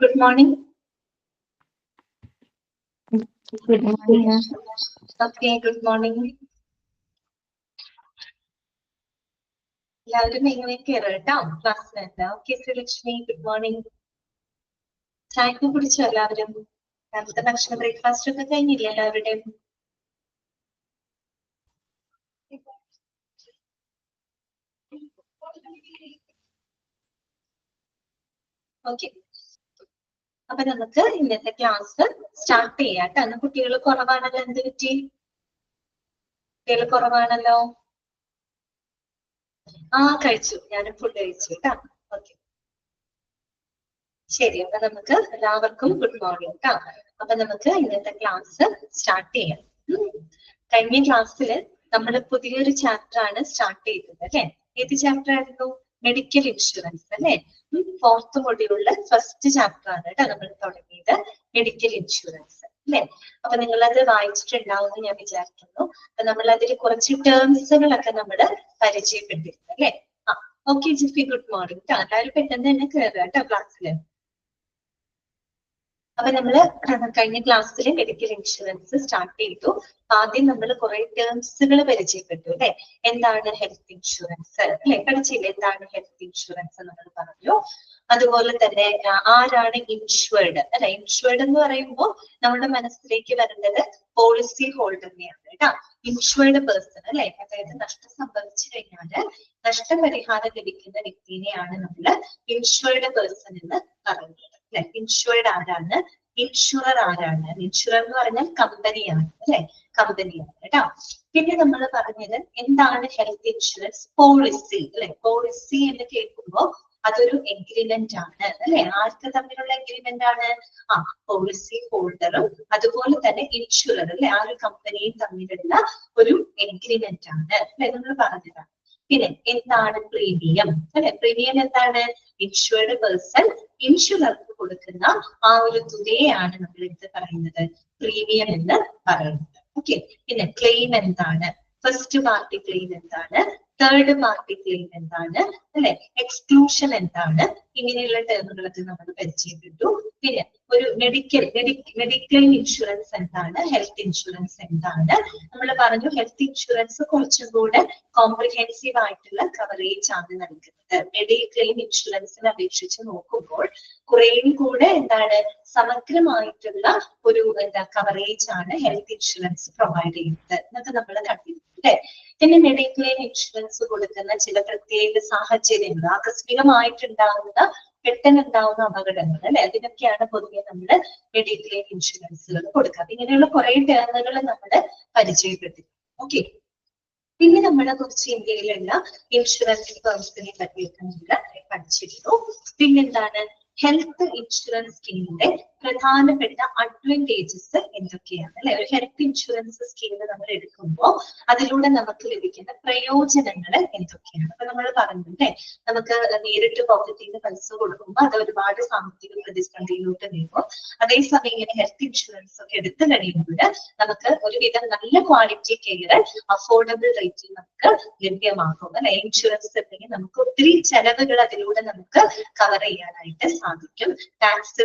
Good morning. Good morning. Okay, good morning. എല്ലാവരും എങ്ങനെ കയറാം ക്ലാസ്സിലെന്താ? Okay Sreelakshmi, good morning. ചായക്ക് കുടിച്ചോ എല്ലാവരും? രാവിലത്തെ ഭക്ഷണം ബ്രേക്ക്ഫാസ്റ്റ് ഒക്കെ കഴിഞ്ഞില്ലേ എല്ലാവരുടെയും? ഓക്കെ, അപ്പൊ നമുക്ക് ഇന്നത്തെ ക്ലാസ് സ്റ്റാർട്ട് ചെയ്യാം കേട്ടോ. അന്ന് കുട്ടികൾ കുറവാണല്ലോ, എന്ത് പറ്റി? കുട്ടികൾ കുറവാണല്ലോ. കഴിച്ചു, ഞാനും ഫുഡ് കഴിച്ചു കേട്ടോ. ഓക്കെ, ശരി. അപ്പൊ നമുക്ക് എല്ലാവർക്കും ഗുഡ് മോർണിംഗ് കേട്ടോ. അപ്പൊ നമുക്ക് ഇന്നത്തെ ക്ലാസ് സ്റ്റാർട്ട് ചെയ്യാം. കഴിഞ്ഞ ക്ലാസ്സിൽ നമ്മൾ പുതിയൊരു ചാപ്റ്റർ ആണ് സ്റ്റാർട്ട് ചെയ്തത് അല്ലെ. ഏത് ചാപ്റ്റർ ആയിരുന്നു? മെഡിക്കൽ ഇൻഷുറൻസ് അല്ലെ. 4th മൊഡ്യൂളിലെ ഫസ്റ്റ് ചാപ്റ്റർ ആണ് കേട്ടോ നമ്മൾ തുടങ്ങിയത്, മെഡിക്കൽ ഇൻഷുറൻസ് അല്ലെ. അപ്പൊ നിങ്ങളത് വായിച്ചിട്ടുണ്ടാവും ഞാൻ വിചാരിക്കുന്നു. അപ്പൊ നമ്മൾ അതിൽ കുറച്ച് ടേംസുകളൊക്കെ നമ്മൾ പരിചയപ്പെട്ടിരുന്നു അല്ലെ. ഓക്കെ ജിഫി, ഗുഡ് മോർണിംഗ് കേട്ടോ. എല്ലാവരും പെട്ടെന്ന് തന്നെ കയറുക കേട്ടോ ക്ലാസ്സിൽ. അപ്പൊ നമ്മള് കഴിഞ്ഞ ക്ലാസ്സിൽ മെഡിക്കൽ ഇൻഷുറൻസ് സ്റ്റാർട്ട് ചെയ്തു. ആദ്യം നമ്മൾ കുറെ ടേംസുകൾ പരിചയപ്പെട്ടു അല്ലെ. എന്താണ് ഹെൽത്ത് ഇൻഷുറൻസ് അല്ലെ, പഠിച്ചില്ലേ? എന്താണ് ഹെൽത്ത് ഇൻഷുറൻസ് നമ്മൾ പറഞ്ഞു. അതുപോലെ തന്നെ ആരാണ് ഇൻഷുർഡ് അല്ലെ. ഇൻഷുർഡ് എന്ന് പറയുമ്പോൾ നമ്മുടെ മനസ്സിലേക്ക് വരുന്നത് പോളിസി ഹോൾഡറിനെയാണ് കേട്ടോ. ഇൻഷുർഡ് പേഴ്സൺ അല്ലെ, അതായത് നഷ്ടം സംഭവിച്ചു കഴിഞ്ഞാൽ നഷ്ടപരിഹാരം ലഭിക്കുന്ന വ്യക്തിനെയാണ് നമ്മൾ ഇൻഷുർഡ് പേഴ്സൺ എന്ന് പറയുന്നത് അല്ലെ. ഇൻഷുർഡ് ആരാണ്? ഇൻഷുറർ ആരാണ്? ഇൻഷുറർ എന്ന് പറഞ്ഞാൽ കമ്പനിയാണ് അല്ലെ, കമ്പനിയാണ് കേട്ടോ. പിന്നെ നമ്മൾ പറഞ്ഞത് എന്താണ് ഹെൽത്ത് ഇൻഷുറൻസ് പോളിസി അല്ലെ. പോളിസി എന്ന് കേൾക്കുമ്പോൾ അതൊരു എഗ്രിമെന്റ് ആണ് അല്ലെ. ആർക്ക് തമ്മിലുള്ള എഗ്രിമെന്റ് ആണ്? പോളിസി ഹോൾഡറും അതുപോലെ തന്നെ ഇൻഷുറർ അല്ലെ, ആ ഒരു കമ്പനിയും തമ്മിലുള്ള ഒരു എഗ്രിമെന്റ് ആണ് അല്ലെ, നമ്മൾ പറഞ്ഞതാണ്. പിന്നെ എന്താണ് പ്രീമിയം അല്ലെ. പ്രീമിയം എന്താണ്? ഇൻഷുർഡ് പേഴ്സൺ ഇൻഷുറർക്ക് കൊടുക്കുന്ന ആ ഒരു തുകയാണ് നമ്മൾ എന്ത് പറയുന്നത്? പ്രീമിയം എന്ന് പറയുന്നത്. ഓക്കെ, പിന്നെ ക്ലെയിം എന്താണ്? ഫസ്റ്റ് പാർട്ടി ക്ലെയിം എന്താണ്? തേർഡ് പാർട്ടി ക്ലെയിം എന്താണ് അല്ലെ. എക്സ്ക്ലൂഷൻ എന്താണ്? ഇങ്ങനെയുള്ള ടേമുകളൊക്കെ നമ്മൾ പരിചയപ്പെട്ടു. പിന്നെ ഒരു മെഡിക്കൽ ഇൻഷുറൻസ് എന്താണ്? ഹെൽത്ത് ഇൻഷുറൻസ് എന്താണ്? നമ്മൾ പറഞ്ഞു ഹെൽത്ത് ഇൻഷുറൻസ് കുറച്ചും കൂടെ കോംപ്രിഹെൻസീവ് ആയിട്ടുള്ള കവറേജ് ആണ് നൽകുന്നത്. മെഡിക്ലെയിം ഇൻഷുറൻസിനെ അപേക്ഷിച്ച് നോക്കുമ്പോൾ കുറേയും കൂടെ എന്താണ്, സമഗ്രമായിട്ടുള്ള ഒരു കവറേജ് ആണ് ഹെൽത്ത് ഇൻഷുറൻസ് പ്രൊവൈഡ് ചെയ്യുന്നത് എന്നൊക്കെ നമ്മൾ കണ്ടിട്ടുണ്ട് അല്ലെ. പിന്നെ മെഡിക്ലെയിം ഇൻഷുറൻസ് കൊടുക്കുന്ന ചില പ്രത്യേക സാഹചര്യങ്ങൾ, ആകസ്മികമായിട്ടുണ്ടാകുന്ന പെട്ടെന്നുണ്ടാവുന്ന അപകടങ്ങൾ അല്ലെ, അതിനൊക്കെയാണ് പൊതുവെ നമ്മൾ മെഡിക്ലെയിം ഇൻഷുറൻസുകൾ കൊടുക്കുക. ഇങ്ങനെയുള്ള കുറെ ടേമുകൾ നമ്മൾ പരിചയപ്പെട്ടിട്ടുണ്ട്. ഓക്കെ, പിന്നെ നമ്മളെ കുറിച്ച് ഇന്ത്യയിലുള്ള ഇൻഷുറൻസ് പേഴ്സണെ പറ്റിയൊക്കെ നമ്മൾ പഠിച്ചിരുന്നു. പിന്നെന്താണ് ഹെൽത്ത് ഇൻഷുറൻസ് സ്കീമിന്റെ പ്രധാനപ്പെട്ട അഡ്വാൻറ്റേജസ് എന്തൊക്കെയാണ് അല്ലെ. ഒരു ഹെൽത്ത് ഇൻഷുറൻസ് സ്കീം നമ്മൾ എടുക്കുമ്പോൾ അതിലൂടെ നമുക്ക് ലഭിക്കുന്ന പ്രയോജനങ്ങൾ എന്തൊക്കെയാണ്? അപ്പൊ നമ്മൾ പറഞ്ഞില്ലേ, നമുക്ക് നേരിട്ട് പോക്കറ്റിൽ നിന്ന് പൈസ കൊടുക്കുമ്പോൾ അത് ഒരുപാട് സാമ്പത്തിക പ്രതിസന്ധിയിലോട്ട് നീങ്ങും. അതേസമയം ഇങ്ങനെ ഹെൽത്ത് ഇൻഷുറൻസ് ഒക്കെ എടുത്തു കഴിയുമ്പോൾ നമുക്ക് ഒരുവിധം നല്ല ക്വാളിറ്റി കെയർ അഫോർഡബിൾ റേറ്റിൽ നമുക്ക് ലഭ്യമാകും അല്ലെ. ഇൻഷുറൻസ് ഉണ്ടെങ്കിൽ നമുക്ക് ഒത്തിരി ചെലവുകൾ അതിലൂടെ നമുക്ക് കവർ ചെയ്യാനായിട്ട് സാധിക്കും. ടാക്സ്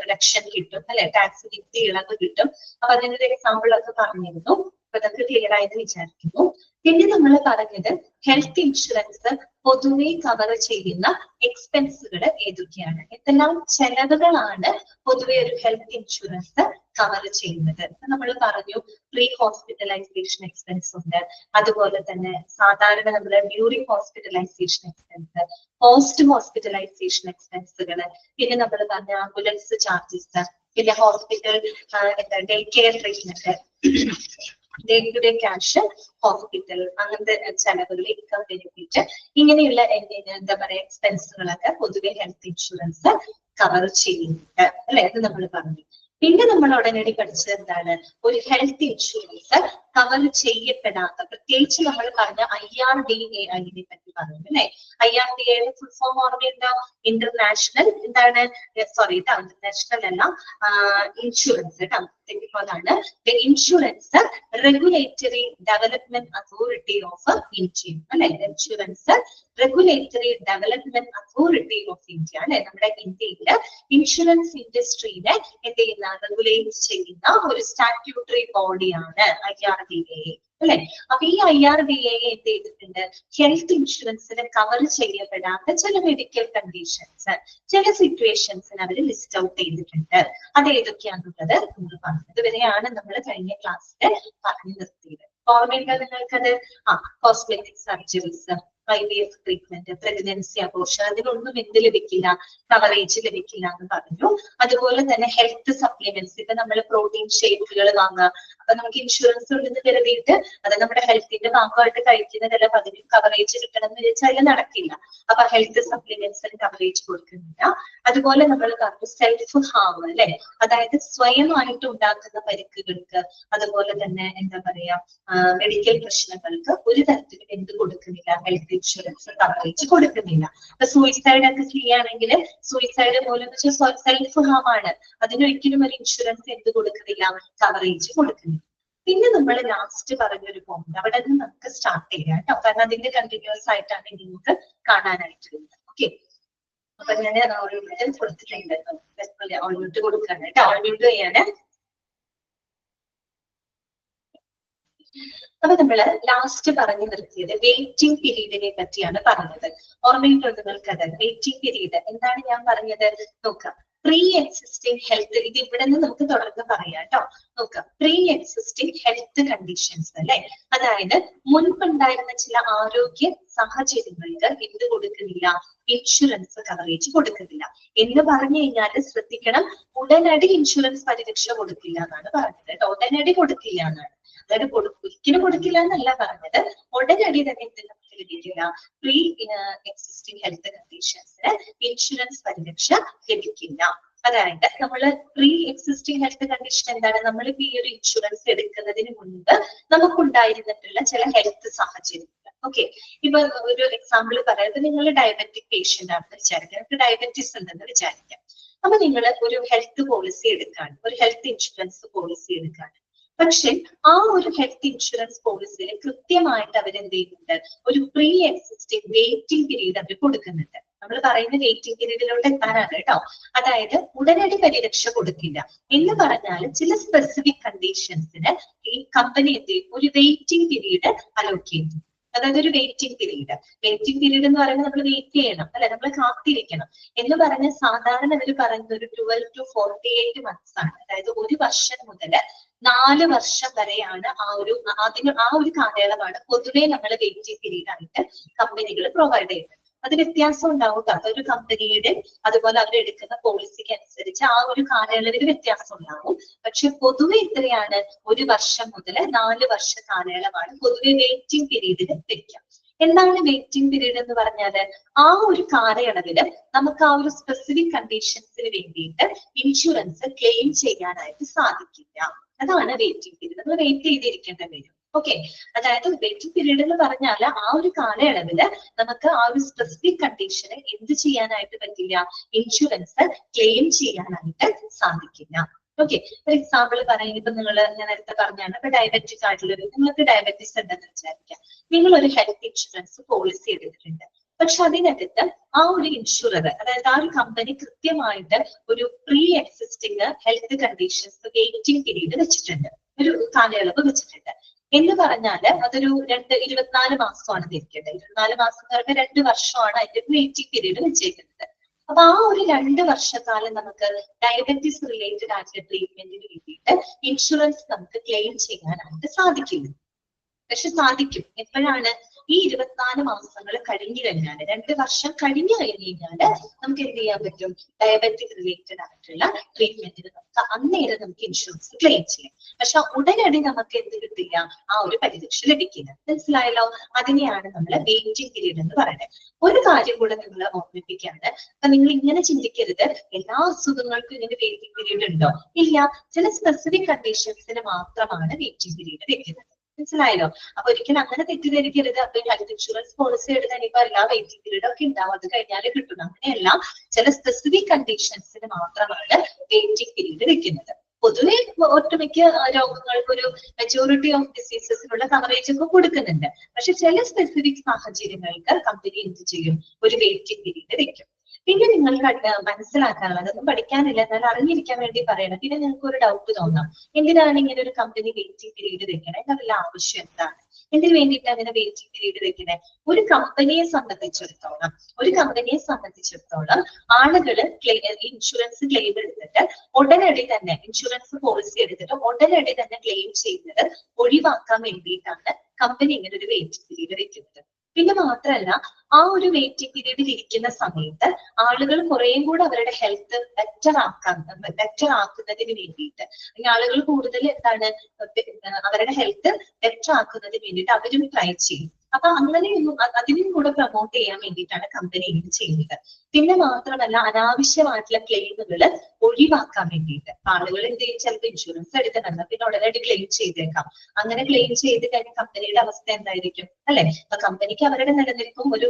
റിഡക്ഷൻ കിട്ടും അല്ലെ, ടാക്സ് വിത്ത് ഇളവ് കിട്ടും. അപ്പൊ അതിനൊരു എക്സാമ്പിൾ ഒക്കെ പറഞ്ഞിരുന്നു. അപ്പൊ അതൊക്കെ ക്ലിയർ ആയെന്ന് വിചാരിക്കുന്നു. പിന്നെ നമ്മൾ പറഞ്ഞത് ഹെൽത്ത് ഇൻഷുറൻസ് പൊതുവെ കവർ ചെയ്യുന്ന എക്സ്പെൻസുകൾ ഏതൊക്കെയാണ്, എന്തെല്ലാം ചെലവുകളാണ് പൊതുവെ ഒരു ഹെൽത്ത് ഇൻഷുറൻസ് കവർ ചെയ്യുന്നത്. നമ്മൾ പറഞ്ഞു പ്രീ ഹോസ്പിറ്റലൈസേഷൻ എക്സ്പെൻസ് ഉണ്ട്, അതുപോലെ തന്നെ സാധാരണ നമ്മുടെ during hospitalization expense, post hospitalization എക്സ്പെൻസുകൾ, പിന്നെ നമ്മൾ പറഞ്ഞ ആംബുലൻസ് ചാർജസ്, പിന്നെ hospital day care treatment, day to day cash hospital, അങ്ങനത്തെ ചെലവുകൾ, ഇൻകം ബെനിഫിറ്റ്, ഇങ്ങനെയുള്ള എന്താ പറയാ എക്സ്പെൻസുകളൊക്കെ പൊതുവെ ഹെൽത്ത് ഇൻഷുറൻസ് കവർ ചെയ്യുന്നുണ്ട് അല്ലെ. അത് നമ്മൾ പറഞ്ഞു. പിന്നെ നമ്മൾ ഉടനടി പഠിച്ചത് എന്താണ്? ഒരു ഹെൽത്ത് ഇൻഷുറൻസ് കവർ ചെയ്യപ്പെടാത്ത, പ്രത്യേകിച്ച് നമ്മൾ പറഞ്ഞ IRDAI പറ്റി പറഞ്ഞു അല്ലെ. IRDAI ഫുൾ ഫോം ഓർമ്മയുണ്ടോ? ഇന്റർനാഷണൽ എന്താണ്, സോറി ഇന്റർനാഷണൽ അല്ല, ഇൻഷുറൻസ് കേട്ടോ, തെറ്റിപ്പോതാണ്. Insurance regulatory development authority of India അല്ലെ. Insurance regulatory development authority of India അല്ലെ. നമ്മുടെ ഇന്ത്യയില് ഇൻഷുറൻസ് ഇൻഡസ്ട്രീനെ എന്ത് ചെയ്യുന്ന, റെഗുലേറ്റ് ചെയ്യുന്ന ഒരു സ്റ്റാറ്റ്യൂട്ടറി ബോഡിയാണ് IRDAI അല്ലെ. അപ്പൊ ഈ IRDAI എന്ത് ചെയ്തിട്ടുണ്ട്? ഹെൽത്ത് ഇൻഷുറൻസിന് കവർ ചെയ്യപ്പെടാത്ത ചില മെഡിക്കൽ കണ്ടീഷൻസ്, ചില സിറ്റുവേഷൻസിന് അവർ ലിസ്റ്റ് ഔട്ട് ചെയ്തിട്ടുണ്ട്. അത് ഏതൊക്കെയാണെന്നുള്ളത് നമ്മൾ പറഞ്ഞത് വരെയാണ് നമ്മൾ കഴിഞ്ഞ ക്ലാസ്സിൽ പറഞ്ഞു നിർത്തിയത്. ഓർമ്മയുണ്ടോ നിങ്ങൾക്കത്? Cosmetic surgeries, IVF treatment, pregnancy abortion, അതിനൊന്നും എന്ത് ലഭിക്കില്ല, കവറേജ് ലഭിക്കില്ല എന്ന് പറഞ്ഞു. അതുപോലെ തന്നെ ഹെൽത്ത് സപ്ലിമെന്റ്സ്, ഇപ്പൊ നമ്മൾ പ്രോട്ടീൻ ഷേക്കുകൾ വാങ്ങുക, അപ്പൊ നമുക്ക് ഇൻഷുറൻസ് ഉണ്ടെന്ന് കരുതിയിട്ട് അത് നമ്മുടെ ഹെൽത്തിന്റെ ഭാഗമായിട്ട് കഴിക്കുന്നതല്ല, പതിന് കവറേജ് കിട്ടണം എന്ന് വെച്ചാൽ നടക്കില്ല. അപ്പൊ ഹെൽത്ത് സപ്ലിമെന്റ്സിന് കവറേജ് കൊടുക്കുന്നില്ല. അതുപോലെ നമ്മൾ പറഞ്ഞു സെൽഫ് ഹാം അല്ലെ, അതായത് സ്വയമായിട്ട് ഉണ്ടാക്കുന്ന പരിക്കുകൾക്ക്, അതുപോലെ തന്നെ എന്താ പറയാ, മെഡിക്കൽ പ്രശ്നങ്ങൾക്ക് ഒരു തരത്തിലും എന്ത് കൊടുക്കുന്നില്ല, ഹെൽത്ത് ഇൻഷുറൻസ് കവറേജ് കൊടുക്കുന്നില്ല. അപ്പൊ സൂയിസൈഡ് ഒക്കെ ചെയ്യുകയാണെങ്കിൽ സൂയിസൈഡ് മൂലം സെൽഫ് ഹാം ആണ്, അതിനൊരിക്കലും ഒരു ഇൻഷുറൻസ് എന്ത് കൊടുക്കുന്നില്ല, കവറേജ് കൊടുക്കുന്നില്ല. പിന്നെ നമ്മൾ ലാസ്റ്റ് പറഞ്ഞൊരു പോയിന്റ്, അവിടെ നിന്ന് നമുക്ക് സ്റ്റാർട്ട് ചെയ്യാം കേട്ടോ, കാരണം അതിന്റെ കണ്ടിന്യൂസ് ആയിട്ടാണ് നിങ്ങൾക്ക് കാണാനായിട്ട് വരുന്നത്. ഓക്കെ, അപ്പൊ ഞാൻ ഓൾമ്യൂട്ട് കൊടുത്തിട്ടുണ്ട്, ഓൾമ്യൂട്ട് കൊടുക്കാണ് കേട്ടോ, ഓൾമ്യൂട്ട് ചെയ്യാന്. അപ്പൊ നമ്മള് ലാസ്റ്റ് പറഞ്ഞു നിർത്തിയത് വെയിറ്റിംഗ് പീരീഡിനെ പറ്റിയാണ് പറഞ്ഞത്. ഓർമ്മയുണ്ടോ നിങ്ങൾക്കത്? വെയിറ്റിംഗ് പീരീഡ് എന്താണ് ഞാൻ പറഞ്ഞത് നോക്കാം. പ്രീ എക്സിസ്റ്റിംഗ് ഹെൽത്ത്, ഇത് ഇവിടെ നിന്ന് നമുക്ക് തുടർന്ന് പറയാം കേട്ടോ. നോക്കാം, പ്രീ എക്സിസ്റ്റിംഗ് ഹെൽത്ത് കണ്ടീഷൻസ് അല്ലെ, അതായത് മുൻപുണ്ടായിരുന്ന ചില ആരോഗ്യ സാഹചര്യങ്ങൾക്ക് എന്ത് കൊടുക്കുന്നില്ല, ഇൻഷുറൻസ് കവറേജ് കൊടുക്കുന്നില്ല എന്ന് പറഞ്ഞു കഴിഞ്ഞാൽ ശ്രദ്ധിക്കണം, ഉടനടി ഇൻഷുറൻസ് പരിരക്ഷ കൊടുക്കില്ല എന്നാണ് പറഞ്ഞത് കേട്ടോ. ഉടനടി കൊടുക്കില്ല എന്നാണ്, അതായത് ഒരിക്കലും കൊടുക്കില്ല എന്നല്ല പറഞ്ഞത്, ഉടനടി തന്നെ എന്ത് നമുക്ക് ലഭിക്കില്ല, പ്രീ എക്സിസ്റ്റിംഗ് ഹെൽത്ത് കണ്ടീഷൻസിന് ഇൻഷുറൻസ് പരിരക്ഷ ലഭിക്കില്ല. അതായത് നമ്മള് പ്രീ എക്സിസ്റ്റിംഗ് ഹെൽത്ത് കണ്ടീഷൻ എന്താണ്, നമ്മൾ ഈ ഒരു ഇൻഷുറൻസ് എടുക്കുന്നതിന് മുൻപ് നമുക്കുണ്ടായിരുന്നിട്ടുള്ള ചില ഹെൽത്ത് സാഹചര്യങ്ങൾ. ഓക്കെ, ഇപ്പൊ ഒരു എക്സാമ്പിൾ പറയാം, നിങ്ങൾ ഡയബറ്റിക് പേഷ്യന്റ് ആണെന്ന് വിചാരിക്കാം, നിങ്ങൾക്ക് ഡയബറ്റീസ് ഉണ്ടെന്ന് വിചാരിക്കാം. അപ്പൊ നിങ്ങൾ ഒരു ഹെൽത്ത് പോളിസി എടുക്കാണ്, ഒരു ഹെൽത്ത് ഇൻഷുറൻസ് പോളിസി എടുക്കാണ്. പക്ഷെ ആ ഒരു ഹെൽത്ത് ഇൻഷുറൻസ് പോളിസിയിൽ കൃത്യമായിട്ട് അവരെന്ത് ചെയ്യുന്നുണ്ട്, ഒരു പ്രീ എക്സിസ്റ്റിംഗ് വെയിറ്റിംഗ് പീരീഡ് അവർ കൊടുക്കുന്നുണ്ട്. നമ്മൾ പറയുന്ന വെയിറ്റിംഗ് പീരീഡിലോട്ട് എത്താനാണ് കേട്ടോ. അതായത് ഉടനടി പരിരക്ഷ കൊടുക്കില്ല എന്ന് പറഞ്ഞാൽ ചില സ്പെസിഫിക് കണ്ടീഷൻസിന് ഈ കമ്പനി എന്ത് ചെയ്യും, ഒരു വെയിറ്റിംഗ് പീരീഡ് അലോക്കേറ്റ് ചെയ്യും. അതായത് ഒരു വെയിറ്റിംഗ് പീരീഡ്, വെയിറ്റിംഗ് പീരീഡ് എന്ന് പറയുമ്പോൾ നമ്മൾ വെയിറ്റ് ചെയ്യണം അല്ലെ, നമ്മൾ കാത്തിരിക്കണം എന്ന് പറഞ്ഞ സാധാരണ അവർ പറയുന്നത് ഒരു 12 to 48 months ആണ്. അതായത് 1 വർഷം മുതൽ 4 വർഷം വരെയാണ് ആ ഒരു കാലയളവാണ് പൊതുവെ നമ്മൾ വെയിറ്റിംഗ് പീരീഡ് ആയിട്ട് കമ്പനികൾ പ്രൊവൈഡ് ചെയ്യുന്നത്. അത് വ്യത്യാസം ഉണ്ടാവും കേട്ടോ, അതൊരു കമ്പനിയുടെ അതുപോലെ അവരെടുക്കുന്ന പോളിസിക്ക് അനുസരിച്ച് ആ ഒരു കാലയളവിൽ വ്യത്യാസം ഉണ്ടാവും. പക്ഷെ പൊതുവെ എത്രയാണ്, 1 വർഷം മുതൽ 4 വർഷ കാലയളവാണ് പൊതുവെ വെയിറ്റിംഗ് പീരീഡിൽ വെക്കാം. എന്താണ് വെയിറ്റിംഗ് പീരീഡ് എന്ന് പറഞ്ഞാല്, ആ ഒരു കാലയളവില് നമുക്ക് ആ ഒരു സ്പെസിഫിക് കണ്ടീഷൻസിന് വേണ്ടിയിട്ട് ഇൻഷുറൻസ് ക്ലെയിം ചെയ്യാനായിട്ട് സാധിക്കില്ല. അതാണ് വെയിറ്റിംഗ് പീരീഡ്, നമ്മൾ വെയിറ്റ് ചെയ്തിരിക്കേണ്ടി വരും. ഓക്കെ, അതായത് വെയിറ്റിംഗ് പീരീഡ് എന്ന് പറഞ്ഞാൽ ആ ഒരു കാലയളവില് നമുക്ക് ആ ഒരു സ്പെസിഫിക് കണ്ടീഷന് എന്ത് ചെയ്യാനായിട്ട് പറ്റില്ല, ഇൻഷുറൻസ് ക്ലെയിം ചെയ്യാനായിട്ട് സാധിക്കില്ല. ഓക്കെ, ഒരു എക്സാമ്പിൾ പറയുന്നത്, ഇപ്പൊ ഞാൻ നേരത്തെ പറഞ്ഞാണ്, ഇപ്പൊ ഡയബറ്റിക് ആയിട്ടുള്ള നിങ്ങൾക്ക് ഡയബറ്റീസ് ഉണ്ടെന്ന് വിചാരിക്കാം. നിങ്ങൾ ഒരു ഹെൽത്ത് ഇൻഷുറൻസ് പോളിസി എടുത്തിട്ടുണ്ട്. പക്ഷെ അതിനകത്ത് ആ ഒരു ഇൻഷുറർ, അതായത് ആ ഒരു കമ്പനി കൃത്യമായിട്ട് ഒരു pre existing health conditions waiting period വെച്ചിട്ടുണ്ട്, ഒരു കാലയളവ് വെച്ചിട്ടുണ്ട്. എന്ന് പറഞ്ഞാല് അതൊരു 24 മാസമാണ് ഇരിക്കേണ്ടത്. 24 മാസം എന്ന് പറഞ്ഞാൽ 2 വർഷമാണ് അതിന്റെ വെയിറ്റിംഗ് പീരീഡ് വെച്ചേക്കുന്നത്. അപ്പൊ ആ ഒരു 2 വർഷക്കാലം നമുക്ക് ഡയബറ്റീസ് റിലേറ്റഡ് ആയിട്ടുള്ള ട്രീറ്റ്മെന്റിന് വേണ്ടിയിട്ട് ഇൻഷുറൻസ് നമുക്ക് ക്ലെയിം ചെയ്യാനായിട്ട് സാധിക്കില്ല. പക്ഷെ സാധിക്കും എപ്പോഴാണ്, ഈ 24 മാസങ്ങൾ കഴിഞ്ഞു കഴിഞ്ഞാൽ 2 വർഷം കഴിഞ്ഞു കഴിഞ്ഞാല് നമുക്ക് എന്ത് ചെയ്യാൻ പറ്റും? ഡയബറ്റിക് റിലേറ്റഡ് ആയിട്ടുള്ള ട്രീറ്റ്മെന്റിന് നമുക്ക് അന്നേരം നമുക്ക് ഇൻഷുറൻസ് ക്ലെയിം ചെയ്യാം. പക്ഷെ ഉടനടി നമുക്ക് എന്ത് കിട്ടില്ല? ആ ഒരു പരിരക്ഷ ലഭിക്കില്ല. മനസ്സിലായല്ലോ? അതിനെയാണ് നമ്മൾ വെയിറ്റിംഗ് പീരീഡ് എന്ന് പറയുന്നത്. ഒരു കാര്യം കൂടെ നിങ്ങൾ ഓർമ്മിപ്പിക്കാണ്. അപ്പൊ നിങ്ങൾ ഇങ്ങനെ ചിന്തിക്കരുത്, എല്ലാ അസുഖങ്ങൾക്കും ഇങ്ങനെ വെയിറ്റിംഗ് പീരീഡ് ഉണ്ടോ? ഇല്ല. ചില സ്പെസിഫിക് കണ്ടീഷൻസിന് മാത്രമാണ് വെയിറ്റിംഗ് പീരീഡ് വെക്കുന്നത്. മനസ്സിലായല്ലോ? അപ്പൊ ഒരിക്കലും അങ്ങനെ തെറ്റിദ്ധരിക്കരുത്. അപ്പൊ ഹെൽത്ത് ഇൻഷുറൻസ് പോളിസി എടുത്താൽ ഇപ്പൊ എല്ലാ വെയിറ്റിംഗ് പീരീഡ് ഒക്കെ ഉണ്ടാവും, അത് കഴിഞ്ഞാൽ കിട്ടും. അങ്ങനെയല്ല, ചില സ്പെസിഫിക് കണ്ടീഷൻസിന് മാത്രമാണ് വെയിറ്റിംഗ് പീരീഡ് വെക്കുന്നത്. പൊതുവെ ഒട്ടുമിക്ക രോഗങ്ങൾക്ക് ഒരു മെജോറിറ്റി ഓഫ് ഡിസീസസിനുള്ള കവറേജ് ഒക്കെ കൊടുക്കുന്നുണ്ട്. പക്ഷെ ചില സ്പെസിഫിക് സാഹചര്യങ്ങൾക്ക് കമ്പനി എന്ത് ചെയ്യും? ഒരു വെയിറ്റിംഗ് പീരീഡ് വെക്കും. പിന്നെ നിങ്ങൾക്ക് മനസ്സിലാക്കാനുള്ളത്, അതൊന്നും പഠിക്കാനില്ല, എന്നാൽ അറിഞ്ഞിരിക്കാൻ വേണ്ടി പറയണം. പിന്നെ നിങ്ങൾക്ക് ഒരു ഡൗട്ട് തോന്നാം, എന്തിനാണ് ഇങ്ങനെ ഒരു കമ്പനി വെയിറ്റിംഗ് പീരീഡ് വെക്കണേ? അതിനുള്ള ആവശ്യം എന്താണ്? എന്തിനു വേണ്ടിയിട്ടാണ് അങ്ങനെ വെയിറ്റിംഗ് പീരീഡ് വെക്കണേ? ഒരു കമ്പനിയെ സംബന്ധിച്ചിടത്തോളം ആളുകള് ഇൻഷുറൻസ് ക്ലെയിം എടുത്തിട്ട് ഉടനടി തന്നെ ഇൻഷുറൻസ് പോളിസി എടുത്തിട്ട് ഉടനടി തന്നെ ക്ലെയിം ചെയ്യുന്നത് ഒഴിവാക്കാൻ വേണ്ടിയിട്ടാണ് കമ്പനി ഇങ്ങനെ ഒരു വെയിറ്റിംഗ് പീരീഡ് വെക്കുന്നത്. പിന്നെ മാത്രമല്ല, ആ ഒരു വെയിറ്റിംഗ് പീരീഡിൽ ഇരിക്കുന്ന സമയത്ത് ആളുകൾ കുറേയും കൂടെ അവരുടെ ഹെൽത്ത് ബെറ്റർ ആക്കുന്നതിന് വേണ്ടിയിട്ട്, അല്ലെങ്കിൽ ആളുകൾ കൂടുതൽ എന്താണ് അവരുടെ ഹെൽത്ത് ബെറ്റർ ആക്കുന്നതിന് വേണ്ടിയിട്ട് അവരും ട്രൈ ചെയ്യും. അപ്പൊ അങ്ങനെയൊന്നും അതിനും കൂടെ പ്രൊമോട്ട് ചെയ്യാൻ വേണ്ടിയിട്ടാണ് കമ്പനി ഇത് ചെയ്യുന്നത്. പിന്നെ മാത്രമല്ല, അനാവശ്യമായിട്ടുള്ള ക്ലെയിമുകൾ ഒഴിവാക്കാൻ വേണ്ടിയിട്ട് ആളുകൾ എന്ത് ചെയ്യും? ചിലപ്പോൾ ഇൻഷുറൻസ് എടുക്കുന്നുണ്ട്, പിന്നെ ഉടനടി ക്ലെയിം ചെയ്തേക്കാം. അങ്ങനെ ക്ലെയിം ചെയ്ത് കഴിഞ്ഞാൽ കമ്പനിയുടെ അവസ്ഥ എന്തായിരിക്കും? അല്ലെ? അപ്പൊ കമ്പനിക്ക് അവരുടെ നിലനിൽപ്പും ഒരു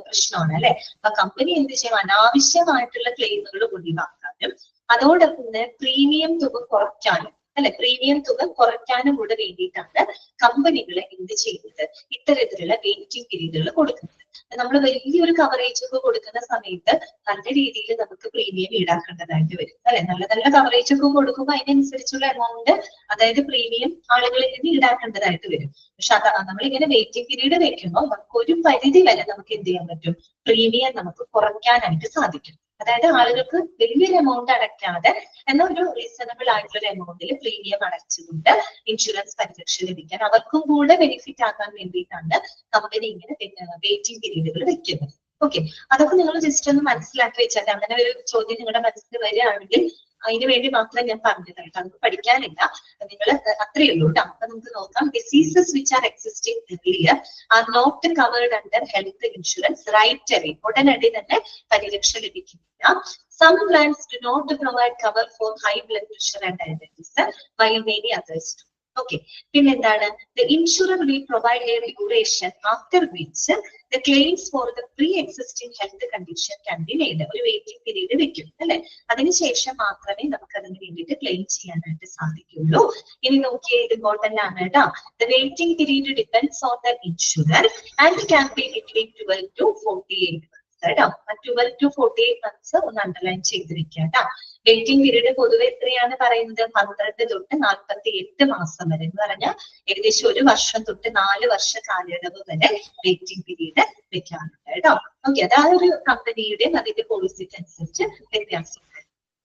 പ്രശ്നമാണ്, അല്ലെ? അപ്പൊ കമ്പനി എന്ത് ചെയ്യും? അനാവശ്യമായിട്ടുള്ള ക്ലെയിമുകൾ ഒഴിവാക്കാനും അതോടൊപ്പം തന്നെ പ്രീമിയം തുക കുറയ്ക്കാനും, അല്ലെ? പ്രീമിയം തുക കുറയ്ക്കാനും കൂടെ വേണ്ടിയിട്ടാണ് കമ്പനികൾ എന്ത് ചെയ്യുന്നത്? ഇത്തരത്തിലുള്ള വെയിറ്റിംഗ് പീരീഡുകൾ കൊടുക്കുന്നത്. നമ്മൾ വലിയൊരു കവറേജ് ഒക്കെ കൊടുക്കുന്ന സമയത്ത് നല്ല രീതിയിൽ നമുക്ക് പ്രീമിയം ഈടാക്കേണ്ടതായിട്ട് വരും, അല്ലെ? നല്ല നല്ല കവറേജ് ഒക്കെ കൊടുക്കുമ്പോൾ അതിനനുസരിച്ചുള്ള എമൗണ്ട്, അതായത് പ്രീമിയം ആളുകളിൽ നിന്ന് ഈടാക്കേണ്ടതായിട്ട് വരും. പക്ഷെ നമ്മളിങ്ങനെ വെയിറ്റിംഗ് പീരീഡ് വെക്കുമ്പോൾ നമുക്ക് ഒരു പരിധി വരെ നമുക്ക് എന്ത് ചെയ്യാൻ പറ്റും? പ്രീമിയം നമുക്ക് കുറയ്ക്കാനായിട്ട് സാധിക്കും. അതായത് ആളുകൾക്ക് വലിയൊരു എമൗണ്ട് അടയ്ക്കാതെ എന്നാൽ ഒരു റീസണബിൾ ആയിട്ടുള്ള ഒരു എമൗണ്ടിൽ പ്രീമിയം അടച്ചുകൊണ്ട് ഇൻഷുറൻസ് പരിരക്ഷ ലഭിക്കാൻ അവർക്കും കൂടെ ബെനിഫിറ്റ് ആക്കാൻ വേണ്ടിയിട്ടാണ് കമ്പനി ഇങ്ങനെ വെയിറ്റിംഗ് പീരീഡുകൾ വെക്കുന്നത്. ഓക്കെ, അതൊക്കെ നിങ്ങൾ ജസ്റ്റ് ഒന്ന് മനസ്സിലാക്കി വെച്ചാൽ, അങ്ങനെ ഒരു ചോദ്യം നിങ്ങളുടെ മനസ്സിൽ വരികയാണെങ്കിൽ അതിനു വേണ്ടി മാത്രം ഞാൻ പറഞ്ഞതാണ് കേട്ടോ. നമുക്ക് പഠിക്കാനില്ല, നിങ്ങൾ അത്രയേ ഉള്ളൂ കേട്ടോ. അപ്പൊ നമുക്ക് നോക്കാം. Diseases which are existing earlier are not covered under health insurance right away. ഉടനടി തന്നെ പരിരക്ഷ ലഭിക്കുന്നില്ല. Some plans do not provide cover for high blood pressure and diabetes, while many others do. Okay, പിന്നെന്താണ്? The insurer will provide a duration after which the claims for the pre-existing health condition can be made. ഒരു waiting period വെക്കും, അല്ലെ? അതിനുശേഷം മാത്രമേ നമുക്ക് അതിന് വേണ്ടിയിട്ട് claim ചെയ്യാനായിട്ട് സാധിക്കുള്ളൂ. ഇനി നോക്കിയേ, ഇത് ഇമ്പോർട്ടന്റ് ആണ് കേട്ടോ. The waiting period depends on the insurer and can be between 12 to 48 months. 12 to 48 months ഒന്ന് അണ്ടർലൈൻ ചെയ്തിരിക്കുക കേട്ടോ. വെയിറ്റിംഗ് പീരീഡ് പൊതുവെ എത്രയാണ് പറയുന്നത്? 12 തൊട്ട് 48 മാസം വരെ എന്ന് പറഞ്ഞാൽ ഏകദേശം 1 വർഷം തൊട്ട് 4 വർഷ കാലയളവ് വരെ വെയിറ്റിംഗ് പീരീഡ് വെക്കാറുണ്ട് കേട്ടോ. ഓക്കെ, അത് ആ ഒരു കമ്പനിയുടെ അതിന്റെ പോളിസിക്ക് അനുസരിച്ച് വ്യത്യാസമുണ്ട്.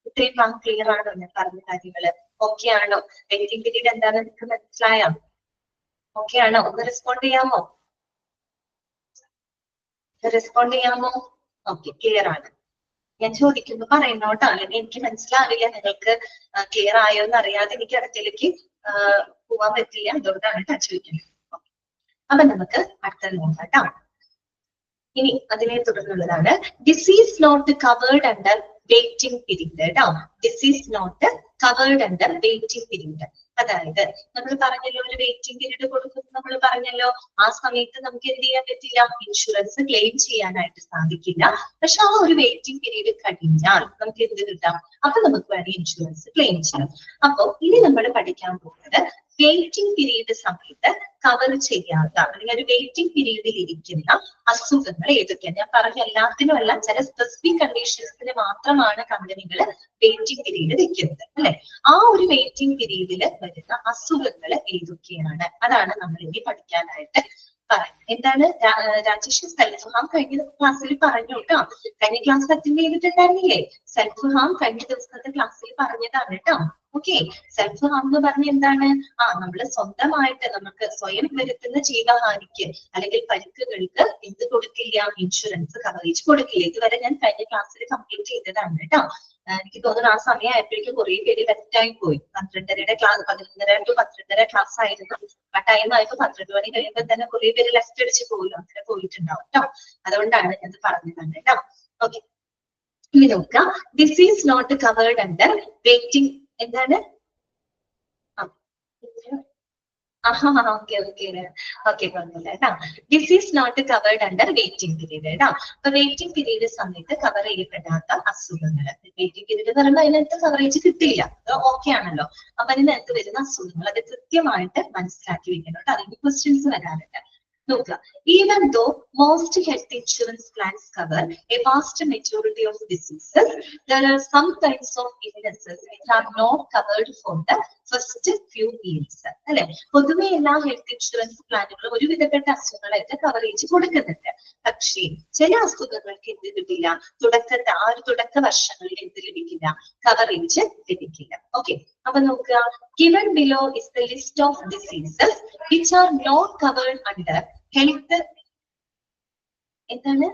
ഇത്രയും ക്ലിയർ ആണോ ഞാൻ പറഞ്ഞ കാര്യങ്ങള്? ഓക്കെ ആണോ? വെയിറ്റിംഗ് പീരീഡ് എന്താണെന്ന് നിങ്ങൾക്ക് മനസ്സിലായോ? ഓക്കെ ആണോ? ഒന്ന് റെസ്പോണ്ട് ചെയ്യാമോ? ഓക്കെ, ക്ലിയർ ആണ്. ഞാൻ ചോദിക്കുന്നു പറയുന്നു കേട്ടോ, അല്ലെങ്കിൽ എനിക്ക് മനസ്സിലാവില്ല. നിങ്ങൾക്ക് ക്ലിയർ ആയോ എന്ന് അറിയാതെ എനിക്ക് അടുത്തേക്ക് പോവാൻ പറ്റില്ല, അതുകൊണ്ടാണ് കേട്ടോ ചോദിക്കുന്നത്. അപ്പൊ നമുക്ക് അടുത്തത് നോക്കാം കേട്ടോ. ഇനി അതിനെ തുടർന്നുള്ളതാണ് disease not covered under waiting period കേട്ടോ. Disease not covered under waiting period. അതായത് നമ്മൾ പറഞ്ഞല്ലോ, ഒരു വെയിറ്റിംഗ് പീരീഡ് കൊടുക്കുമ്പോൾ നമ്മൾ പറഞ്ഞല്ലോ, ആ സമയത്ത് നമുക്ക് എന്ത് ചെയ്യാൻ പറ്റില്ല? ഇൻഷുറൻസ് ക്ലെയിം ചെയ്യാനായിട്ട് സാധിക്കില്ല. പക്ഷെ ആ ഒരു വെയിറ്റിംഗ് പീരീഡ് കഴിഞ്ഞാൽ നമുക്ക് എന്ത് കിട്ടാം? അപ്പൊ നമുക്ക് വേണ്ടി ഇൻഷുറൻസ് ക്ലെയിം ചെയ്യാം. അപ്പൊ ഇനി നമ്മൾ പഠിക്കാൻ പോകുന്നത് വെയിറ്റിംഗ് പീരീഡ് സമയത്ത് കവർ ചെയ്യാത്ത അല്ലെങ്കിൽ ഒരു വെയിറ്റിംഗ് പീരീഡിൽ ഇരിക്കുന്ന അസുഖങ്ങൾ ഏതൊക്കെയാണ്? ഞാൻ പറഞ്ഞ എല്ലാത്തിനും അല്ല, ചില സ്പെസിഫിക് കണ്ടീഷൻസിന് മാത്രമാണ് കമ്പനികൾ വെയിറ്റിംഗ് പീരീഡ് വെക്കുന്നത്, അല്ലെ? ആ ഒരു വെയിറ്റിംഗ് പീരീഡിൽ വരുന്ന അസുഖങ്ങൾ ഏതൊക്കെയാണ്? അതാണ് നമ്മൾ ഇനി പഠിക്കാനായിട്ട് പറയുന്നത്. എന്താണ് രാജേഷ്? സെൽഫ് ഹാം കഴിഞ്ഞ ക്ലാസ്സിൽ പറഞ്ഞു കേട്ടോ. കഴിഞ്ഞ ക്ലാസ് അറ്റൻഡ് ചെയ്തിട്ടുണ്ടായിരുന്നില്ലേ? സെൽഫ് ഹാം കഴിഞ്ഞ ദിവസത്തെ ക്ലാസ്സിൽ പറഞ്ഞതാണ് കേട്ടോ. ഓക്കെ, സെൽഫ് ഹാം എന്ന് പറഞ്ഞ എന്താണ്? നമ്മൾ സ്വന്തമായിട്ട് നമുക്ക് സ്വയം വരുത്തുന്ന ജീവഹാനിക്ക് അല്ലെങ്കിൽ പരിക്കുകൾക്ക് എന്ത് കൊടുക്കില്ല? ഇൻഷുറൻസ് കവറേജ് കൊടുക്കില്ല. ഇതുവരെ ഞാൻ കഴിഞ്ഞ ക്ലാസ്സിൽ കംപ്ലീറ്റ് ചെയ്തതാണ് കേട്ടോ. എനിക്ക് തോന്നുന്നു ആ സമയമായപ്പോഴേക്കും കുറെ പേര് ലെഫ്റ്റ് ആയി പോയി. 12:30 ക്ലാസ്, 11:30 to 12:30 ക്ലാസ് ആയിരുന്നു. ആ ടൈം ആയപ്പോ 12 മണി കഴിയുമ്പോൾ തന്നെ കുറെ പേര് ലെഫ്റ്റ് അടിച്ച് പോലും അങ്ങനെ പോയിട്ടുണ്ടാവും കേട്ടോ. അതുകൊണ്ടാണ് ഞാൻ പറഞ്ഞത് കേട്ടോ. ഓക്കെ, ഇനി നോക്കാം. This is not covered under waiting. എന്താണ്? ഓക്കെ പറഞ്ഞില്ല കേട്ടോ. This is not covered under waiting period കേട്ടോ. അപ്പൊ വെയിറ്റിംഗ് പീരീഡ് സമയത്ത് കവർ ചെയ്യപ്പെടാത്ത അസുഖങ്ങൾ, വെയിറ്റിംഗ് പീരീഡ് എന്ന് പറയുമ്പോൾ അതിനകത്ത് കവറേജ് കിട്ടില്ല, ഓക്കെ ആണല്ലോ. അപ്പൊ അതിനകത്ത് വരുന്ന അസുഖങ്ങൾ അത് കൃത്യമായിട്ട് മനസ്സിലാക്കി വെക്കണം കേട്ടോ. അതിന് ക്വസ്റ്റ്യൻസ് വരാറുണ്ട്. നോക്കുക. Even though most health insurance plans cover a vast majority of diseases, there are some kinds of illnesses which are not covered for the first few years. അല്ലെ, പൊതുവെ എല്ലാ ഹെൽത്ത് ഇൻഷുറൻസ് പ്ലാനുകളും ഒരുവിധപ്പെട്ട അസുഖങ്ങളായിട്ട് കവറേജ് കൊടുക്കുന്നുണ്ട്. പക്ഷേ ചില അസുഖങ്ങൾക്ക് എന്ത് കിട്ടില്ല? തുടക്ക വർഷങ്ങളിൽ എന്ത് ലഭിക്കില്ല? കവറേജ് ലഭിക്കില്ല. ഓക്കെ, അപ്പൊ നോക്കുക. Given below is the list of diseases which are not covered under health. എന്താണ്?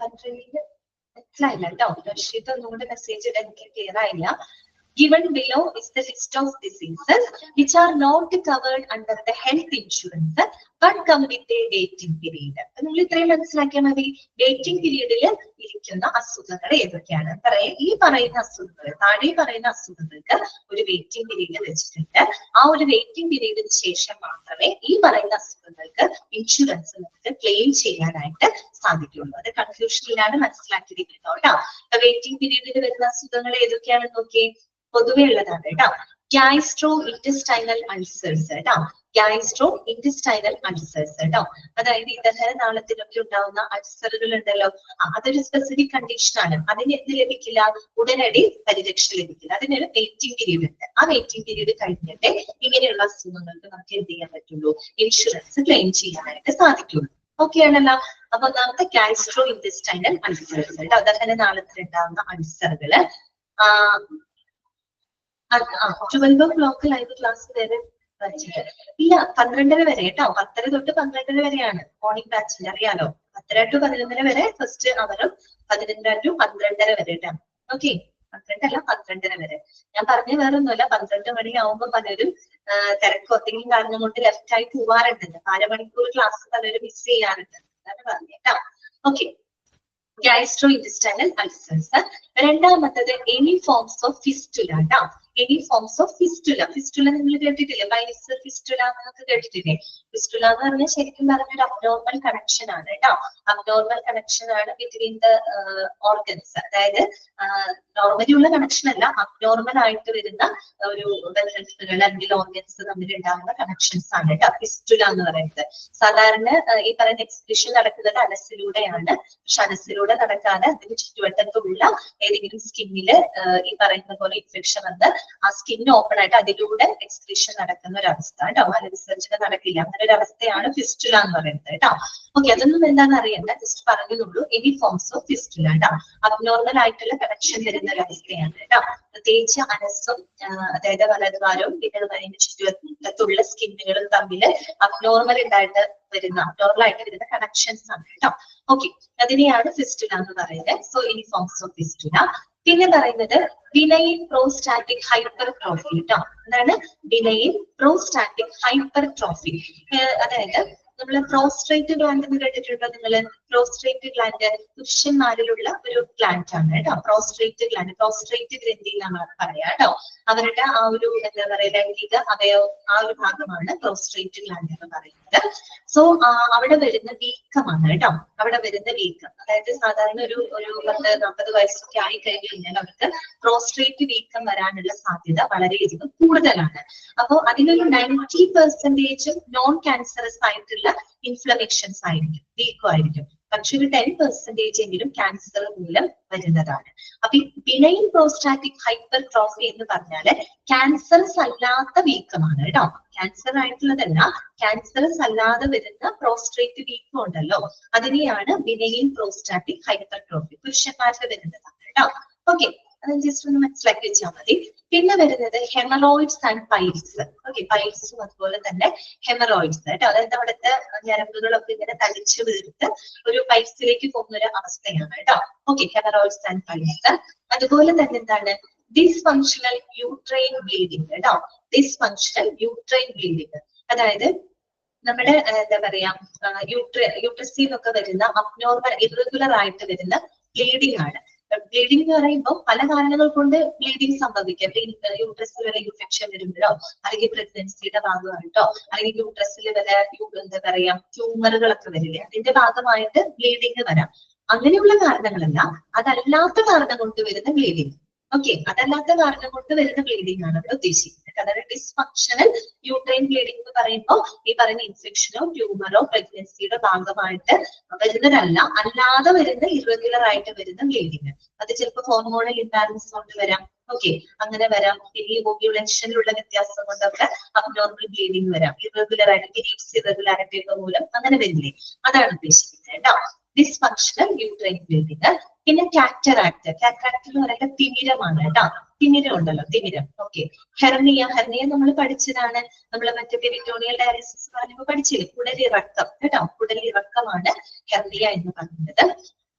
മനസ്സിലായില്ല കേട്ടോ. റഷീദ് ഒന്നുകൂടെ മെസ്സേജ് ഇടാൻ എനിക്ക് ക്ലിയർ ആയില്ല. Given below is the list of diseases which are not covered under the health insurance but come with a waiting period. നിങ്ങൾ ഇത്രയും മനസ്സിലാക്കിയാൽ മതി. വെയിറ്റിംഗ് പീരീഡിൽ ഇരിക്കുന്ന അസുഖങ്ങൾ ഏതൊക്കെയാണ്? ഈ പറയുന്ന അസുഖങ്ങൾ, താഴെ പറയുന്ന അസുഖങ്ങൾക്ക് ഒരു വെയിറ്റിംഗ് പീരീഡ് വെച്ചിട്ടുണ്ട്. ആ ഒരു വെയിറ്റിംഗ് പീരീഡിന് ശേഷം മാത്രമേ ഈ പറയുന്ന അസുഖങ്ങൾക്ക് ഇൻഷുറൻസ് നമുക്ക് ക്ലെയിം ചെയ്യാനായിട്ട് സാധിക്കുള്ളൂ. അത് കൺഫ്യൂഷനിലാണ് മനസ്സിലാക്കിയിരിക്കുന്നത് കേട്ടോ. വെയിറ്റിംഗ് പീരീഡിൽ വരുന്ന അസുഖങ്ങൾ ഏതൊക്കെയാണെന്ന് നോക്കിയേ. പൊതുവെ ഉള്ളതാണ് കേട്ടോ. ഗ്യാസ്ട്രോ ഇൻറ്റസ്റ്റൈനൽ അൾസേഴ്സ് കേട്ടോ. ഗ്യാസ്ട്രോ ഇൻറ്റസ്റ്റൈനൽ അൾസേഴ്സ് കേട്ടോ. അതായത് ഇതര നാളത്തിലൊക്കെ ഉണ്ടാവുന്ന അൾസറുകൾ ഉണ്ടല്ലോ, അതൊരു സ്പെസിഫിക് കണ്ടീഷൻ ആണ്. അതിന് എന്ത് ലഭിക്കില്ല? ഉടനടി പരിരക്ഷ ലഭിക്കില്ല. അതിനൊരു വെയിറ്റിംഗ് പീരീഡ് ഉണ്ട്. ആ വെയിറ്റിംഗ് പീരീഡ് കഴിഞ്ഞിട്ട് ഇങ്ങനെയുള്ള അസുഖങ്ങൾക്ക് നമുക്ക് എന്ത് ചെയ്യാൻ പറ്റുള്ളൂ? ഇൻഷുറൻസ് ക്ലെയിം ചെയ്യാനായിട്ട് സാധിക്കുള്ളൂ. ഓക്കെ ആണല്ലോ. അപ്പൊ ഒന്നാമത്തെ ഗ്യാസ്ട്രോ ഇൻറ്റസ്റ്റൈനൽ അൾസേഴ്സ് കേട്ടോ. അതങ്ങനെ നാളത്തിൽ ഉണ്ടാവുന്ന അൾസറുകള്. 12 o'clock ലൈവ് ക്ലാസ് വരെ ഇല്ല, 12:30 വരെ കേട്ടോ. 10:30 തൊട്ട് 12:30 വരെയാണ് മോർണിംഗ് ബാച്ചിൽ, അറിയാലോ. 10:30 to 11:30 വരെ ഫസ്റ്റ് അവറും, 11:30 to 12:30 വരെ കേട്ടോ. ഓക്കെ, 12 അല്ല 12:30 വരെ. ഞാൻ പറഞ്ഞ വേറെ ഒന്നുമല്ല, 12 മണിയാവുമ്പോ പലരും തിരക്കോ എന്തെങ്കിലും കാരണം കൊണ്ട് ലെഫ്റ്റ് ആയി പോവാറുണ്ട്. 1/2 മണിക്കൂർ ക്ലാസ് പലരും മിസ് ചെയ്യാറുണ്ട്. അതാണ് പറഞ്ഞത് കേട്ടോ. Okay, gastro intestinal ulcers. രണ്ടാമത്തത് എനി ഫോംസ് ഓഫ് ഫിസ്റ്റുല കേട്ടോ. Any forms of fistula. Fistula നിങ്ങൾ കേട്ടിട്ടില്ലേ? പൈൽസ് ഫിസ്റ്റുല എന്നൊക്കെ കേട്ടിട്ടില്ലേ? ഫിസ്റ്റുല എന്ന് പറഞ്ഞാൽ ശരിക്കും പറഞ്ഞൊരു അബ്നോർമൽ കണക്ഷൻ ആണ് കേട്ടോ. അബ്നോർമൽ കണക്ഷൻ ആണ് ബിറ്റ്വീൻ ദ ഓർഗൻസ്. അതായത് നോർമലി ഉള്ള കണക്ഷൻ അല്ല, അബ്നോർമൽ ആയിട്ട് വരുന്ന ഒരു വെസൽസുകൾ അല്ലെങ്കിൽ ഓർഗൻസ് തമ്മിൽ ഉണ്ടാകുന്ന കണക്ഷൻസ് ആണ് കേട്ടോ ഫിസ്റ്റുല എന്ന് പറയുന്നത്. സാധാരണ ഈ പറയുന്ന എക്സ്ക്രീഷൻ നടക്കുന്നത് അനസിലൂടെയാണ്. പക്ഷെ അനസിലൂടെ നടക്കാതെ അതിന് ചുറ്റുവട്ടത്തുള്ള ഏതെങ്കിലും സ്കിന്നില് ഈ പറയുന്ന പോലെ ഇൻഫെക്ഷൻ വന്ന് ആ സ്കിൻ ഓപ്പൺ ആയിട്ട് അതിലൂടെ എക്സ്ക്രീഷൻ നടക്കുന്ന ഒരു അവസ്ഥ കേട്ടോ. മലവിസർജനം നടക്കില്ല. അങ്ങനെ ഒരു അവസ്ഥയാണ് ഫിസ്റ്റുല എന്ന് പറയുന്നത് കേട്ടോ. ഓക്കെ, അതൊന്നും എന്താണെന്ന് അറിയണ്ട, ജസ്റ്റ് പറഞ്ഞതുള്ളൂ. എനി ഫോംസ് ഓഫ് ഫിസ്റ്റുല കേട്ടോ. അബ്നോർമൽ ആയിട്ടുള്ള കണക്ഷൻ വരുന്ന ഒരു അവസ്ഥയാണ് കേട്ടോ. പ്രത്യേകിച്ച് അനസും അതായത് വലതുവാരവും പിന്നെ അതിന്റെ ചുറ്റുവട്ടത്തുള്ള സ്കിന്നുകളും തമ്മിൽ അബ്നോർമൽ ഉണ്ടായിട്ട് വരുന്ന അബ്നോർമൽ ആയിട്ട് വരുന്ന കണക്ഷൻസ് ആണ് കേട്ടോ. ഓക്കെ, അതിനെയാണ് ഫിസ്റ്റുല എന്ന് പറയുന്നത്. So any forms of fistula. പിന്നെ പറയുന്നത് ബിനൈൻ പ്രോസ്റ്റാറ്റിക് ഹൈപ്പർട്രോഫി കേട്ടോ. എന്താണ് ബിനൈൻ പ്രോസ്റ്റാറ്റിക് ഹൈപ്പർട്രോഫി? അതായത് നമ്മള് പ്രോസ്ട്രേറ്റ് ഗ്ലാൻഡ് എന്ന് കേട്ടിട്ടുണ്ടോ നിങ്ങള്? പ്രോസ്ട്രേറ്റ് ഗ്ലാൻഡ് പുരുഷന്മാരിലുള്ള ഒരു ഗ്ലാൻഡ് ആണ് കേട്ടോ. പ്രോസ്ട്രേറ്റ് ഗ്ലാൻഡ്, പ്രോസ്ട്രേറ്റ് ഗ്രന്ഥി എന്നാണ് പറയാ കേട്ടോ. അവരുടെ ആ ഒരു എന്താ പറയുക ലൈംഗിക അവയവം, ആ ഒരു ഭാഗമാണ് പ്രോസ്ട്രേറ്റ് ഗ്ലാൻഡ് എന്ന് പറയുന്നത്. സോ അവിടെ വരുന്ന വീക്കമാണ് കേട്ടോ. അവിടെ വരുന്ന വീക്കം, അതായത് സാധാരണ ഒരു 40 വയസ്സൊക്കെ ആയി കഴിഞ്ഞു കഴിഞ്ഞാൽ അവർക്ക് പ്രോസ്ട്രേറ്റ് വീക്കം വരാനുള്ള സാധ്യത വളരെയധികം കൂടുതലാണ്. അപ്പോ അതിലൊരു 90% നോൺ ക്യാൻസറസ് ആയിട്ടുള്ള ഇൻഫ്ലമേഷൻസ് ആയിരിക്കും, വീക്കം ആയിരിക്കും. പക്ഷെ ഒരു 10% എങ്കിലും ക്യാൻസർ മൂലം വരുന്നതാണ്. അപ്പൊ ഈ ബിനൈൻ പ്രോസ്റ്റാറ്റിക് ഹൈപ്പർട്രോഫി എന്ന് പറഞ്ഞാല് ക്യാൻസറസ് അല്ലാത്ത വീക്കമാണ് കേട്ടോ. ക്യാൻസർ ആയിട്ടുള്ളതല്ല, ക്യാൻസറസ് അല്ലാതെ വരുന്ന പ്രോസ്ട്രേറ്റ് വീക്കം ഉണ്ടല്ലോ, അതിനെയാണ് ബിനൈൻ പ്രോസ്റ്റാറ്റിക് ഹൈപ്പർട്രോഫി. പുരുഷന്മാരിൽ വരുന്നതാണ് കേട്ടോ. ഓക്കെ, അത് ജസ്റ്റ് ഒന്ന് മനസ്സിലാക്കി വെച്ചാൽ മതി. പിന്നെ വരുന്നത് ഹെമറോയിഡ്സ് ആൻഡ് പൈൽസ്. ഓക്കെ, പൈൽസും അതുപോലെ തന്നെ ഹെമറോയിഡ്സ് കേട്ടോ. അതായത് അവിടുത്തെ ഞരമ്പുകളൊക്കെ ഇങ്ങനെ തടിച്ചു വീർത്ത് ഒരു പൈൽസിലേക്ക് പോകുന്ന ഒരു അവസ്ഥയാണ് കേട്ടോ. Okay, haemorrhoids and piles. അതുപോലെ തന്നെ എന്താണ് ഡിസ്ഫങ്ഷണൽ യൂട്രൈൻ ബ്ലീഡിങ് കേട്ടോ. ഡിസ്ഫങ്ഷണൽ യൂട്രൈൻ ബ്ലീഡിങ് അതായത് നമ്മുടെ എന്താ പറയാ യൂട്രസിൽ നിന്നൊക്കെ വരുന്ന അബ്നോർമൽ ഇറഗുലർ ആയിട്ട് വരുന്ന ബ്ലീഡിംഗ് ആണ്. ബ്ലീഡിംഗ് എന്ന് പറയുമ്പോൾ പല കാരണങ്ങൾ കൊണ്ട് ബ്ലീഡിംഗ് സംഭവിക്കാം. യൂട്രസിൽ വരെ ഇൻഫെക്ഷൻ വരുമ്പോഴോ അല്ലെങ്കിൽ പ്രഗ്നൻസിയുടെ ഭാഗമായിട്ടോ അല്ലെങ്കിൽ യൂട്രസിൽ വരെ എന്താ പറയാ ട്യൂമറുകളൊക്കെ വരില്ലേ, അതിന്റെ ഭാഗമായിട്ട് ബ്ലീഡിംഗ് വരാം. അങ്ങനെയുള്ള കാരണങ്ങളല്ല, അതല്ലാത്ത കാരണം കൊണ്ട് വരുന്ന ബ്ലീഡിംഗ്. ഓക്കെ, അതല്ലാത്ത കാരണം കൊണ്ട് വരുന്ന ബ്ലീഡിംഗ് ആണ് ഇവിടെ ഉദ്ദേശിക്കുന്നത്. അതായത് ഡിസ്ഫങ്ഷണൽ യൂട്രൈൻ ബ്ലീഡിംഗ് എന്ന് പറയുമ്പോൾ ഈ പറയുന്ന ഇൻഫെക്ഷനോ ട്യൂമറോ പ്രഗ്നൻസിയുടെ ഭാഗമായിട്ട് വരുന്നതല്ല, അല്ലാതെ വരുന്ന ഇറഗുലർ ആയിട്ട് വരുന്ന ബ്ലീഡിങ്. അത് ചിലപ്പോൾ ഹോർമോണൽ ഇംബാലൻസ് കൊണ്ട് വരാം. ഓക്കെ, അങ്ങനെ വരാം. ഈ ഓവ്യുലേഷനിലുള്ള വ്യത്യാസം കൊണ്ടൊക്കെ അബ്നോർമൽ ബ്ലീഡിങ് വരാം. ഇറഗുലർ ആയിട്ട് പീരീഡ്സ് ഇറഗുലാരിറ്റി ഒക്കെ മൂലം അങ്ങനെ വരില്ലേ, അതാണ് ഉദ്ദേശിക്കുന്നത് കേട്ടോ. Dysfunctional uterine bleeding. പിന്നെ കാറ്ററാക്ട്. കാറ്ററാക്ട് എന്ന് പറയുന്നത് തിമിരമാണ് കേട്ടോ. തിമിരം ഉണ്ടല്ലോ, തിമിരം. Okay, hernia. ഹെർണിയ നമ്മൾ പഠിച്ചതാണ്. നമ്മൾ മറ്റേ പെരിറ്റോണിയൽ ഡയാലിസിസ് പറയുമ്പോൾ പഠിച്ചില്ലേ, കുടലിറക്കം കേട്ടോ. കുടലിറക്കമാണ് ഹെർണിയ എന്ന് പറയുന്നത്.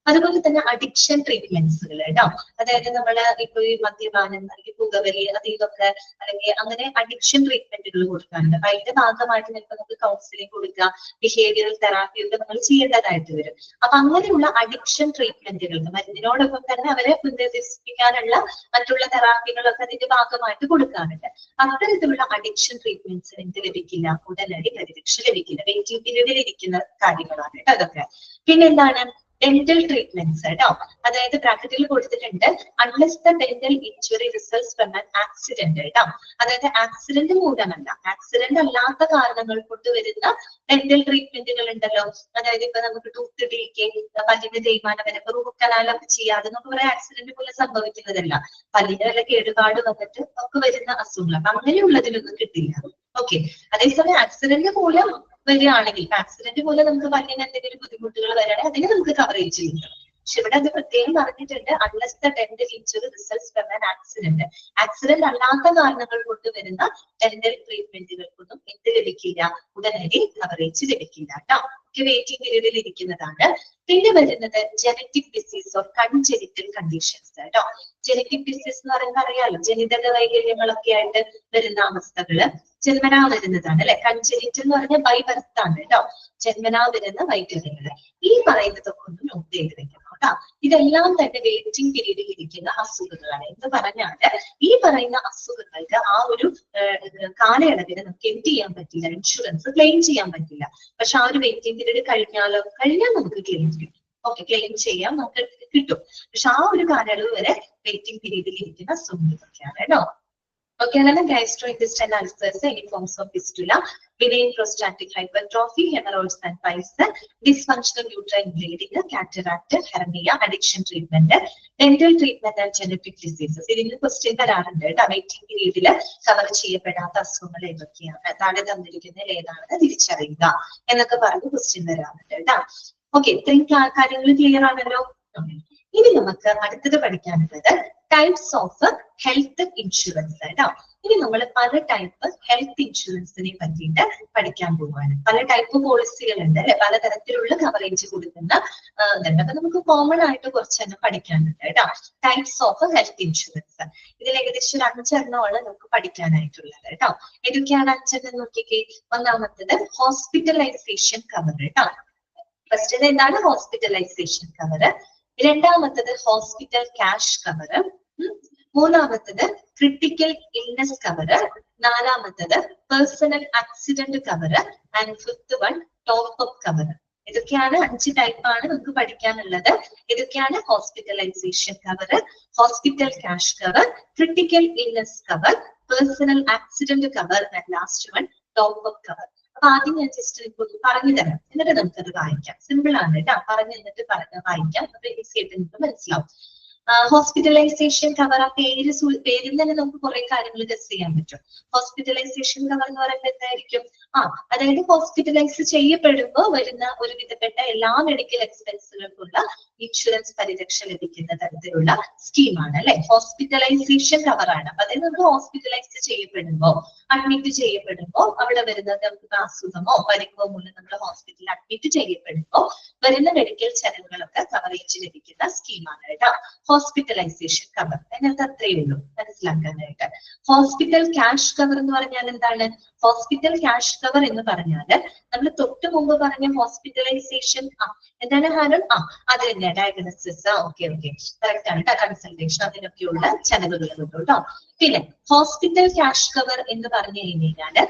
അതുപോലെ തന്നെ അഡിക്ഷൻ ട്രീറ്റ്മെന്റ്സുകൾ കേട്ടോ. അതായത് നമ്മള് ഇപ്പൊ ഈ മദ്യപാനം അല്ലെങ്കിൽ പുകവലി അത് ഇതൊക്കെ അല്ലെങ്കിൽ അങ്ങനെ അഡിക്ഷൻ ട്രീറ്റ്മെന്റുകൾ കൊടുക്കാറുണ്ട്. അപ്പൊ അതിന്റെ ഭാഗമായിട്ട് ചിലപ്പോൾ നമുക്ക് കൗൺസിലിംഗ് കൊടുക്കുക, ബിഹേവിയറൽ തെറാപ്പി ഒക്കെ നമ്മൾ ചെയ്യേണ്ടതായിട്ട് വരും. അപ്പൊ അങ്ങനെയുള്ള അഡിക്ഷൻ ട്രീറ്റ്മെന്റുകൾക്ക് മരുന്നിനോടൊപ്പം തന്നെ അവരെ പുനരധിവസിപ്പിക്കാനുള്ള മറ്റുള്ള തെറാപ്പികളൊക്കെ അതിന്റെ ഭാഗമായിട്ട് കൊടുക്കാറുണ്ട്. അത്തരത്തിലുള്ള അഡിക്ഷൻ ട്രീറ്റ്മെന്റ്സ് എന്ത് ലഭിക്കില്ല, ഉടനടി പരിരക്ഷ ലഭിക്കില്ല. വെയിറ്റിംഗ് പീരീഡിൽ ഇരിക്കുന്ന കാര്യങ്ങളാണ് കേട്ടോ അതൊക്കെ. പിന്നെന്താണ് ഡെന്റൽ ട്രീറ്റ്മെന്റ്സ് കേട്ടോ. അതായത് ബ്രാക്കറ്റിൽ കൊടുത്തിട്ടുണ്ട് unless the dental injury results from an accident കേട്ടോ. അതായത് ആക്സിഡന്റ് മൂലമല്ല, ആക്സിഡന്റ് അല്ലാത്ത കാരണങ്ങൾ കൊണ്ട് വരുന്ന ഡെന്റൽ ട്രീറ്റ്മെന്റുകൾ ഉണ്ടല്ലോ. അതായത് ഇപ്പൊ നമുക്ക് ടൂത്ത് ഡീക്കേജ്, പല്ലിന്റെ തേയ്മാനം വരെ റൂട്ട് കനാലൊക്കെ ചെയ്യാതെ നമുക്ക് പറയാം ആക്സിഡന്റ് പോലെ സംഭവിക്കുന്നതല്ല. പല്ലിന് വല്ല കേടുപാട് വന്നിട്ട് നമുക്ക് വരുന്ന അസുഖങ്ങൾ, അപ്പൊ അങ്ങനെയുള്ളതിലൊന്നും കിട്ടില്ല. ഓക്കെ, അതേസമയം ആക്സിഡന്റ് മൂലം വരികയാണെങ്കിൽ, ആക്സിഡന്റ് പോലെ നമുക്ക് പല്ലിന് എന്തെങ്കിലും ബുദ്ധിമുട്ടുകൾ വരികയാണെങ്കിൽ അതിന് നമുക്ക് കവറേജ് ചെയ്യും. പക്ഷെ ഇവിടെ അത് പ്രത്യേകം പറഞ്ഞിട്ടുണ്ട് unless the dental injury results from an accident. Accident അല്ലാത്ത കാരണങ്ങൾ കൊണ്ട് വരുന്ന ഡെന്റൽ ട്രീറ്റ്മെന്റുകൾക്കൊന്നും എന്ത് ലഭിക്കില്ല, ഉടനടി കവറേജ് ലഭിക്കില്ല കേട്ടോ. വെയിറ്റിംഗ് പീരീഡിൽ ഇരിക്കുന്നതാണ്. പിന്നെ വരുന്നത് genetic disease or congenital conditions കേട്ടോ. ജനറ്റിക് ഡിസീസ് എന്ന് പറയുമ്പോൾ അറിയാലോ, ജനിതക വൈകല്യങ്ങളൊക്കെ ആയിട്ട് വരുന്ന അവസ്ഥകള് ജന്മനാ വരുന്നതാണ് അല്ലെ. കൺജെനിറ്റൽ എന്ന് പറഞ്ഞാൽ ബൈ ബർത്ത് ആണ് കേട്ടോ, ജന്മനാ വരുന്ന വൈകല്യങ്ങള്. ഈ പറയുന്നതൊക്കെ ഒന്ന് നോട്ട് ചെയ്ത് വെക്കണം കേട്ടോ. ഇതെല്ലാം തന്നെ വെയിറ്റിംഗ് പീരീഡിൽ ഇരിക്കുന്ന അസുഖങ്ങളാണ്. എന്ന് പറഞ്ഞാല് ഈ പറയുന്ന അസുഖങ്ങൾക്ക് ആ ഒരു കാലയളവിന് നമുക്ക് എന്ത് ചെയ്യാൻ പറ്റില്ല, ഇൻഷുറൻസ് ക്ലെയിം ചെയ്യാൻ പറ്റില്ല. പക്ഷെ ആ ഒരു വെയിറ്റിംഗ് പീരീഡ് കഴിഞ്ഞാൽ നമുക്ക് ക്ലെയിം ചെയ്യും. ഓക്കെ, ക്ലെയിം ചെയ്യാം, നമുക്ക് കിട്ടും. പക്ഷെ ആ ഒരു കാലയളവ് വരെ വെയിറ്റിംഗ് പീരീഡിൽ ഇരിക്കുന്ന അസുഖങ്ങളൊക്കെയാണ് കേട്ടോ. ഓക്കെ, അങ്ങനെ gastrointestinal ulcers, any forms of fistula, benign prostatic hypertrophy, hemorrhoids and piles, dysfunctional uterine bleeding, cataract, hernia, addiction treatment, dental treatment and genetic diseases. ഇതിന് ക്വസ്റ്റ്യൻ വരാറുണ്ട് കേട്ടോ. വെയിറ്റിംഗ് പീരീഡിൽ കവർ ചെയ്യപ്പെടാത്ത അസുഖങ്ങൾ ഏതൊക്കെയാണ്, താഴെ തന്നിരിക്കുന്നതിൽ ഏതാണെന്ന് തിരിച്ചറിയുക എന്നൊക്കെ പറഞ്ഞ് ക്വസ്റ്റ്യൻ വരാറുണ്ട് കേട്ടോ. ഓക്കെ, ഇത്രയും കാര്യങ്ങൾ ക്ലിയർ ആണല്ലോ. ഇനി നമുക്ക് അടുത്തത് പഠിക്കാനുള്ളത് ടൈപ്സ് ഓഫ് ഹെൽത്ത് ഇൻഷുറൻസ് കേട്ടോ. ഇനി നമ്മൾ പല ടൈപ്പ് ഹെൽത്ത് ഇൻഷുറൻസിനെ പറ്റിയിട്ട് പഠിക്കാൻ പോവുകയാണ്. പല ടൈപ്പ് പോളിസികളുണ്ട് അല്ലെ, പലതരത്തിലുള്ള കവറേജ് കൊടുക്കുന്ന ഇതുണ്ട്. അപ്പൊ നമുക്ക് കോമൺ ആയിട്ട് കുറച്ചെണ്ണം പഠിക്കാനുണ്ട് കേട്ടോ. ടൈപ്സ് ഓഫ് ഹെൽത്ത് ഇൻഷുറൻസ് ഇതിൽ ഏകദേശം ഒരു 5 എണ്ണമാണ് നമുക്ക് പഠിക്കാനായിട്ടുള്ളത് കേട്ടോ. ഏതൊക്കെയാണ് 5 നോക്കിക്കേ. ഒന്നാമത്തത് ഹോസ്പിറ്റലൈസേഷൻ കവർ കേട്ടോ. ഫസ്റ്റ് എന്താണ് ഹോസ്പിറ്റലൈസേഷൻ കവർ. രണ്ടാമത്തത് ഹോസ്പിറ്റൽ ക്യാഷ് കവർ. മൂന്നാമത്തത് ക്രിട്ടിക്കൽ ഇൽനെസ് കവർ. നാലാമത്തത് personal accident cover. And fifth one top up cover. ഇതൊക്കെയാണ് 5 ടൈപ്പാണ് നമുക്ക് പഠിക്കാനുള്ളത്. ഇതൊക്കെയാണ് hospitalisation cover, hospital cash cover, critical illness cover, personal accident cover and last one top up cover. അപ്പൊ ആദ്യം ഞാൻ ജസ്റ്റ് ഇപ്പോൾ പറഞ്ഞു തരാം, എന്നിട്ട് നമുക്കത് വായിക്കാം. സിമ്പിൾ ആണ് കേട്ടോ, പറഞ്ഞു തന്നിട്ട് വായിക്കാം. അപ്പൊ ഈസി ആയിട്ട് നിങ്ങൾക്ക് മനസ്സിലാവും. ഹോസ്പിറ്റലൈസേഷൻ കവർ, ആ പേരിൽ തന്നെ നമുക്ക് കുറെ കാര്യങ്ങൾ ഗസ് ചെയ്യാൻ പറ്റും. ഹോസ്പിറ്റലൈസേഷൻ കവർ എന്ന് പറയുമ്പോൾ എന്തായിരിക്കും, അതായത് ഹോസ്പിറ്റലൈസ് ചെയ്യപ്പെടുമ്പോൾ വരുന്ന ഒരു വിധപ്പെട്ട എല്ലാ മെഡിക്കൽ എക്സ്പെൻസുകൾക്കുള്ള ഇൻഷുറൻസ് പരിരക്ഷ ലഭിക്കുന്ന തരത്തിലുള്ള സ്കീമാണ് അല്ലെ. ഹോസ്പിറ്റലൈസേഷൻ കവറാണ്. അപ്പൊ അതായത് നമ്മൾ ഹോസ്പിറ്റലൈസ് ചെയ്യപ്പെടുമ്പോ, അഡ്മിറ്റ് ചെയ്യപ്പെടുമ്പോ അവിടെ വരുന്ന നമുക്ക് അസുഖമോ പരിക്കോ മൂലം നമ്മൾ ഹോസ്പിറ്റലിൽ അഡ്മിറ്റ് ചെയ്യപ്പെടുമ്പോ വരുന്ന മെഡിക്കൽ ചെലവുകളൊക്കെ കവറേജ് ലഭിക്കുന്ന സ്കീമാണ് കേട്ടോ ഹോസ്പിറ്റലൈസേഷൻ കവർ. അതിനകത്ത് അത്രയേ ഉള്ളൂ മനസ്സിലാക്കാനായിട്ട്. ഹോസ്പിറ്റൽ ക്യാഷ് കവർ എന്ന് പറഞ്ഞാൽ എന്താണ്? ഹോസ്പിറ്റൽ ക്യാഷ് കവർ എന്ന് പറഞ്ഞാല് നമ്മൾ തൊട്ട് മുമ്പ് പറഞ്ഞ ഹോസ്പിറ്റലൈസേഷൻ എന്താണ് ഹാരം? അത് തന്നെ ഡയഗ്നോസിസ്. ഓക്കെ കറക്റ്റ് ആണ്. കൺസൾട്ടേഷൻ അതിനൊക്കെയുള്ള ചെലവുകൾ കിട്ടും കേട്ടോ. പിന്നെ ഹോസ്പിറ്റൽ ക്യാഷ് കവർ എന്ന് പറഞ്ഞു കഴിഞ്ഞാല്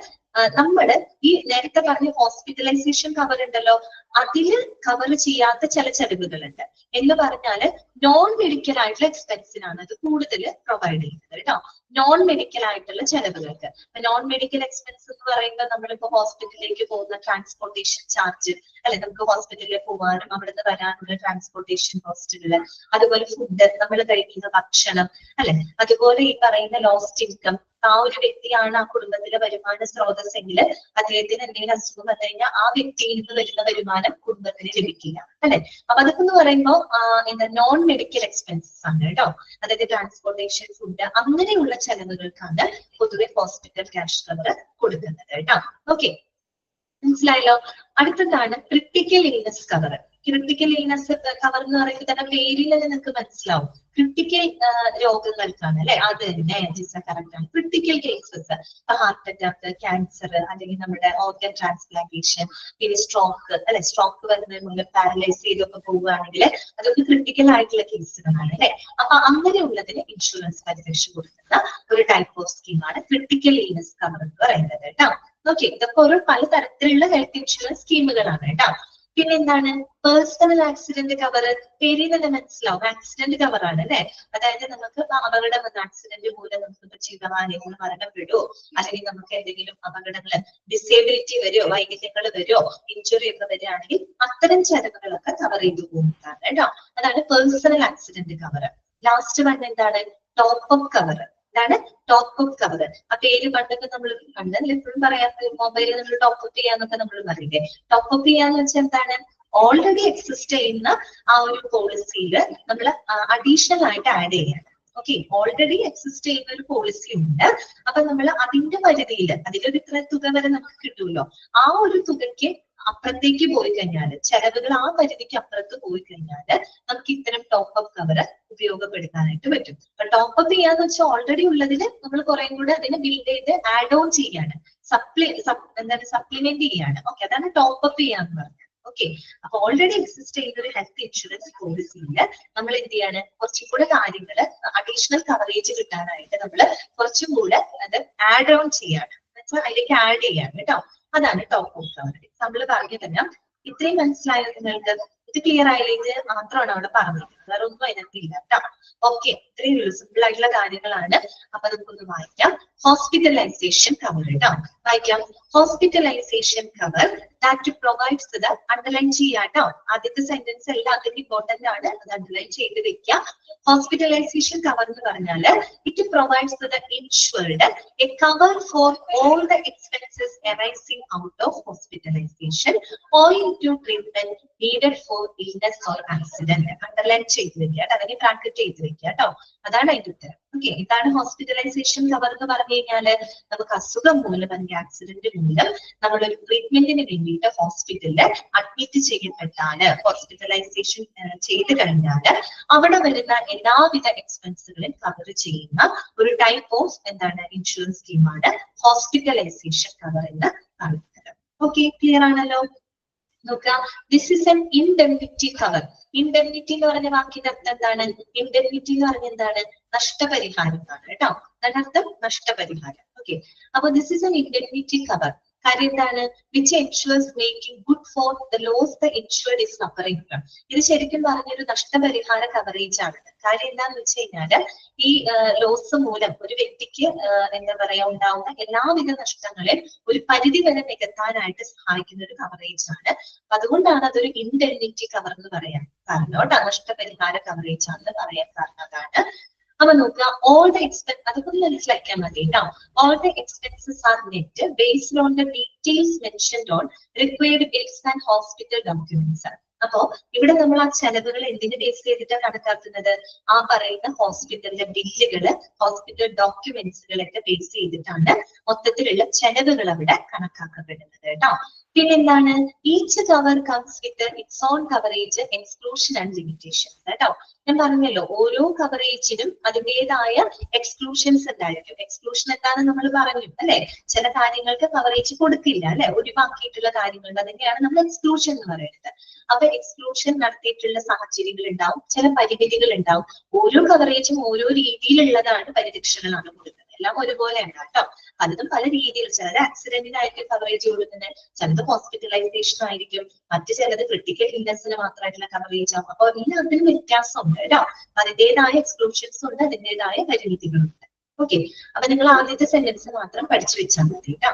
നമ്മള് ഈ നേരത്തെ പറഞ്ഞ ഹോസ്പിറ്റലൈസേഷൻ കവർ ഉണ്ടല്ലോ, അതില് കവർ ചെയ്യാത്ത ചില ചെലവുകളുണ്ട്. എന്ന് പറഞ്ഞാല് നോൺ മെഡിക്കൽ ആയിട്ടുള്ള എക്സ്പെൻസിനാണ് അത് കൂടുതൽ പ്രൊവൈഡ് ചെയ്യുന്നത് കേട്ടോ. നോൺ മെഡിക്കൽ ആയിട്ടുള്ള ചെലവുകൾക്ക്. നോൺ മെഡിക്കൽ എക്സ്പെൻസ് എന്ന് പറയുമ്പോൾ നമ്മളിപ്പോ ഹോസ്പിറ്റലിലേക്ക് പോകുന്ന ട്രാൻസ്പോർട്ടേഷൻ ചാർജ് അല്ലെ, നമുക്ക് ഹോസ്പിറ്റലിൽ പോകാനും അവിടുന്ന് വരാനുള്ള ട്രാൻസ്പോർട്ടേഷൻ കോസ്റ്റുകള്, അതുപോലെ ഫുഡ് നമ്മൾ കഴിക്കുന്ന ഭക്ഷണം അല്ലെ, അതുപോലെ ഈ പറയുന്ന ലോസ്റ്റ് ഇൻകം. ആ ഒരു വ്യക്തിയാണ് ആ കുടുംബത്തിലെ വരുമാന സ്രോതസ്സെങ്കിൽ അദ്ദേഹത്തിന് എന്തെങ്കിലും അസുഖം വന്നു കഴിഞ്ഞാൽ ആ വ്യക്തിയിൽ നിന്ന് വരുന്ന വരുമാനം കുടുംബത്തിന് ലഭിക്കില്ല അല്ലെ. അപ്പൊ അതൊക്കെ എന്ന് പറയുമ്പോൾ എന്താ നോൺ മെഡിക്കൽ എക്സ്പെൻസസ് ആണ് കേട്ടോ. അതായത് ട്രാൻസ്പോർട്ടേഷൻ, ഫുഡ് അങ്ങനെയുള്ള ചെലവുകൾക്കാണ് പൊതുവെ ഹോസ്പിറ്റൽ ക്യാഷ് കവർ കൊടുക്കുന്നത് കേട്ടോ. ഓക്കെ, മനസ്സിലായല്ലോ. അടുത്തതാണ് critical illness cover. Critical illness cover എന്ന് പറയുമ്പോൾ തന്നെ പേരിൽ തന്നെ നിങ്ങൾക്ക് മനസ്സിലാവും ക്രിട്ടിക്കൽ രോഗങ്ങൾക്കാണ് അല്ലെ. അത് തന്നെ കറക്റ്റ് ആണ്. Critical cases, heart attack, cancer, അല്ലെങ്കിൽ നമ്മുടെ ഓർഗൻ ട്രാൻസ്പ്ലാന്റേഷൻ, പിന്നെ സ്ട്രോക്ക് അല്ലെ. സ്ട്രോക്ക് വരുന്നത് മൂലം പാരലൈസ് ചെയ്തൊക്കെ പോവുകയാണെങ്കിൽ അതൊക്കെ ക്രിട്ടിക്കൽ ആയിട്ടുള്ള കേസുകളാണ് അല്ലെ. അപ്പൊ അങ്ങനെയുള്ളതിന് ഇൻഷുറൻസ് പരിരക്ഷ കൊടുക്കുന്ന ഒരു ടൈപ്പ് ഓഫ് സ്കീമാണ് ക്രിട്ടിക്കൽ ഇൽനെസ് കവർ എന്ന് പറയുന്നത് കേട്ടോ. ഓക്കെ, ഇതൊക്കെ ഓരോ പലതരത്തിലുള്ള ഹെൽത്ത് ഇൻഷുറൻസ് സ്കീമുകളാണ് കേട്ടോ. പിന്നെ എന്താണ് പേഴ്സണൽ ആക്സിഡന്റ് കവർ? പേരിൽ തന്നെ മനസ്സിലാവും ആക്സിഡന്റ് കവർ ആണ് അല്ലെ. അതായത് നമുക്ക് അപകടം വന്ന ആക്സിഡന്റ് മൂലം നമുക്ക് ജീവഹാനികൾ മരണപ്പെടുമോ, അല്ലെങ്കിൽ നമുക്ക് എന്തെങ്കിലും അപകടങ്ങള് ഡിസേബിലിറ്റി വരുമോ, വൈകല്യങ്ങൾ വരുമോ, ഇഞ്ചുറി ഒക്കെ വരികയാണെങ്കിൽ അത്തരം ചെലവുകളൊക്കെ കവർ ചെയ്തു പോകുന്നതാണ് കേട്ടോ. അതാണ് personal accident cover. Last one എന്താണ്? Top up cover. ഇതാണ് ടോപ്പ് അപ്പ് കവർ. ആ പേര് പണ്ടൊക്കെ നമ്മൾ കണ്ടല്ലേ, എപ്പോഴും പറയാത്ത മൊബൈലിൽ നമ്മൾ ടോപ്പ് അപ്പ് ചെയ്യാന്നൊക്കെ നമ്മൾ പറയില്ലേ. ടോപ്പ് അപ്പ് ചെയ്യാന്ന് വെച്ചാൽ എന്താണ്? ഓൾറെഡി എക്സിസ്റ്റ് ചെയ്യുന്ന ആ ഒരു പോളിസിയിൽ നമ്മൾ അഡീഷണൽ ആയിട്ട് ആഡ് ചെയ്യാണ്. ഓക്കെ, ഓൾറെഡി എക്സിസ്റ്റ് ചെയ്യുന്ന ഒരു പോളിസി ഉണ്ട്. അപ്പൊ നമ്മൾ അതിന്റെ പരിധിയിൽ അതിലൊരു ഇത്ര തുക വരെ നമുക്ക് കിട്ടുമല്ലോ, ആ ഒരു തുകയ്ക്ക് അപ്പുറത്തേക്ക് പോയി കഴിഞ്ഞാൽ, ചെലവുകൾ ആ പരിധിക്ക് അപ്പുറത്ത് പോയി കഴിഞ്ഞാൽ നമുക്ക് ഇത്തരം ടോപ്പ് അപ്പ് കവർ ഉപയോഗപ്പെടുത്താനായിട്ട് പറ്റും. അപ്പൊ ടോപ്പ് അപ്പ് ചെയ്യാന്ന് വെച്ചാൽ ഓൾറെഡി ഉള്ളതിൽ നമ്മൾ കുറെ കൂടെ അതിനെ ബിൽഡ് ചെയ്ത് ആഡ് ഓൺ ചെയ്യാണ്, സപ്ലിമെന്റ് ചെയ്യാണ്. ഓക്കെ, അതാണ് ടോപ്പ് അപ്പ് ചെയ്യാന്ന് പറഞ്ഞത്. ഓക്കെ, അപ്പൊ ഓൾറെഡി എക്സിസ്റ്റ് ചെയ്യുന്ന ഒരു ഹെൽത്ത് ഇൻഷുറൻസ് പോളിസിയിൽ നമ്മൾ എന്ത് ചെയ്യാണ്, കുറച്ചും കൂടെ കാര്യങ്ങൾ അഡീഷണൽ കവറേജ് കിട്ടാനായിട്ട് നമ്മൾ കുറച്ചും കൂടെ അത് ആഡ് ഓൺ ചെയ്യാണ്, അതിലേക്ക് ആഡ് ചെയ്യാണ് കേട്ടോ. അതാണ് ടോപ്പ് അപ്പ് കവർ. എക്സാമ്പിൾ പറഞ്ഞു തന്നെ ഇത്രയും മനസ്സിലായോ നിങ്ങൾക്ക്? ഇത് ക്ലിയർ ആയില്ലേ? ഇത് മാത്രമാണ് അവിടെ പറഞ്ഞത്, വേറെ ഒന്നും അതിനകത്ത് ഇല്ല കേട്ടോ. ഓക്കെ, ഇത്രയും സിമ്പിൾ ആയിട്ടുള്ള കാര്യങ്ങളാണ്. അപ്പൊ നമുക്കൊന്ന് വായിക്കാം. ഹോസ്പിറ്റലൈസേഷൻ കവർ കേട്ടോ, വായിക്കാം. Hospitalization cover that provides the underline ചെയ്യാട്ടോ. ആദ്യത്തെ സെന്റൻസ് എല്ലാത്തിനും ഇമ്പോർട്ടന്റ് ആണ്, അത് അണ്ടർലൈൻ ചെയ്ത് വെക്കാം. ഹോസ്പിറ്റലൈസേഷൻ കവർ എന്ന് പറഞ്ഞാല് it provides the insured A cover for all the expenses arising out of hospitalization owing to treatment needed for illness or accident. Underline ചെയ്ത് വെക്കുക, അല്ലെങ്കിൽ ബ്രാക്കറ്റ് ചെയ്ത് വെക്കുക കേട്ടോ. അതാണ് അതിന്റെ ഉത്തരം. ഓക്കെ, ഇതാണ് ഹോസ്പിറ്റലൈസേഷൻ കവർ എന്ന് പറഞ്ഞു കഴിഞ്ഞാല് നമുക്ക് അസുഖം മൂലം അല്ലെങ്കിൽ ആക്സിഡന്റ് മൂലം നമ്മളൊരു ട്രീറ്റ്മെന്റിന് വേണ്ടിയിട്ട് ഹോസ്പിറ്റലിൽ അഡ്മിറ്റ് ചെയ്യപ്പെട്ടാല്, ഹോസ്പിറ്റലൈസേഷൻ ചെയ്ത് കഴിഞ്ഞാല് അവിടെ വരുന്ന എല്ലാവിധ എക്സ്പെൻസുകളും കവർ ചെയ്യുന്ന ഒരു ടൈപ്പ് ഓഫ് എന്താണ് ഇൻഷുറൻസ് സ്കീമാണ് ഹോസ്പിറ്റലൈസേഷൻ കവർ എന്ന് പറയുന്നത്. ഓക്കെ, ക്ലിയർ ആണല്ലോ? നോക്കാം. This is an indemnity cover. Indemnity എന്ന് പറഞ്ഞ വാക്കിന്റെ അർത്ഥം എന്താണ്? ഇൻഡെംനിറ്റി എന്ന് പറഞ്ഞ എന്താണ്? നഷ്ടപരിഹാരം എന്നാണ് കേട്ടോ. അതിനർത്ഥം നഷ്ടപരിഹാരം. ഓക്കെ, അപ്പൊ this is an indemnity cover. കാര്യം എന്താണ്? Which ensures making good for the loss the insured is suffering from. ഇത് ശരിക്കും പറഞ്ഞൊരു നഷ്ടപരിഹാര കവറേജ് ആണ്. കാര്യം എന്താന്ന് വെച്ച് കഴിഞ്ഞാല് ഈ ലോസ് മൂലം ഒരു വ്യക്തിക്ക് എന്താ പറയാ ഉണ്ടാവുന്ന എല്ലാവിധ നഷ്ടങ്ങളെയും ഒരു പരിധി വരെ നികത്താനായിട്ട് സഹായിക്കുന്ന ഒരു കവറേജ് ആണ്. അതുകൊണ്ടാണ് അതൊരു ഇൻഡെംനിറ്റി കവർ എന്ന് പറയാൻ കാരണം കേട്ടോ. നഷ്ടപരിഹാര കവറേജ് ആണെന്ന് പറയാൻ കാരണം അതാണ്. അപ്പൊ നോക്കുക, ഓൾ ദ എക്സ്പെൻസ് അതൊക്കെ ഒന്ന് മനസ്സിലാക്കിയാൽ മതി കേട്ടോ. All the expenses are net based on the details mentioned on required bills and hospital documents. അപ്പോ ഇവിടെ നമ്മൾ ആ ചെലവുകൾ എന്തിനെ ബേസ് ചെയ്തിട്ടാണ് കണക്കാക്കുന്നത്? ആ പറയുന്ന ഹോസ്പിറ്റലിലെ ബില്ലുകള്, ഹോസ്പിറ്റൽ ഡോക്യുമെന്റ്സുകളൊക്കെ ബേസ് ചെയ്തിട്ടാണ് മൊത്തത്തിലുള്ള ചെലവുകൾ അവിടെ കണക്കാക്കപ്പെടുന്നത് കേട്ടോ. പിന്നെന്താണ്, each cover comes with its on coverage, exclusion and limitations കേട്ടോ. ഞാൻ പറഞ്ഞല്ലോ, ഓരോ കവറേജിനും അതിൻ്റെതായ എക്സ്ക്ലൂഷൻസ് ഉണ്ടായിരിക്കും. എക്സ്ക്ലൂഷൻ എന്താണെന്ന് നമ്മൾ പറഞ്ഞു അല്ലെ. ചില കാര്യങ്ങൾക്ക് കവറേജ് കൊടുക്കില്ല അല്ലെ, ഒഴിവാക്കിയിട്ടുള്ള കാര്യങ്ങളുണ്ട്, അതിനെയാണ് നമ്മൾ എക്സ്ക്ലൂഷൻ എന്ന് പറയുന്നത്. അപ്പൊ എക്സ്ക്ലൂഷൻ നടത്തിയിട്ടുള്ള സാഹചര്യങ്ങൾ ഉണ്ടാവും, ചില പരിമിതികൾ ഉണ്ടാവും. ഓരോ കവറേജും ഓരോ രീതിയിലുള്ളതാണ് പരിരക്ഷകളാണ് കൊടുക്കുന്നത്. എല്ലാം ഒരുപോലെയാണ് കേട്ടോ. പലതും പല രീതിയിൽ, ചിലത് ആക്സിഡന്റിനായിരിക്കും കവറേജ് കൊടുക്കുന്നത്, ചിലത് ഹോസ്പിറ്റലൈസേഷൻ ആയിരിക്കും, മറ്റു ചിലത് ക്രിട്ടിക്കൽ ഇൽനെസ്സിന് മാത്രമായിട്ടുള്ള കവറേജ് ആവും. അപ്പൊ എല്ലാത്തിനും വ്യത്യാസമുണ്ട് കേട്ടോ. അതിൻ്റെതായ എക്സ്ക്ലൂഷൻസ് ഉണ്ട്, അതിൻ്റെതായ പരിമിതികളുണ്ട്. ഓക്കെ, അപ്പൊ നിങ്ങൾ ആദ്യത്തെ സെന്റൻസ് മാത്രം പഠിച്ചു വെച്ചാൽ മതി കേട്ടോ.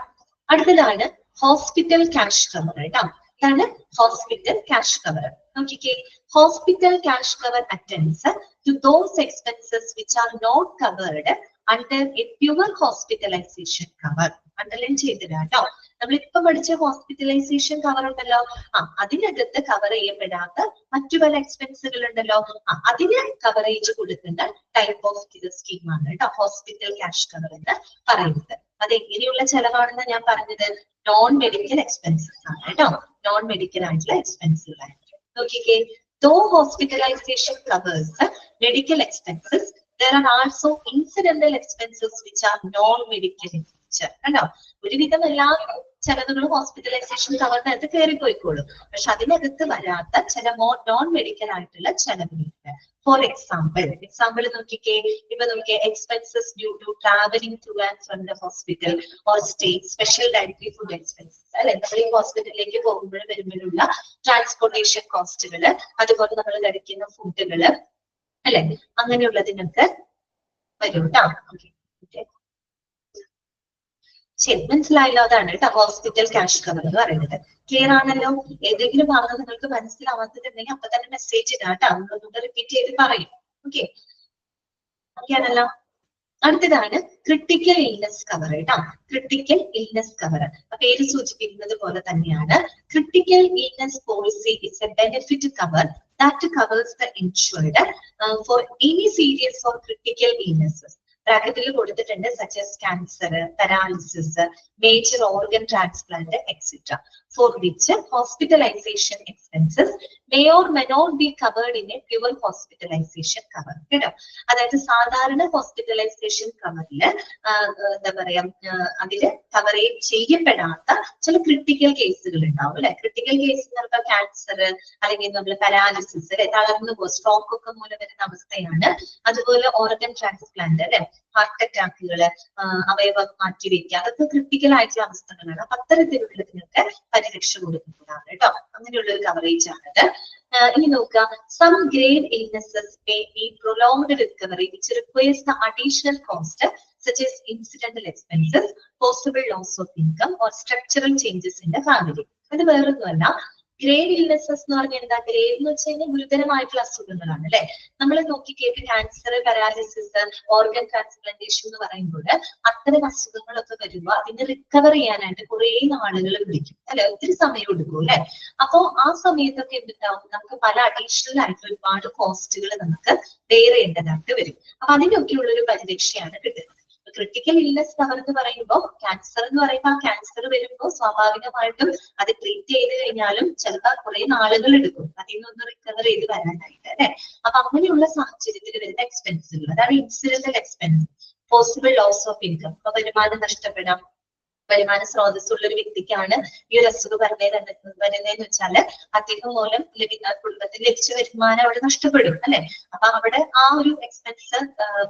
അടുത്തതാണ് ഹോസ്പിറ്റൽ ക്യാഷ് കവർ കേട്ടോ. ഇതാണ് ഹോസ്പിറ്റൽ ക്യാഷ് കവർ. നോക്കിക്കേ, hospital cash cover attends to those expenses which are not covered under a pure hospitalization cover. Underline ചെയ്തിടാം കേട്ടോ. നമ്മളിപ്പോ പഠിച്ച ഹോസ്പിറ്റലൈസേഷൻ കവർ ഉണ്ടല്ലോ, അതിനകത്ത് കവർ ചെയ്യപ്പെടാത്ത മറ്റു പല എക്സ്പെൻസുകൾ ഉണ്ടല്ലോ, അതിന് കവറേജ് കൊടുക്കുന്ന ടൈപ്പ് ഓഫ് സ്കീമാണ് കേട്ടോ ഹോസ്പിറ്റൽ ക്യാഷ് കവർ എന്ന് പറയുന്നത്. അത് എങ്ങനെയുള്ള ചെലവാണെന്ന് ഞാൻ പറഞ്ഞത് നോൺ മെഡിക്കൽ എക്സ്പെൻസസ് ആണ് കേട്ടോ. നോൺ മെഡിക്കൽ ആയിട്ടുള്ള എക്സ്പെൻസുകളായിരിക്കും. നോക്കിക്കേ, though hospitalization covers medical expenses, there are also incidental expenses which are non-medical in nature. കണ്ടോ, ഒരുവിധം എല്ലാ ചെലവുകളും ഹോസ്പിറ്റലൈസേഷൻ കവറിനകത്ത് കയറിപ്പോയിക്കോളും. പക്ഷെ അതിനകത്ത് വരാത്ത ചില നോൺ മെഡിക്കൽ ആയിട്ടുള്ള ചെലവുകളുണ്ട്. ഫോർ എക്സാമ്പിൾ നോക്കിക്കേ, ഇപ്പൊ നോക്കിയേ, expenses due to travelling to and from the hospital or stay, special dietary food expenses അല്ലെ, നമ്മൾ ഈ ഹോസ്പിറ്റലിലേക്ക് പോകുമ്പോഴും വരുമ്പോഴുള്ള ട്രാൻസ്പോർട്ടേഷൻ കോസ്റ്റുകള്, അതുപോലെ നമ്മൾ കഴിക്കുന്ന ഫുഡുകള് അല്ലെ, അങ്ങനെയുള്ളതിനൊക്കെ വരും കേട്ടോ. ശരി, മനസ്സിലായല്ലോ. അതാണ് കേട്ടോ ഹോസ്പിറ്റൽ ക്യാഷ് കവർ എന്ന് പറയുന്നത്. ക്ലിയർ ആണല്ലോ? ഏതെങ്കിലും ഭാഗം നിങ്ങൾക്ക് മനസ്സിലാവാത്തതുണ്ടെങ്കിൽ അപ്പൊ തന്നെ മെസ്സേജ് ഇടാം കേട്ടോ, നമ്മളൊന്നുകൂടെ റിപ്പീറ്റ് ചെയ്ത് പറയും. ഓക്കെ ആണല്ലോ. അടുത്തതാണ് ക്രിട്ടിക്കൽ ഇൽനെസ് കവർ കേട്ടോ. ക്രിട്ടിക്കൽ ഇൽനെസ് കവർ പേര് സൂചിപ്പിക്കുന്നത് പോലെ തന്നെയാണ്. Critical illness policy is A benefit cover that covers the insured for any serious or critical illnesses. ബ്രാക്കറ്റിൽ കൊടുത്തിട്ടുണ്ട് such as cancer, paralysis, major organ transplant, etc. for which hospitalization expenses may or may not be covered in a pure hospitalization cover. കേട്ടോ, അതായത് സാധാരണ hospitalisation കവറില് എന്താ പറയാ, അതില് coverage ചെയ്യപ്പെടാത്ത ചില ക്രിട്ടിക്കൽ കേസുകൾ ഉണ്ടാവും അല്ലെ. ക്രിട്ടിക്കൽ കേസ് എന്ന് പറഞ്ഞാൽ ക്യാൻസർ, അല്ലെങ്കിൽ നമ്മൾ പാരാലിസിസ് അല്ലെ, തളർന്നു പോകും, സ്ട്രോക്ക് ഒക്കെ മൂലം വരുന്ന അവസ്ഥയാണ്. അതുപോലെ ഓർഗൻ ട്രാൻസ്പ്ലാന്റ് അല്ലെ, ഹാർട്ട് അറ്റാക്കുകള്, അവയവം മാറ്റിവെക്കുക, അതൊക്കെ ക്രിട്ടിക്കൽ ആയിട്ടുള്ള അവസ്ഥകളാണ്. അപ്പൊ അത്തരത്തിലുള്ളതിനൊക്കെ പരിരക്ഷ കൊടുക്കുന്നതാണ് കേട്ടോ. അങ്ങനെയുള്ള ഒരു കവറേജ് ആണത്. ഇനി നോക്കുക, some grave illnesses may be prolonged recovery which requires the additional cost such as incidental expenses, possible loss of income or structural changes in the family. അത് വേറൊന്നുമല്ല, ഗ്രേവ് ഇൽനെസ്സസ് എന്ന് പറഞ്ഞാൽ എന്താ? ഗ്രേവ് എന്ന് വെച്ച് കഴിഞ്ഞാൽ ഗുരുതരമായിട്ടുള്ള അസുഖങ്ങളാണ് അല്ലെ. നമ്മൾ നോക്കിക്കേട്ട് ക്യാൻസർ, പാരാലിസിസ്, ഓർഗൻ ട്രാൻസ്പ്ലാന്റേഷൻ എന്ന് പറയുമ്പോൾ അത്തരം അസുഖങ്ങളൊക്കെ വരുമ്പോൾ അതിന് റിക്കവർ ചെയ്യാനായിട്ട് കുറെ നാളുകൾ പിടിക്കും അല്ലെ, ഒത്തിരി സമയം എടുക്കും അല്ലെ. അപ്പോ ആ സമയത്തൊക്കെ എന്തുണ്ടാവും, നമുക്ക് പല അഡീഷണൽ ആയിട്ട് ഒരുപാട് കോസ്റ്റുകൾ നമുക്ക് ബെയർ ചെയ്യേണ്ടതായിട്ട് വരും. അപ്പൊ അതിനൊക്കെയുള്ള ഒരു പരിരക്ഷയാണ് കിട്ടുന്നത്. ക്രിട്ടിക്കൽ ഇൽനെസ് കവർ എന്ന് പറയുമ്പോൾ, ക്യാൻസർ എന്ന് പറയുമ്പോൾ ആ ക്യാൻസർ വരുമ്പോൾ സ്വാഭാവികമായിട്ടും അത് ട്രീറ്റ് ചെയ്ത് കഴിഞ്ഞാലും ചിലപ്പോൾ കുറെ നാളുകൾ എടുക്കും അതിൽ നിന്ന് റിക്കവർ ചെയ്ത് വരാനായിട്ട് അല്ലെ. അപ്പൊ അങ്ങനെയുള്ള സാഹചര്യത്തിൽ വരുന്ന എക്സ്പെൻസുകൾ, അതാണ് incidental expense. Possible loss of income, അപ്പൊ വരുമാനം നഷ്ടപ്പെടാം. വരുമാന സ്രോതസ്സുള്ള ഒരു വ്യക്തിക്കാണ് ഈ ഒരു അസുഖം വരുന്നതെന്ന് വെച്ചാല് അദ്ദേഹം മൂലം കുടുംബത്തിൽ ലഭിച്ച വരുമാനം അവിടെ നഷ്ടപ്പെടും അല്ലെ. അപ്പൊ അവിടെ ആ ഒരു എക്സ്പെൻസ്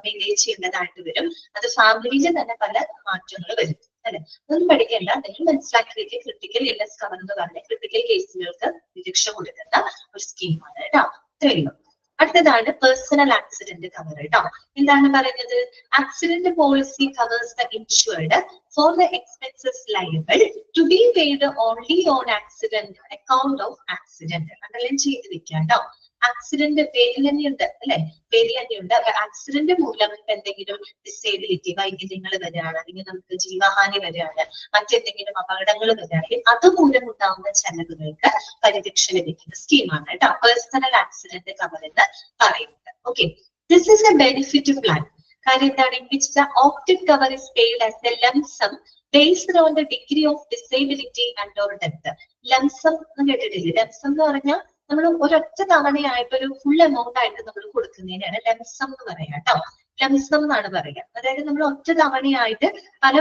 മെയിൻറ്റെയിൻ ചെയ്യേണ്ടതായിട്ട് വരും. അത് ഫാമിലിയിൽ തന്നെ പല മാറ്റങ്ങൾ വരും അല്ലെ. അതൊന്നും പഠിക്കേണ്ട, നിങ്ങൾ മനസ്സിലാക്കിയിട്ട് ക്രിട്ടിക്കൽ ഇൽനെസ് കവർ എന്ന് പറഞ്ഞ ക്രിട്ടിക്കൽ കേസുകൾക്ക് വിരക്ഷ കൊടുക്കുന്ന ഒരു സ്കീമാണ് കേട്ടോ. ഇത്രയുള്ളൂ. അടുത്തതാണ് പേഴ്സണൽ ആക്സിഡന്റ് കവർ കേട്ടോ. എന്താണ് പറയുന്നത്? Accident policy covers the insured for the expenses liable to be paid only on accident account of accident. Underline ചെയ്ത് വെക്കാം കേട്ടോ. ആക്സിഡന്റ് പേരിൽ തന്നെയുണ്ട് അല്ലെ, പേരിൽ തന്നെയുണ്ട്. അപ്പൊ ആക്സിഡന്റ് മൂലം എന്തെങ്കിലും ഡിസേബിലിറ്റി വൈകല്യങ്ങൾ വരികയാണ്, അല്ലെങ്കിൽ നമുക്ക് ജീവഹാനി വരികയാണ്, മറ്റെന്തെങ്കിലും അപകടങ്ങൾ വരികയാണെങ്കിൽ അതുമൂലം ഉണ്ടാകുന്ന ചെലവുകൾക്ക് പരിരക്ഷ ലഭിക്കുന്ന സ്കീമാണ് കേട്ടോ പേഴ്സണൽ ആക്സിഡന്റ് കവർ എന്ന് പറയുന്നത്. Okay, this is A benefit plan. കാര്യം എന്താണ്? In which the opted cover is paid as a lump sum based on the degree of disability and or death. Lump sum എന്ന് കേട്ടിട്ടില്ലേ? Lump sum എന്ന് പറഞ്ഞാൽ നമ്മൾ ഒരൊറ്റ തവണയായിട്ട് ഒരു ഫുൾ എമൗണ്ട് ആയിട്ട് നമ്മൾ കൊടുക്കുന്നതിനാണ് lump sum എന്ന് പറയാം കേട്ടോ. lump sum എന്നാണ് പറയുക. അതായത് നമ്മൾ ഒറ്റ തവണയായിട്ട്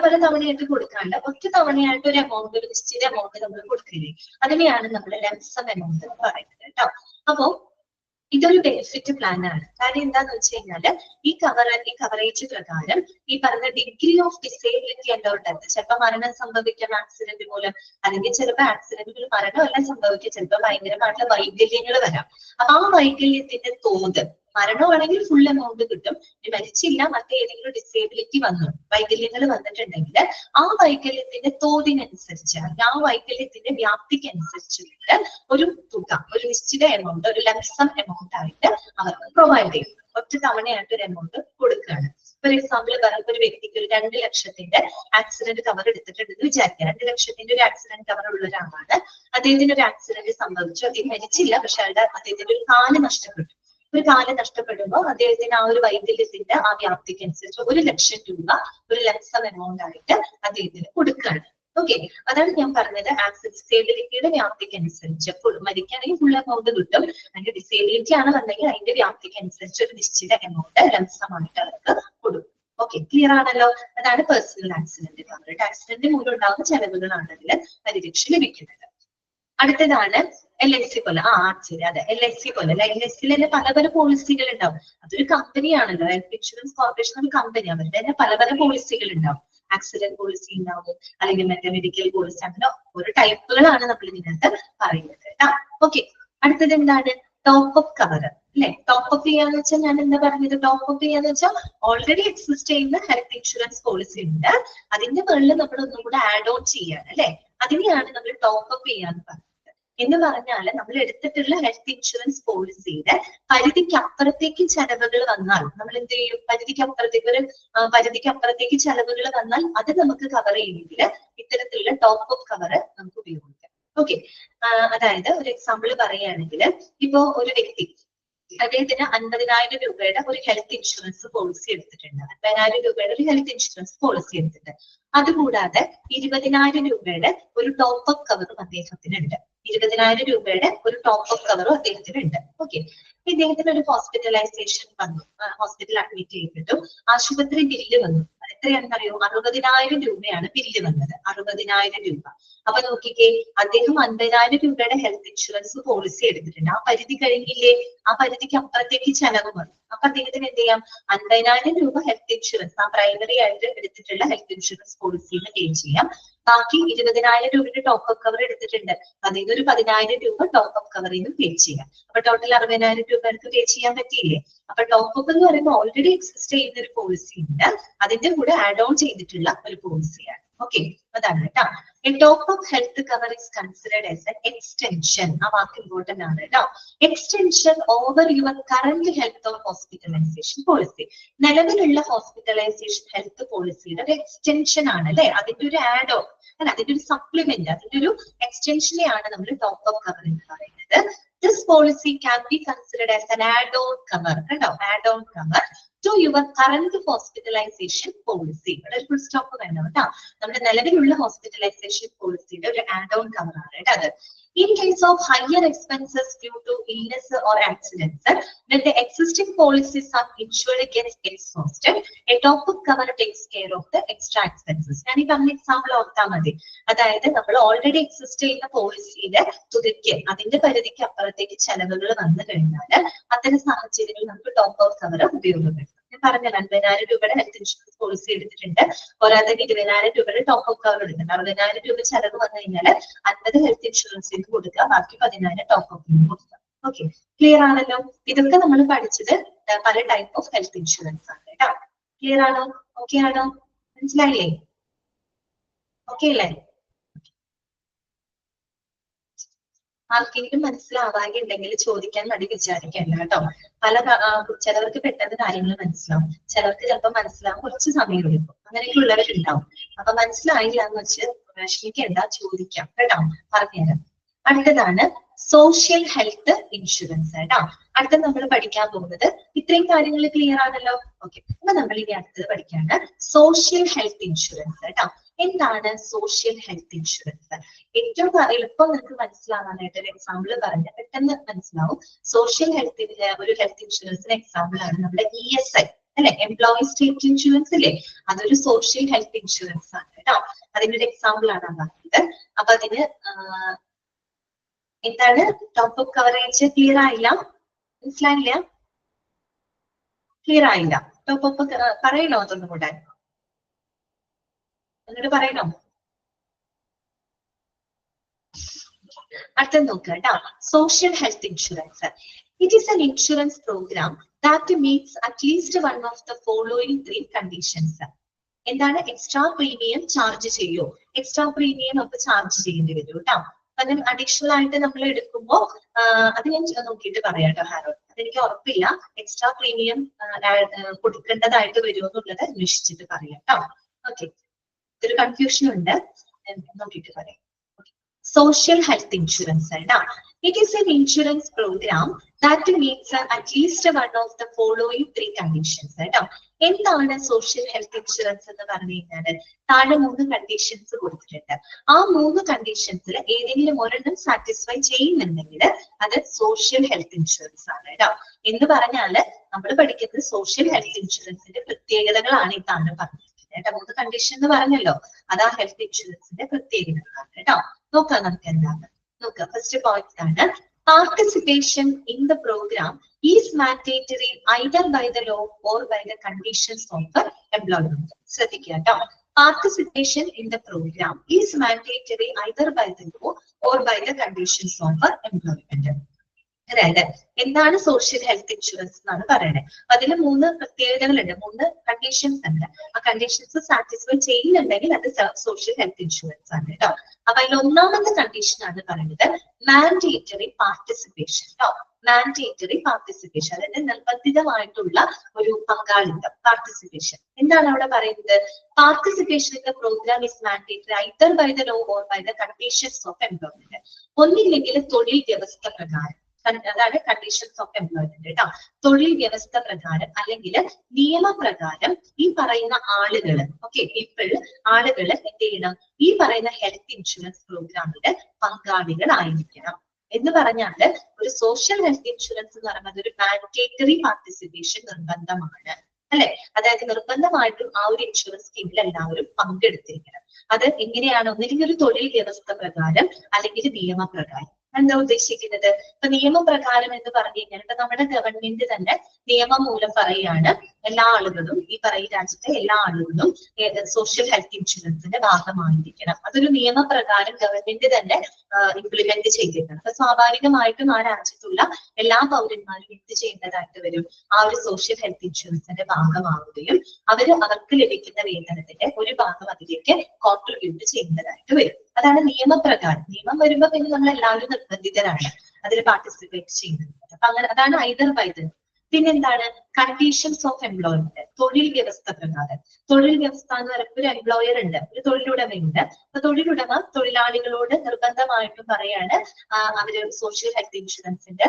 പല തവണയായിട്ട് കൊടുക്കാണ്ട് ഒറ്റ തവണയായിട്ട് ഒരു എമൗണ്ട്, ഒരു നിശ്ചിത എമൗണ്ട് നമ്മൾ കൊടുക്കില്ലേ, അതിനെയാണ് നമ്മൾ lump sum എമൗണ്ട് എന്ന് പറയുന്നത് കേട്ടോ. അപ്പോ ഇതൊരു ബെനിഫിറ്റ് പ്ലാൻ ആണ്. കാര്യം എന്താന്ന് വെച്ച് കഴിഞ്ഞാല് ഈ കവറേജ് പ്രകാരം ഈ പറഞ്ഞ degree of disability and death, ചിലപ്പോൾ മരണം സംഭവിക്കാം ആക്സിഡന്റ് മൂലം, അല്ലെങ്കിൽ ചിലപ്പോൾ ആക്സിഡന്റിൽ മരണമെല്ലാം സംഭവിക്കാം, ചിലപ്പോൾ ഭയങ്കരമായിട്ടുള്ള വൈകല്യങ്ങൾ വരാം. അപ്പൊ ആ വൈകല്യത്തിന്റെ തോത്, മരണമാണെങ്കിൽ ഫുൾ എമൗണ്ട് കിട്ടും, മരിച്ചില്ല മറ്റേതെങ്കിലും ഡിസേബിലിറ്റി വന്നു, വൈകല്യങ്ങൾ വന്നിട്ടുണ്ടെങ്കിൽ ആ വൈകല്യത്തിന്റെ തോതിനനുസരിച്ച്, ആ വൈകല്യത്തിന്റെ വ്യാപ്തിക്ക് അനുസരിച്ചിട്ട് ഒരു തുക, ഒരു നിശ്ചിത എമൗണ്ട്, ഒരു ലംസം എമൗണ്ട് ആയിട്ട് അവർക്ക് പ്രൊവൈഡ് ചെയ്യും. ഒറ്റ തവണയായിട്ട് ഒരു എമൗണ്ട് കൊടുക്കുകയാണ്. ഫോർ എക്സാമ്പിൾ പറയുമ്പോൾ ഒരു വ്യക്തിക്ക് ഒരു 2 ലക്ഷത്തിന്റെ ആക്സിഡന്റ് കവർ എടുത്തിട്ടുണ്ടെന്ന് വിചാരിക്കുക. 2 ലക്ഷത്തിന്റെ ഒരു ആക്സിഡന്റ് കവർ ഉള്ള ഒരാളാണ്. അദ്ദേഹത്തിന് ഒരു ആക്സിഡന്റ് സംഭവിച്ചു, അദ്ദേഹം മരിച്ചില്ല, പക്ഷെ അദ്ദേഹത്തിന്റെ ഒരു കാല് നഷ്ടപ്പെട്ടു. ഒരു കാലം നഷ്ടപ്പെടുമ്പോൾ അദ്ദേഹത്തിന് ആ ഒരു വൈകല്യത്തിന്റെ ആ വ്യാപ്തിക്ക് അനുസരിച്ച് 1 ലക്ഷം രൂപ ഒരു ലംസം എമൗണ്ട് ആയിട്ട് അദ്ദേഹത്തിന് കൊടുക്കുകയാണ്. ഓക്കെ, അതാണ് ഞാൻ പറഞ്ഞത്. ഡിസേബിലിറ്റിയുടെ വ്യാപ്തിക്ക് അനുസരിച്ച് മരിക്കുകയാണെങ്കിൽ ഫുൾ എമൗണ്ട് കിട്ടും, അല്ലെങ്കിൽ ഡിസേബിലിറ്റി ആണ് വന്നെങ്കിൽ അതിന്റെ വ്യാപ്തിക്ക് അനുസരിച്ച് ഒരു നിശ്ചിത എമൗണ്ട് ലംസമായിട്ട് അവർക്ക് കൊടുക്കും. ഓക്കെ, ക്ലിയർ ആണല്ലോ? അതാണ് പേഴ്സണൽ ആക്സിഡന്റ് കവർ. ആക്സിഡന്റ് മൂലം ഉണ്ടാകുന്ന ചെലവുകളാണ് അതിൽ പരിരക്ഷ ലഭിക്കുന്നത്. അടുത്തതാണ് LIC പോലെ. ശരി, അതെ, LIC പോലെ. LICയിൽ തന്നെ പല പോളിസികൾ ഉണ്ടാവും. അതൊരു കമ്പനിയാണല്ലോ, ഹെൽത്ത് ഇൻഷുറൻസ് കോർപ്പറേഷൻ ഒരു കമ്പനി, അവരുടെ തന്നെ പല പോളിസികൾ ഉണ്ടാവും. ആക്സിഡന്റ് പോളിസി ഉണ്ടാവും, അല്ലെങ്കിൽ മറ്റേ മെഡിക്കൽ പോളിസി, അങ്ങനെ ഓരോ ടൈപ്പുകളാണ് നമ്മൾ ഇതിനകത്ത് പറയുന്നത് കേട്ടോ. ഓക്കെ, അടുത്തത് എന്താണ്? ടോപ്പ് അപ്പ് കവർ അല്ലെ. ടോപ്പ് അപ്പ് ചെയ്യാന്ന് വെച്ചാൽ ഞാൻ എന്താ പറഞ്ഞത്? ടോപ്പ് അപ്പ് ചെയ്യാന്ന് വെച്ചാൽ ഓൾറെഡി എക്സിസ്റ്റ് ചെയ്യുന്ന ഹെൽത്ത് ഇൻഷുറൻസ് പോളിസി ഉണ്ട്, അതിന്റെ മുകളിൽ നമ്മൾ ഒന്നും കൂടെ ആഡ് ഓൺ ചെയ്യാണ് അല്ലെ. അതിനെയാണ് നമ്മൾ ടോപ്പ് അപ്പ് ചെയ്യാന്ന് പറയുന്നത്. എന്ന് പറഞ്ഞാൽ നമ്മൾ എടുത്തിട്ടുള്ള ഹെൽത്ത് ഇൻഷുറൻസ് പോളിസിയുടെ പരിധിക്ക് അപ്പുറത്തേക്ക് ചെലവുകൾ വന്നാൽ നമ്മൾ എന്ത് ചെയ്യും? പരിധിക്ക് അപ്പുറത്തേക്ക് ചെലവുകൾ വന്നാൽ അത് നമുക്ക് കവർ ചെയ്യണമെങ്കിൽ ഇത്തരത്തിലുള്ള ടോപ്പ് അപ്പ് കവർ നമുക്ക് ഉപയോഗിക്കാം. ഓക്കെ, അതായത് ഒരു എക്സാമ്പിൾ പറയുകയാണെങ്കിൽ, ഇപ്പോ ഒരു വ്യക്തി അദ്ദേഹത്തിന് 50,000 രൂപയുടെ ഒരു ഹെൽത്ത് ഇൻഷുറൻസ് പോളിസി എടുത്തിട്ടുണ്ട്. 50,000 രൂപയുടെ ഒരു ഹെൽത്ത് ഇൻഷുറൻസ് പോളിസി എടുത്തിട്ട് അതുകൂടാതെ 20,000 രൂപയുടെ ഒരു ടോപ്പ് അപ്പ് കവറും അദ്ദേഹത്തിനുണ്ട്. 20,000 രൂപയുടെ ഒരു ടോപ്പ് അപ്പ് കവറും അദ്ദേഹത്തിനുണ്ട്. ഓക്കെ, ഇദ്ദേഹത്തിന് ഒരു ഹോസ്പിറ്റലൈസേഷൻ വന്നു, ഹോസ്പിറ്റൽ അഡ്മിറ്റ് ചെയ്തിട്ടു, ആശുപത്രി ബില്ല് വന്നു. എത്രയാണെന്ന് അറിയോ? 60,000 രൂപയാണ് ബില്ല് വന്നത്. 60,000 രൂപ. അപ്പൊ നോക്കിക്കേ, അദ്ദേഹം 50,000 രൂപയുടെ ഹെൽത്ത് ഇൻഷുറൻസ് പോളിസി എടുത്തിട്ടുണ്ട്. ആ പരിധി കഴിഞ്ഞില്ലേ? ആ പരിധിക്ക് അപ്പുറത്തേക്ക് ചെലവ് വന്നു. അപ്പൊ അദ്ദേഹത്തിന് എന്ത് ചെയ്യാം? 50,000 രൂപ ഹെൽത്ത് ഇൻഷുറൻസ്, ആ പ്രൈമറി ആയിട്ട് എടുത്തിട്ടുള്ള ഹെൽത്ത് ഇൻഷുറൻസ് പോളിസിന്ന് പേ ചെയ്യാം. ബാക്കി 20,000 രൂപയുടെ ടോപ്പ് അപ്പ് കവർ എടുത്തിട്ടുണ്ട്, അതിൽ ഒരു 10,000 രൂപ ടോപ്പ് അപ്പ് കവറിൽ നിന്ന് പേ ചെയ്യാം. അപ്പൊ ടോട്ടൽ 60,000 രൂപ അവർക്ക് പേ ചെയ്യാൻ പറ്റിയില്ലേ? അപ്പൊ ടോപ്പ് അപ്പ് എന്ന് പറയുമ്പോൾ ഓൾറെഡി എക്സിസ്റ്റ് ചെയ്യുന്ന ഒരു പോളിസി ഉണ്ട്, അതിന്റെ കൂടെ ആഡ് ഓൺ ചെയ്തിട്ടുള്ള ഒരു പോളിസിയാണ്. ഓക്കെ, അതാണ് കേട്ടോ. A top-up health cover is considered as an extension. ആ വാക്ക് ഇമ്പോർട്ടന്റ് ആണ് കേട്ടോ. Extension over your current health or hospitalization policy. നിലവിലുള്ള ഹോസ്പിറ്റലൈസേഷൻ ഹെൽത്ത് പോളിസിയുടെ ഒരു എക്സ്റ്റൻഷൻ ആണ് അല്ലെ, അതിന്റെ ഒരു ആഡ് ഓൺ അല്ല, അതിന്റെ ഒരു സപ്ലിമെന്റ്, അതിന്റെ ഒരു എക്സ്റ്റൻഷനെയാണ് നമ്മൾ ടോപ്പ് അപ്പ് കവർ എന്ന് പറയുന്നത്. This policy can be considered as an add-on cover. കണ്ടോ, add-on cover to your current hospitalization policy. ഇവിടെ ഒരു ഫുൾ സ്റ്റോപ്പ് വേണം കേട്ടോ. നമ്മുടെ നിലവിലുള്ള ഹോസ്പിറ്റലൈസേഷൻ പോളിസിയുടെ ഒരു ആഡ് ഓൺ കവർ ആണ് കേട്ടോ അത്. In case of higher expenses due to illness or accidents, when the existing policies are insured against exhausted, a top-up cover takes care of the extra expenses. ഞാൻ ഈ പറഞ്ഞ example ഓർത്താൽ മതി. അതായത് നമ്മൾ ഓൾറെഡി എക്സിസ്റ്റ് ചെയ്യുന്ന പോളിസിയുടെ തുകയ്ക്ക്, അതിന്റെ പരിധിക്ക് അപ്പുറത്തേക്ക് ചെലവുകൾ വന്നു കഴിഞ്ഞാൽ അത്തരം സാഹചര്യങ്ങളിൽ നമുക്ക് ടോപ്പ്-അപ്പ് കവർ ഉപയോഗപ്പെടുത്താം. ഞാൻ പറഞ്ഞ 50,000 രൂപയുടെ ഹെൽത്ത് ഇൻഷുറൻസ് പോളിസി എടുത്തിട്ടുണ്ട്, പോരാതെ 20,000 രൂപയുടെ ടോപ്പ്-അപ്പ് കവർ എടുത്തിട്ടുണ്ട്. 60,000 രൂപ ചെലവ് വന്നു കഴിഞ്ഞാൽ 50 ഹെൽത്ത് ഇൻഷുറൻസിന് കൊടുക്കുക, ബാക്കി 10,000 ടോപ്പ്-അപ്പിന് കൊടുക്കുക. ഓക്കെ, ക്ലിയർ ആണല്ലോ? ഇതൊക്കെ നമ്മൾ പഠിച്ചത് പല ടൈപ്പ് ഓഫ് ഹെൽത്ത് ഇൻഷുറൻസ് ആണ് കേട്ടോ. ക്ലിയർ ആണോ? ഓക്കെ ആണോ? മനസ്സിലായില്ലേ? ഓക്കെ അല്ലേ? ആർക്കെങ്കിലും മനസ്സിലാവാതെ ഉണ്ടെങ്കിൽ ചോദിക്കാൻ മടി വിചാരിക്കണ്ട കേട്ടോ. ചിലവർക്ക് പെട്ടെന്ന് കാര്യങ്ങൾ മനസ്സിലാവും, ചിലർക്ക് ചിലപ്പോൾ മനസ്സിലാവും കുറച്ച് സമയം എടുക്കും, അങ്ങനെയൊക്കെ ഉള്ളവരുണ്ടാവും. അപ്പൊ മനസ്സിലായില്ല എന്ന് വെച്ച് വിഷമിക്കണ്ട, ചോദിക്കാം കേട്ടോ, പറഞ്ഞുതരാം. അടുത്തതാണ് സോഷ്യൽ ഹെൽത്ത് ഇൻഷുറൻസ് കേട്ടോ. അടുത്ത നമ്മൾ പഠിക്കാൻ പോകുന്നത് ഇത്രയും കാര്യങ്ങൾ ക്ലിയർ ആണല്ലോ. ഓക്കെ, അപ്പൊ നമ്മൾ ഇനി അടുത്തത് പഠിക്കാണ് സോഷ്യൽ ഹെൽത്ത് ഇൻഷുറൻസ് കേട്ടോ. എന്താണ് സോഷ്യൽ ഹെൽത്ത് ഇൻഷുറൻസ്? ഏറ്റവും എളുപ്പം നിങ്ങൾക്ക് മനസ്സിലാവാനായിട്ട് ഒരു എക്സാമ്പിൾ പറഞ്ഞ് പെട്ടെന്ന് മനസ്സിലാവും. സോഷ്യൽ ഹെൽത്തിന്റെ ഒരു ഹെൽത്ത് ഇൻഷുറൻസിന് എക്സാമ്പിൾ ആണ് നമ്മുടെ ESI അല്ലെ, എംപ്ലോയി സ്റ്റേറ്റ് ഇൻഷുറൻസ് ഇല്ലേ, അതൊരു സോഷ്യൽ ഹെൽത്ത് ഇൻഷുറൻസ് ആണ് കേട്ടോ. അതിന്റെ ഒരു എക്സാമ്പിൾ ആണ് പറഞ്ഞത്. അപ്പൊ അതിന് എന്താണ് ടോപ്പ് അപ്പ് കവറേജ് ക്ലിയർ ആയില്ല, മനസ്സിലായില്ല, ക്ലിയർ ആയില്ല. ടോപ്പ് അപ്പ് പറയണോ അതൊന്നും കൂടെ, എന്നിട്ട് പറയണോ? അടുത്ത നോക്കുക കേട്ടോ, social health insurance. It is an insurance program that meets at least one of the following 3 conditions. എന്താണ്? എക്സ്ട്രാ പ്രീമിയം ചാർജ് ചെയ്യോ? എക്സ്ട്രാ പ്രീമിയം ഒക്കെ ചാർജ് ചെയ്യേണ്ടി വരും കേട്ടോ. അതിന് അഡീഷണൽ ആയിട്ട് നമ്മൾ എടുക്കുമ്പോൾ അത് ഞാൻ നോക്കിയിട്ട് പറയാം കേട്ടോ ഹാരോൾഡ്, അതെനിക്ക് ഉറപ്പില്ല. എക്സ്ട്രാ പ്രീമിയം കൊടുക്കേണ്ടതായിട്ട് വരുമോ എന്നുള്ളത് അന്വേഷിച്ചിട്ട് പറയാം കേട്ടോ. ഓക്കെ, ഒരു കൺഫ്യൂഷൻ ഉണ്ട്, നോക്കിയിട്ട് പറയാം. സോഷ്യൽ ഹെൽത്ത് ഇൻഷുറൻസ് കേട്ടോ. It is an insurance program that meets at least one of the following 3 conditions കേട്ടോ. എന്താണ് സോഷ്യൽ ഹെൽത്ത് ഇൻഷുറൻസ് എന്ന് പറഞ്ഞു കഴിഞ്ഞാൽ താഴെ 3 കണ്ടീഷൻസ് കൊടുത്തിട്ടുണ്ട്. ആ 3 കണ്ടീഷൻസിൽ ഏതെങ്കിലും ഒരെണ്ണം സാറ്റിസ്ഫൈ ചെയ്യുന്നുണ്ടെങ്കിൽ അത് സോഷ്യൽ ഹെൽത്ത് ഇൻഷുറൻസ് ആണ് കേട്ടോ. എന്ന് പറഞ്ഞാല് നമ്മൾ പഠിക്കുന്നത് സോഷ്യൽ ഹെൽത്ത് ഇൻഷുറൻസിന്റെ പ്രത്യേകതകളാണ് ഈ താഴെ പറഞ്ഞിരിക്കുന്നത് കേട്ടോ. 3 കണ്ടീഷൻ എന്ന് പറഞ്ഞല്ലോ, അതാ ഹെൽത്ത് ഇൻഷുറൻസിന്റെ പ്രത്യേകതകളാണ് കേട്ടോ. നോക്കാം നമുക്ക് എന്താണ്. നോക്കാം, ഫസ്റ്റ് പോയിന്റ് ആണ് participation in the program is mandatory either by the law or by the conditions of the employment. ശ്രദ്ധിക്കുക കേട്ടോ, participation in the program is mandatory either by the law or by the conditions of the employment. അതായത് എന്താണ് social health insurance എന്നാണ് പറയുന്നത്. അതിന് 3 പ്രത്യേകതകളുണ്ട്, 3 conditions ഉണ്ട്. ആ കണ്ടീഷൻസ് സാറ്റിസ്ഫൈ ചെയ്യുന്നുണ്ടെങ്കിൽ അത് സോഷ്യൽ ഹെൽത്ത് ഇൻഷുറൻസ് ആണ് കേട്ടോ. അപ്പൊ അതിൽ ഒന്നാമത്തെ കണ്ടീഷൻ ആണ് പറയുന്നത് മാൻഡേറ്ററി പാർട്ടിസിപ്പേഷൻ കേട്ടോ. മാൻഡേറ്ററി പാർട്ടിസിപ്പേഷൻ, അതായത് നിർബന്ധിതമായിട്ടുള്ള ഒരു പങ്കാളിത്തം, പാർട്ടിസിപ്പേഷൻ. എന്താണ് അവിടെ പറയുന്നത്? Participation in the program is mandatory either by the law or by the conditions of employment. ഒന്നില്ലെങ്കിൽ തൊഴിൽ വ്യവസ്ഥ പ്രകാരം, അതാണ് കണ്ടീഷൻസ് ഓഫ് എംപ്ലോയ്മെന്റ് കേട്ടോ. തൊഴിൽ വ്യവസ്ഥ പ്രകാരം അല്ലെങ്കിൽ നിയമപ്രകാരം ഈ പറയുന്ന ആളുകള്, ഓക്കെ, ഇപ്പോൾ ആളുകള് എന്ത് ചെയ്യണം? ഈ പറയുന്ന ഹെൽത്ത് ഇൻഷുറൻസ് പ്രോഗ്രാമില് പങ്കാളികളായിരിക്കണം. എന്ന് പറഞ്ഞാല് ഒരു സോഷ്യൽ ഹെൽത്ത് ഇൻഷുറൻസ് എന്ന് പറയുന്നത് ഒരു മാൻഡേറ്ററി പാർട്ടിസിപ്പേഷൻ നിർബന്ധമാണ് അല്ലെ. അതായത് നിർബന്ധമായിട്ടും ആ ഒരു ഇൻഷുറൻസ് സ്കീമിൽ എല്ലാവരും പങ്കെടുത്തിരിക്കണം. അത് എങ്ങനെയാണ്? ഒന്നില്ലെങ്കിൽ ഒരു തൊഴിൽ വ്യവസ്ഥ പ്രകാരം അല്ലെങ്കിൽ നിയമപ്രകാരം. എന്താ ഉദ്ദേശിക്കുന്നത്? ഇപ്പൊ നിയമപ്രകാരം എന്ന് പറഞ്ഞു കഴിഞ്ഞാൽ ഇപ്പൊ നമ്മുടെ ഗവൺമെന്റ് തന്നെ നിയമം മൂലം പറയുകയാണ് എല്ലാ ആളുകളും, ഈ പറയുന്ന രാജ്യത്തെ എല്ലാ ആളുകളും സോഷ്യൽ ഹെൽത്ത് ഇൻഷുറൻസിന്റെ ഭാഗമായിരിക്കണം. അതൊരു നിയമപ്രകാരം ഗവൺമെന്റ് തന്നെ ഇംപ്ലിമെന്റ് ചെയ്തിട്ടുണ്ട്. അപ്പൊ സ്വാഭാവികമായിട്ടും ആ രാജ്യത്തുള്ള എല്ലാ പൗരന്മാരും എന്ത് ചെയ്യേണ്ടതായിട്ട് വരും? ആ ഒരു സോഷ്യൽ ഹെൽത്ത് ഇൻഷുറൻസിന്റെ ഭാഗമാവുകയും അവർക്ക് ലഭിക്കുന്ന വേതനത്തിന്റെ ഒരു ഭാഗം അതിലേക്ക് കോൺട്രിബ്യൂട്ട് ചെയ്യേണ്ടതായിട്ട് വരും. അതാണ് നിയമപ്രകാരം. നിയമം വരുമ്പോ പിന്നെ നമ്മൾ എല്ലാവരും നിർബന്ധിതരാണ് അതിൽ പാർട്ടിസിപ്പേറ്റ് ചെയ്യുന്നത്. അപ്പൊ അങ്ങനെ അതാണ് ഐദർ ബൈ ദ. പിന്നെന്താണ്? കണ്ടീഷൻസ് ഓഫ് എംപ്ലോയ്മെന്റ്, തൊഴിൽ വ്യവസ്ഥ പ്രകാരം. തൊഴിൽ വ്യവസ്ഥ എന്ന് പറയുമ്പോൾ ഒരു എംപ്ലോയർ ഉണ്ട്, ഒരു തൊഴിലുടമയുണ്ട്. അപ്പൊ തൊഴിലുടമ തൊഴിലാളികളോട് നിർബന്ധമായിട്ടും പറയാണ് അവര് സോഷ്യൽ ഹെൽത്ത് ഇൻഷുറൻസിന്റെ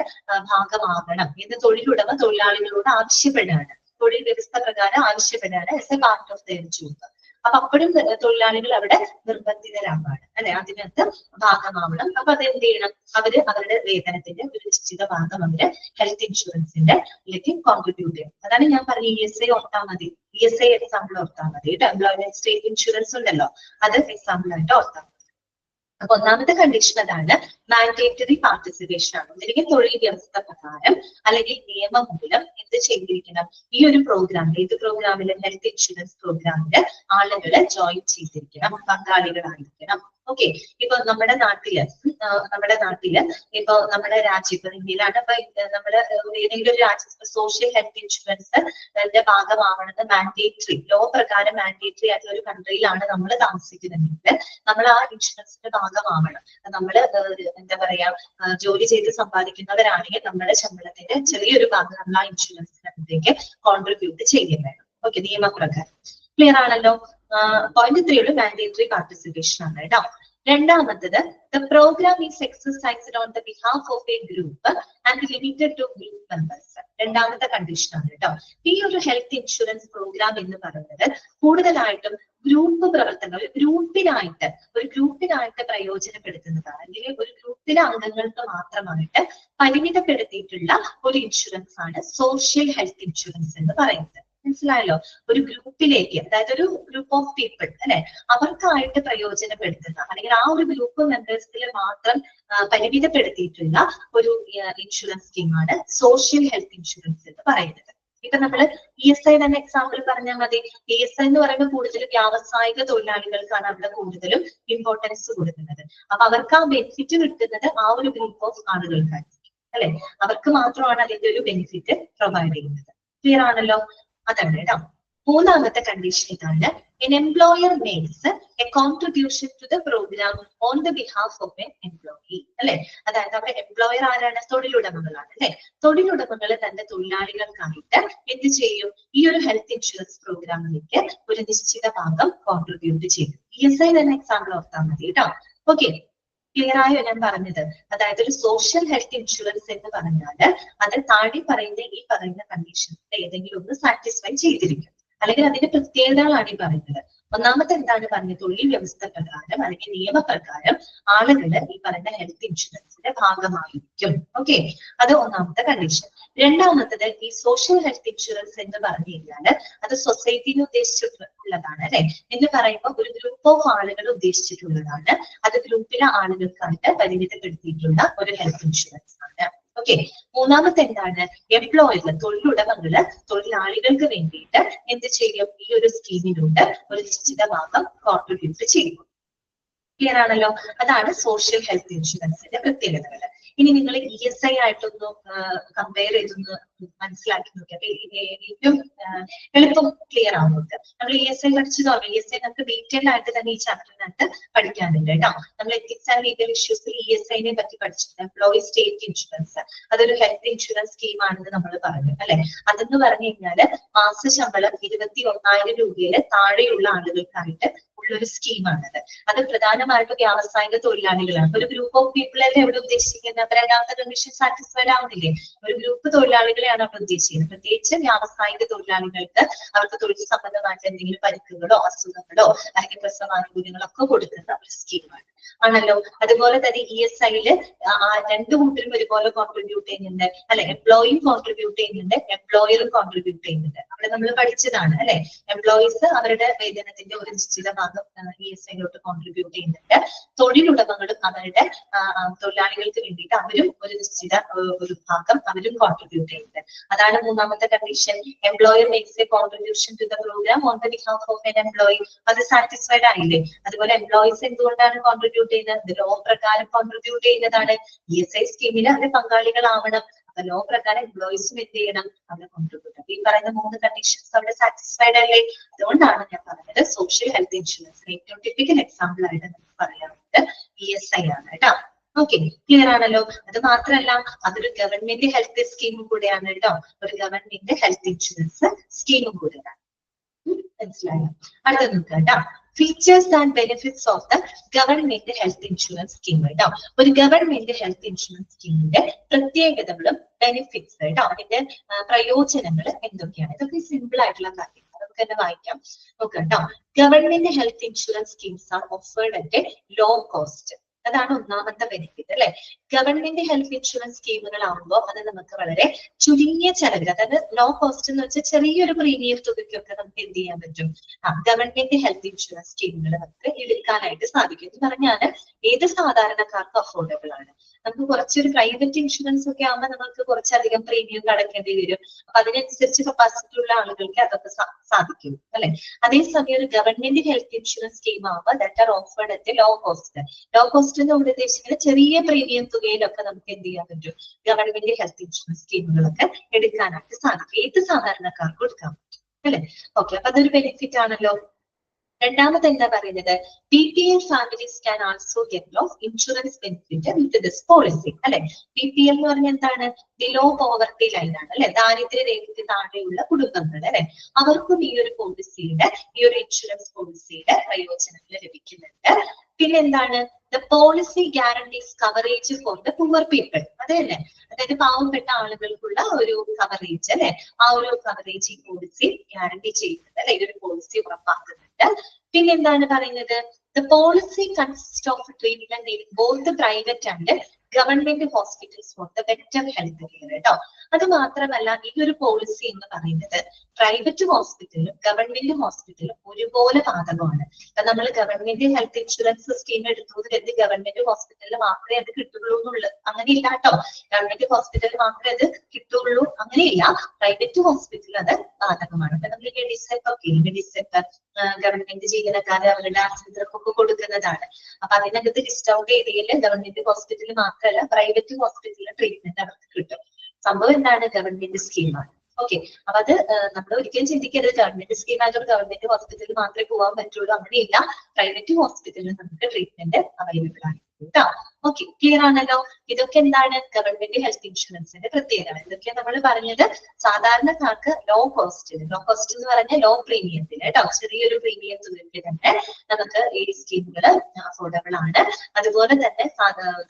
ഭാഗമാകണം എന്ന് തൊഴിലുടമ തൊഴിലാളികളോട് ആവശ്യപ്പെടുകയാണ്. തൊഴിൽ വ്യവസ്ഥ പ്രകാരം ആവശ്യപ്പെടുകയാണ് as A part of their job. അപ്പൊ അപ്പോഴും തൊഴിലാളികൾ അവിടെ നിർബന്ധിതരാവാണ് അല്ലെ, അതിനകത്ത് ഭാഗമാവണം. അപ്പൊ അതെന്ത് ചെയ്യണം? അവരുടെ വേതനത്തിന്റെ ഒരു നിശ്ചിത ഭാഗം അവര് ഹെൽത്ത് ഇൻഷുറൻസിന്റെ ഇതിലേക്ക് കോൺട്രിബ്യൂട്ട് ചെയ്യണം. അതാണ് ഞാൻ പറഞ്ഞ ESI ഓർത്താൽ മതി. ESI എക്സാമ്പിൾ ഓർത്താൽ മതി കേട്ടോ. എംപ്ലോയ്മെന്റ് സ്റ്റേറ്റ് ഇൻഷുറൻസ് ഉണ്ടല്ലോ, അത് എക്സാമ്പിൾ ആയിട്ട് ഓർത്താൽ മതി. അപ്പൊ ഒന്നാമത്തെ കണ്ടീഷൻ അതാണ്, മാൻഡേറ്ററി പാർട്ടിസിപ്പേഷൻ ആണ്. ഒന്നില്ലെങ്കിൽ തൊഴിൽ വ്യവസ്ഥ പ്രകാരം അല്ലെങ്കിൽ നിയമം മൂലം എന്ത് ചെയ്തിരിക്കണം? ഈ ഒരു പ്രോഗ്രാമിൽ, ഏത് പ്രോഗ്രാമില്? ഹെൽത്ത് ഇൻഷുറൻസ് പ്രോഗ്രാമില് ആളുകളെ ജോയിൻ ചെയ്തിരിക്കണം, പങ്കാളികളായിരിക്കണം. ഓക്കെ, ഇപ്പൊ നമ്മുടെ നാട്ടില് ഇപ്പൊ നമ്മുടെ രാജ്യം ഇപ്പൊ ഇന്ത്യയിലാണ്. അപ്പൊ നമ്മുടെ ഏതെങ്കിലും ഒരു രാജ്യത്ത് സോഷ്യൽ ഹെൽത്ത് ഇൻഷുറൻസ് ഭാഗമാവണമെന്ന് മാൻഡേറ്ററി ലോ പ്രകാരം മാൻഡേറ്ററി ആയിട്ടുള്ള ഒരു കൺട്രിയിലാണ് നമ്മൾ താമസിക്കുന്നതെങ്കിൽ നമ്മൾ ആ ഇൻഷുറൻസിന്റെ ഭാഗമാവണം. നമ്മൾ എന്താ പറയാ, ജോലി ചെയ്ത് സമ്പാദിക്കുന്നവരാണെങ്കിൽ നമ്മുടെ ശമ്പളത്തിന്റെ ചെറിയൊരു ഭാഗം നമ്മൾ ആ ഇൻഷുറൻസിനകത്തേക്ക് കോൺട്രിബ്യൂട്ട് ചെയ്യുകയും വേണം. ഓക്കെ, നിയമപ്രകാരം ക്ലിയർ ആണല്ലോ. പോയിന്റ് 3 ഒരു മാൻഡേറ്ററി പാർട്ടിസിപ്പേഷൻ ആണ് കേട്ടോ. രണ്ടാമത്തത്, the program is exercised on the behalf of a group and limited to group members. രണ്ടാമത്തെ കണ്ടീഷൻ ആണ് കേട്ടോ. ഈ ഒരു ഹെൽത്ത് ഇൻഷുറൻസ് പ്രോഗ്രാം എന്ന് പറയുന്നത് കൂടുതലായിട്ടും ഗ്രൂപ്പ് പ്രവർത്തനങ്ങൾ, ഒരു ഗ്രൂപ്പിനായിട്ട് പ്രയോജനപ്പെടുത്തുന്നതാണ്. അല്ലെങ്കിൽ ഒരു ഗ്രൂപ്പിലെ അംഗങ്ങൾക്ക് മാത്രമായിട്ട് പരിമിതപ്പെടുത്തിയിട്ടുള്ള ഒരു ഇൻഷുറൻസ് ആണ് സോഷ്യൽ ഹെൽത്ത് ഇൻഷുറൻസ് എന്ന് പറയുന്നത്. മനസ്സിലായല്ലോ? ഒരു ഗ്രൂപ്പിലേക്ക്, അതായത് ഒരു ഗ്രൂപ്പ് ഓഫ് പീപ്പിൾ അല്ലെ, അവർക്കായിട്ട് പ്രയോജനപ്പെടുത്തുന്ന അല്ലെങ്കിൽ ആ ഒരു ഗ്രൂപ്പ് മെമ്പേഴ്സിൽ മാത്രം പരിമിതപ്പെടുത്തിയിട്ടുള്ള ഒരു ഇൻഷുറൻസ് സ്കീമാണ് സോഷ്യൽ ഹെൽത്ത് ഇൻഷുറൻസ് എന്ന് പറയുന്നത്. ഇപ്പൊ നമ്മൾ ESI തന്നെ എക്സാമ്പിൾ പറഞ്ഞാൽ മതി. ESI എന്ന് പറയുമ്പോൾ കൂടുതലും വ്യാവസായിക തൊഴിലാളികൾക്കാണ് അവിടെ കൂടുതലും ഇമ്പോർട്ടൻസ് കൊടുക്കുന്നത്. അപ്പൊ അവർക്ക് ആ ബെനിഫിറ്റ് കിട്ടുന്നത് ആ ഒരു ഗ്രൂപ്പ് ഓഫ് ആളുകൾക്കായിരിക്കും അല്ലെ, അവർക്ക് മാത്രമാണ് അതിന്റെ ഒരു ബെനിഫിറ്റ് പ്രൊവൈഡ് ചെയ്യുന്നത്. ക്ലിയർ ആണല്ലോ? അതാണ് കേട്ടോ. മൂന്നാമത്തെ കണ്ടീഷൻ ഇതാണ്, an employer makes a contribution to the program on the behalf of an employee. അല്ലെ, അതായത് അവിടെ എംപ്ലോയർ ആരാണ്? തൊഴിലുടമകളാണ് അല്ലെ. തൊഴിലുടമകൾ തന്റെ തൊഴിലാളികൾക്കായിട്ട് എന്ത് ചെയ്യും? ഈ ഒരു ഹെൽത്ത് ഇൻഷുറൻസ് പ്രോഗ്രാമിലേക്ക് ഒരു നിശ്ചിത ഭാഗം കോൺട്രിബ്യൂട്ട് ചെയ്യും. ESI തന്നെ എക്സാമ്പിൾ ഓർത്താൽ മതി കേട്ടോ. ഓക്കെ, ക്ലിയർ ആയോ ഞാൻ പറഞ്ഞത്? അതായത് ഒരു സോഷ്യൽ ഹെൽത്ത് ഇൻഷുറൻസ് എന്ന് പറഞ്ഞാല് അത് താഴെ പറയുന്ന കണ്ടീഷൻസ് ഏതെങ്കിലും ഒന്ന് സാറ്റിസ്ഫൈ ചെയ്തിരിക്കും, അല്ലെങ്കിൽ അതിന്റെ പ്രത്യേകതകളാണ് ഈ പറയുന്നത്. ഒന്നാമത്തെ എന്താണ് പറഞ്ഞത്? തൊഴിൽ വ്യവസ്ഥ പ്രകാരം അല്ലെങ്കിൽ നിയമപ്രകാരം ആളുകൾ ഈ പറയുന്ന ഹെൽത്ത് ഇൻഷുറൻസിന്റെ ഭാഗമായിരിക്കും. ഓക്കെ, അത് ഒന്നാമത്തെ കണ്ടീഷൻ. രണ്ടാമത്തത്, ഈ സോഷ്യൽ ഹെൽത്ത് ഇൻഷുറൻസ് എന്ന് പറഞ്ഞു കഴിഞ്ഞാൽ അത് സൊസൈറ്റിനെ ഉദ്ദേശിച്ചിട്ടുള്ളതാണ് അല്ലെ. എന്ന് പറയുമ്പോൾ ഒരു ഗ്രൂപ്പ് ഓഫ് ആളുകൾ ഉദ്ദേശിച്ചിട്ടുള്ളതാണ്. അത് ഗ്രൂപ്പിലെ ആളുകൾക്കായിട്ട് പരിമിതപ്പെടുത്തിയിട്ടുള്ള ഒരു ഹെൽത്ത് ഇൻഷുറൻസ് ആണ്. ഓക്കെ, മൂന്നാമത്തെ എന്താണ്? എംപ്ലോയർ, തൊഴിലുടമകള് തൊഴിലാളികൾക്ക് വേണ്ടിയിട്ട് എന്ത് ചെയ്യും? ഈ ഒരു സ്കീമിലൂടെ ഒരു നിശ്ചിത ഭാഗം കോൺട്രിബ്യൂട്ട് ചെയ്യും. ക്ലിയർ ആണല്ലോ? അതാണ് സോഷ്യൽ ഹെൽത്ത് ഇൻഷുറൻസിന്റെ പ്രത്യേകതകൾ. ഇനി നിങ്ങൾ ESI ആയിട്ടൊന്ന് കമ്പയർ ചെയ്തൊന്ന് മനസ്സിലാക്കി നോക്കിയാൽ ഏറ്റവും എളുപ്പം ക്ലിയർ ആവുന്നുണ്ട്. നമ്മൾ ESI പഠിച്ചതോ? ESI നമുക്ക് ഡീറ്റെയിൽ ആയിട്ട് തന്നെ ഈ ചാപ്റ്ററിനകത്ത് പഠിക്കാനുണ്ട് കേട്ടോ. നമ്മൾ എത്തിക്സ് ആൻഡ് ലീഗൽ ഇഷ്യൂസിൽ ESIനെ പറ്റി പഠിച്ചിട്ടുണ്ട്. എംപ്ലോയി സ്റ്റേറ്റ് ഇൻഷുറൻസ്, അതൊരു ഹെൽത്ത് ഇൻഷുറൻസ് സ്കീം ആണെന്ന് നമ്മൾ പറഞ്ഞു അല്ലെ. അതെന്ന് പറഞ്ഞു കഴിഞ്ഞാല് മാസ ശമ്പളം 21,000 രൂപയിൽ താഴെയുള്ള ആളുകൾക്കായിട്ട് ഉള്ളൊരു സ്കീമാണത്. അത് പ്രധാനമായിട്ടും വ്യാവസായിക തൊഴിലാളികളാണ്. ഒരു ഗ്രൂപ്പ് ഓഫ് പീപ്പിൾ അല്ലേ ഇവിടെ ഉദ്ദേശിക്കുന്നത്. അപ്പൊ രണ്ടാമത്തെ കണ്ടീഷൻ സാറ്റിസ്ഫൈഡ് ആവുന്നില്ലേ? ഒരു ഗ്രൂപ്പ് തൊഴിലാളികളെയാണ് അവിടെ ഉദ്ദേശിക്കുന്നത്. പ്രത്യേകിച്ച് വ്യാവസായിക തൊഴിലാളികൾക്ക് അവർക്ക് തൊഴിൽ സംബന്ധമായിട്ട് എന്തെങ്കിലും പരിക്കുകളോ അസുഖങ്ങളോ അല്ലെങ്കിൽ പ്രസവാനുകൂല്യങ്ങളോ ഒക്കെ കൊടുക്കുന്ന ഒരു സ്കീമാണ് ആണല്ലോ. അതുപോലെ തന്നെ ESIയില് രണ്ടു കൂട്ടരും ഒരുപോലെ കോൺട്രിബ്യൂട്ട് ചെയ്യുന്നുണ്ട് അല്ലെ. എംപ്ലോയിയും കോൺട്രിബ്യൂട്ട് ചെയ്യുന്നുണ്ട്, എംപ്ലോയറും കോൺട്രിബ്യൂട്ട് ചെയ്യുന്നുണ്ട്. അവിടെ നമ്മൾ പഠിച്ചതാണ് അല്ലെ. എംപ്ലോയീസ് അവരുടെ വേതനത്തിന്റെ ഒരു നിശ്ചിത ഭാഗം ESIയിലോട്ട് കോൺട്രിബ്യൂട്ട് ചെയ്യുന്നുണ്ട്. തൊഴിലുടമകളും അവരുടെ തൊഴിലാളികൾക്ക് വേണ്ടിയിട്ട് അവരും ഒരു നിശ്ചിത ഒരു ഭാഗം അവരും കോൺട്രിബ്യൂട്ട് ചെയ്യുന്നുണ്ട്. അതാണ് മൂന്നാമത്തെ condition. Employer makes a contribution to the program on the behalf of an employee. അത് സാറ്റിസ്ഫൈഡ് ആയില്ലേ? അതുപോലെ എംപ്ലോയീസ് എന്തുകൊണ്ടാണ് കോൺട്രിബ്യൂട്ട് ചെയ്യുന്നത്? ലോ പ്രകാരം കോൺട്രിബ്യൂട്ട് ചെയ്യുന്നതാണ്. ESI സ്കീമിൽ അതിന് പങ്കാളികളാവണം. അപ്പൊ ലോ പ്രകാരം എംപ്ലോയീസും എന്ത് ചെയ്യണം? അവിടെ കോൺട്രിബ്യൂട്ട്. ഈ പറയുന്ന മൂന്ന് കണ്ടീഷൻസ് അവിടെ സാറ്റിസ്ഫൈഡ് അല്ലേ? അതുകൊണ്ടാണ് ഞാൻ പറഞ്ഞത് സോഷ്യൽ ഹെൽത്ത് ഇൻഷുറൻസ് ഏറ്റവും ടിപ്പിക്കൽ എക്സാമ്പിൾ ആയിട്ട് നമുക്ക് പറയാവുന്നത് ESI ആണ് കേട്ടോ. ഓക്കെ, ക്ലിയർ ആണല്ലോ? അത് മാത്രമല്ല അതൊരു ഗവൺമെന്റ് ഹെൽത്ത് സ്കീമും കൂടെയാണ് കേട്ടോ. ഒരു ഗവൺമെന്റ് ഹെൽത്ത് ഇൻഷുറൻസ് സ്കീമും കൂടെയാണ്. മനസ്സിലായോ? അടുത്ത നോക്കാം കേട്ടോ. Features and benefits of the government health insurance scheme കേട്ടോ. ഒരു ഗവൺമെന്റ് ഹെൽത്ത് ഇൻഷുറൻസ് സ്കീമിന്റെ പ്രത്യേകതകളും ബെനിഫിറ്റ്സ് കേട്ടോ, അതിന്റെ പ്രയോജനങ്ങൾ എന്തൊക്കെയാണ്? ഇതൊക്കെ സിമ്പിൾ ആയിട്ടുള്ള കാര്യങ്ങൾ നമുക്ക് തന്നെ വായിക്കാം. നോക്കാം കേട്ടോ. Government health insurance schemes are offered at a low cost. അതാണ് ഒന്നാമത്തെ ബെനിഫിറ്റ് അല്ലെ. ഗവൺമെന്റ് ഹെൽത്ത് ഇൻഷുറൻസ് സ്കീമുകളാകുമ്പോൾ അത് നമുക്ക് വളരെ ചുരുങ്ങിയ ചെലവിൽ, അതായത് ലോ കോസ്റ്റ് എന്ന് വെച്ചാൽ ചെറിയൊരു പ്രീമിയം തുകയ്ക്കൊക്കെ നമുക്ക് എന്ത് ചെയ്യാൻ പറ്റും, ഗവൺമെന്റ് ഹെൽത്ത് ഇൻഷുറൻസ് സ്കീമുകൾ നമുക്ക് എടുക്കാനായിട്ട് സാധിക്കും. എന്ന് പറഞ്ഞാൽ ഏത് സാധാരണക്കാർക്കും അഫോർഡബിൾ ആണ്. നമുക്ക് കുറച്ചൊരു പ്രൈവറ്റ് ഇൻഷുറൻസ് ഒക്കെ ആകുമ്പോൾ നമുക്ക് കുറച്ചധികം പ്രീമിയം അടയ്ക്കേണ്ടി വരും. അപ്പൊ അതിനനുസരിച്ച് കപ്പാസിറ്റി ഉള്ള ആളുകൾക്ക് അതൊക്കെ സാധിക്കും അല്ലെ. അതേസമയം ഒരു ഗവൺമെന്റ് ഹെൽത്ത് ഇൻഷുറൻസ് സ്കീം ആകുമ്പോൾ that are offered at low cost. Low cost എന്ന് ഉദ്ദേശിക്കുന്നത് ചെറിയ പ്രീമിയം തുകയിലൊക്കെ നമുക്ക് എന്ത് ചെയ്യാൻ പറ്റും, ഗവൺമെന്റ് ഹെൽത്ത് ഇൻഷുറൻസ് സ്കീമുകളൊക്കെ എടുക്കാനായിട്ട് സാധിക്കും. ഏത് സാധാരണക്കാർക്കും എടുക്കാൻ പറ്റും അല്ലെ. ഓക്കെ, അപ്പൊ അതൊരു ബെനിഫിറ്റ് ആണല്ലോ. രണ്ടാമത് എന്താ പറയുന്നത്, BPL families can also get of insurance benefit with this policy അല്ലെ. BPL എന്ന് പറഞ്ഞാൽ എന്താണ്, ബിലോ പോവർട്ടി ലൈൻ ആണ് അല്ലെ, ദാരിദ്ര്യ രേഖയ്ക്ക് താഴെയുള്ള കുടുംബങ്ങൾ അല്ലെ, അവർക്കും ഈ ഒരു പോളിസിയുടെ, ഈ ഒരു ഇൻഷുറൻസ് പോളിസിയുടെ പ്രയോജനങ്ങൾ ലഭിക്കുന്നുണ്ട്. പിന്നെ എന്താണ്, the policy guarantees coverage for the poor people. അതല്ലേ, അതായത് പാവപ്പെട്ട ആളുകൾക്കുള്ള ഒരു കവറേജ് അല്ലെ, ആ ഒരു കവറേജ് ഈ പോളിസി ഗ്യാരണ്ടി ചെയ്യുന്നത് അല്ലെ, ഈ ഒരു പോളിസി ഉറപ്പാക്കുന്നുണ്ട്. പിന്നെ എന്താണ് പറയുന്നത്, the policy consist of treatment in both private and government hospitals for the better health care കേട്ടോ. അത് മാത്രമല്ല ഈ ഒരു പോളിസി എന്ന് പറയുന്നത് പ്രൈവറ്റ് ഹോസ്പിറ്റലും ഗവൺമെന്റ് ഹോസ്പിറ്റലും ഒരുപോലെ ബാധകമാണ്. അപ്പൊ നമ്മൾ ഗവൺമെന്റ് ഹെൽത്ത് ഇൻഷുറൻസ് സ്കീം എടുത്തത് ഗവൺമെന്റ് ഹോസ്പിറ്റലിൽ മാത്രമേ അത് കിട്ടുള്ളൂ എന്നുള്ളത് അങ്ങനെയില്ല കേട്ടോ. ഗവൺമെന്റ് ഹോസ്പിറ്റലിൽ മാത്രമേ അത് കിട്ടുള്ളൂ അങ്ങനെയില്ല, പ്രൈവറ്റ് ഹോസ്പിറ്റലിൽ അത് ബാധകമാണ്. അപ്പൊ നമ്മൾ മെഡിസെപ്പ് ഗവൺമെന്റ് ജീവനക്കാരെ അവരുടെ ആശുപത്രിക്കൊക്കെ കൊടുക്കുന്നതാണ്. അപ്പൊ അതിനകത്ത് ലിസ്റ്റ് ഔട്ട് ഏരിയയിൽ ഗവൺമെന്റ് ഹോസ്പിറ്റലിൽ മാത്രമല്ല പ്രൈവറ്റ് ഹോസ്പിറ്റലിലെ ട്രീറ്റ്മെന്റ് അവർക്ക് കിട്ടും. സംഭവം എന്താണ്, ഗവൺമെന്റ് സ്കീമാണ്. ഓക്കെ, അപ്പൊ അത് നമ്മൾ ഒരിക്കലും ചിന്തിക്കരുത് ഗവൺമെന്റ് സ്കീം ആയതുകൊണ്ട് ഗവൺമെന്റ് ഹോസ്പിറ്റലിൽ മാത്രമേ പോകാൻ പറ്റുള്ളൂ, അങ്ങനെയില്ല. പ്രൈവറ്റ് ഹോസ്പിറ്റലിൽ നമുക്ക് ട്രീറ്റ്മെന്റ് അവൈലബിൾ ആണ് കേട്ടോ. ഓക്കെ, ക്ലിയർ ആണല്ലോ. ഇതൊക്കെ എന്താണ് ഗവൺമെന്റ് ഹെൽത്ത് ഇൻഷുറൻസിന്റെ പ്രത്യേകത. ഇതൊക്കെ നമ്മൾ പറഞ്ഞത് സാധാരണക്കാർക്ക് ലോ കോസ്റ്റ് എന്ന് പറഞ്ഞാൽ ലോ പ്രീമിയത്തിൽ കേട്ടോ, ചെറിയൊരു പ്രീമിയം തുകയ്ക്ക് തന്നെ നമുക്ക് ഈ സ്കീമുകൾ അഫോർഡബിൾ ആണ്. അതുപോലെ തന്നെ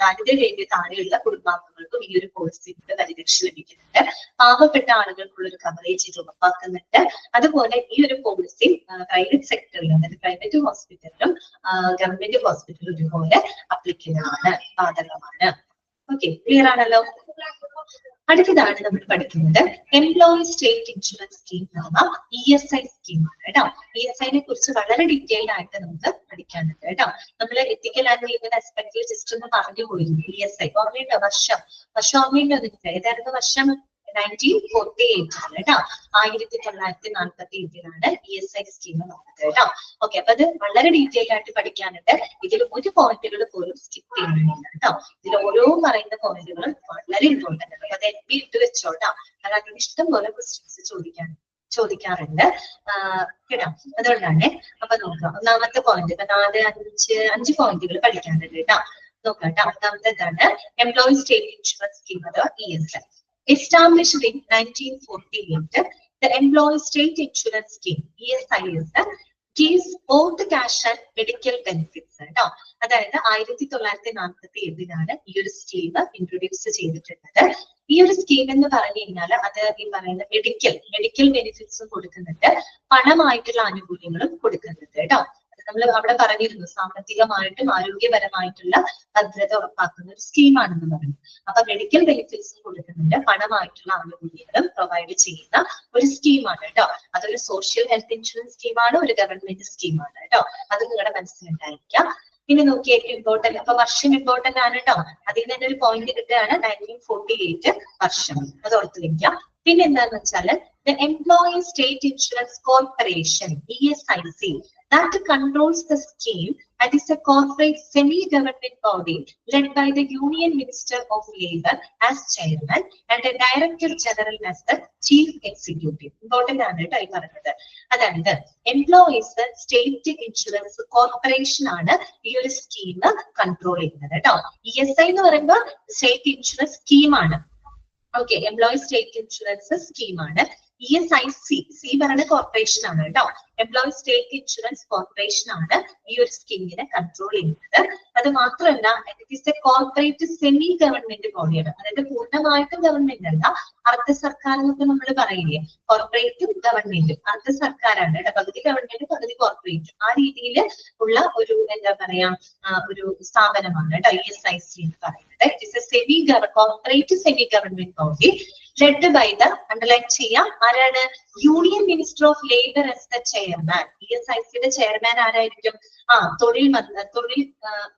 ദാരിദ്ര്യ രേഖയ്ക്ക് താഴെയുള്ള കുടുംബാംഗങ്ങൾക്കും ഈ ഒരു പോളിസിയുടെ പരിരക്ഷ ലഭിക്കുന്നുണ്ട്. പാവപ്പെട്ട ആളുകൾക്കുള്ള ഒരു കവറേജ് ഇത് ഉറപ്പാക്കുന്നുണ്ട്. അതുപോലെ ഈ ഒരു പോളിസി പ്രൈവറ്റ് സെക്ടറിലും, അതായത് പ്രൈവറ്റ് ഹോസ്പിറ്റലിലും ഗവൺമെന്റ് ഹോസ്പിറ്റലിലും ഒരുപോലെ അപ്ലിക്കബിളാണ്, ബാധകമാണ്. ഓക്കെ, ക്ലിയർ ആണല്ലോ. അടുത്തതാണ് നമ്മൾ പഠിക്കുന്നത് എംപ്ലോയി സ്റ്റേറ്റ് ഇൻഷുറൻസ് സ്കീം അഥവാ ESI സ്കീമാണ് കേട്ടോ. ESIനെ കുറിച്ച് വളരെ ഡീറ്റെയിൽഡ് ആയിട്ട് നമുക്ക് പഠിക്കാനുണ്ട് കേട്ടോ. നമ്മൾ എത്തിക്കൽ ആൻഡ് ലീഗൽ ആസ്പെക്ടിൽ ജസ്റ്റ് ഒന്ന് പറഞ്ഞു കൊടുക്കും. ESI ഓർമ്മയുണ്ടോ, വർഷം ഓർമ്മയുണ്ടോ നിങ്ങൾക്ക്, ഏതായിരുന്നു വർഷം? 1948 ആണ് കേട്ടോ. 1947 ESI സ്കീം വന്നത് കേട്ടോ. ഓക്കെ, അപ്പൊ അത് വളരെ ഡീറ്റെയിൽ ആയിട്ട് പഠിക്കാനുണ്ട്. ഇതിൽ ഒരു പോയിന്റുകൾ പോലും സ്കിപ്പ് ചെയ്യുന്നില്ല കേട്ടോ. ഇതിൽ ഓരോ പറയുന്ന പോയിന്റുകളും വളരെ ഇമ്പോർട്ടന്റ് ആണ്. അപ്പൊ അത് എന്നെ ഇട്ട് വെച്ചോട്ടോ, കാരണം അതിന് ഇഷ്ടം പോലെ ക്വസ്റ്റ്യൻസ് ചോദിക്കാറുണ്ട് കേട്ടോ. അതുകൊണ്ടാണ്. അപ്പൊ നോക്കാം, ഒന്നാമത്തെ പോയിന്റ് 4-5 പോയിന്റുകൾ പഠിക്കാനുണ്ട് കേട്ടോ. നോക്കാം കേട്ടോ. ഒന്നാമത്തേതാണ് എംപ്ലോയി സ്റ്റേറ്റ് ഇൻഷുറൻസ് സ്കീം അഥവാ ESI. Established in 1948, the Employee State Insurance Scheme (ESIS) gives both cash and medical benefits. കേട്ടോ, അതായത് 1947 ഈ ഒരു സ്കീം ഇൻട്രൊഡ്യൂസ് ചെയ്തിട്ടുള്ളത്. ഈ ഒരു സ്കീം എന്ന് പറഞ്ഞു കഴിഞ്ഞാൽ അത് ഈ പറയുന്ന മെഡിക്കൽ ബെനിഫിറ്റ്സും കൊടുക്കുന്നുണ്ട്, പണമായിട്ടുള്ള ആനുകൂല്യങ്ങളും കൊടുക്കുന്നുണ്ട് കേട്ടോ. നമ്മൾ അവിടെ പറഞ്ഞിരുന്നു സാമ്പത്തികമായിട്ടും ആരോഗ്യപരമായിട്ടുള്ള ഭദ്രത ഉറപ്പാക്കുന്ന ഒരു സ്കീമാണെന്ന് പറഞ്ഞു. അപ്പൊ മെഡിക്കൽ ബെനിഫിറ്റ്സും കൊടുക്കുന്നുണ്ട്, പണമായിട്ടുള്ള ആനുകൂല്യങ്ങളും പ്രൊവൈഡ് ചെയ്യുന്ന ഒരു സ്കീമാണ് കേട്ടോ. അതൊരു സോഷ്യൽ ഹെൽത്ത് ഇൻഷുറൻസ് സ്കീമാണ്, ഒരു ഗവൺമെന്റ് സ്കീമാണ് കേട്ടോ. അത് നിങ്ങളുടെ മനസ്സിലുണ്ടായിരിക്കാം. പിന്നെ നോക്കിയ ഇമ്പോർട്ടന്റ്, അപ്പൊ വർഷം ഇമ്പോർട്ടന്റ് ആണ് കേട്ടോ. അതിൽ നിന്ന് തന്നെ ഒരു പോയിന്റ് കിട്ടുകയാണ് 1948 വർഷം, അത് ഓർത്ത് വെക്കാം. പിന്നെ എന്താന്ന് വെച്ചാല് the Employee State Insurance Corporation (ESIC) that controls the scheme and is a corporate semi-government body led by the Union Minister of Labour as chairman and a Director General as the Chief Executive. Important ആണ് കേട്ടോ ഈ പറഞ്ഞത്. അതായത് employees state insurance corporation ആണ് ഈ ഒരു scheme control ചെയ്യുന്നത് കേട്ടോ. ESI എന്ന് പറയുമ്പോൾ സ്റ്റേറ്റ് ഇൻഷുറൻസ് സ്കീമാണ്. ഓക്കെ, എംപ്ലോയി സ്റ്റേറ്റ് ഇൻഷുറൻസ് സ്കീമാണ്. ESIC, സി പറയുന്ന കോർപ്പറേഷൻ ആണ് കേട്ടോ. എംപ്ലോയി സ്റ്റേറ്റ് ഇൻഷുറൻസ് കോർപ്പറേഷൻ ആണ് ഈ ഒരു സ്കീമിനെ കൺട്രോൾ ചെയ്യുന്നത്. അത് മാത്രമല്ല it is a corporate semi government ബോഡിയാണ്. അതായത് പൂർണ്ണമായിട്ടും ഗവൺമെന്റ് അല്ല, അർദ്ധ സർക്കാർ എന്നൊക്കെ നമ്മൾ പറയില്ലേ, കോർപ്പറേറ്റും ഗവൺമെന്റും അർദ്ധ സർക്കാരാണ് കേട്ടോ. പകുതി ഗവൺമെന്റ് പകുതി കോർപ്പറേറ്റ്, ആ രീതിയിൽ ഉള്ള ഒരു എന്താ പറയാ ഒരു സ്ഥാപനമാണ് കേട്ടോ ESIC എന്ന് പറയുന്നത്. It is a semi corporate semi government body led by the, underline ചെയ്യാം, ആരാണ്? Union minister of labour as the chairman. ESICയുടെ ചെയർമാൻ ആരായിരിക്കും? തൊഴിൽ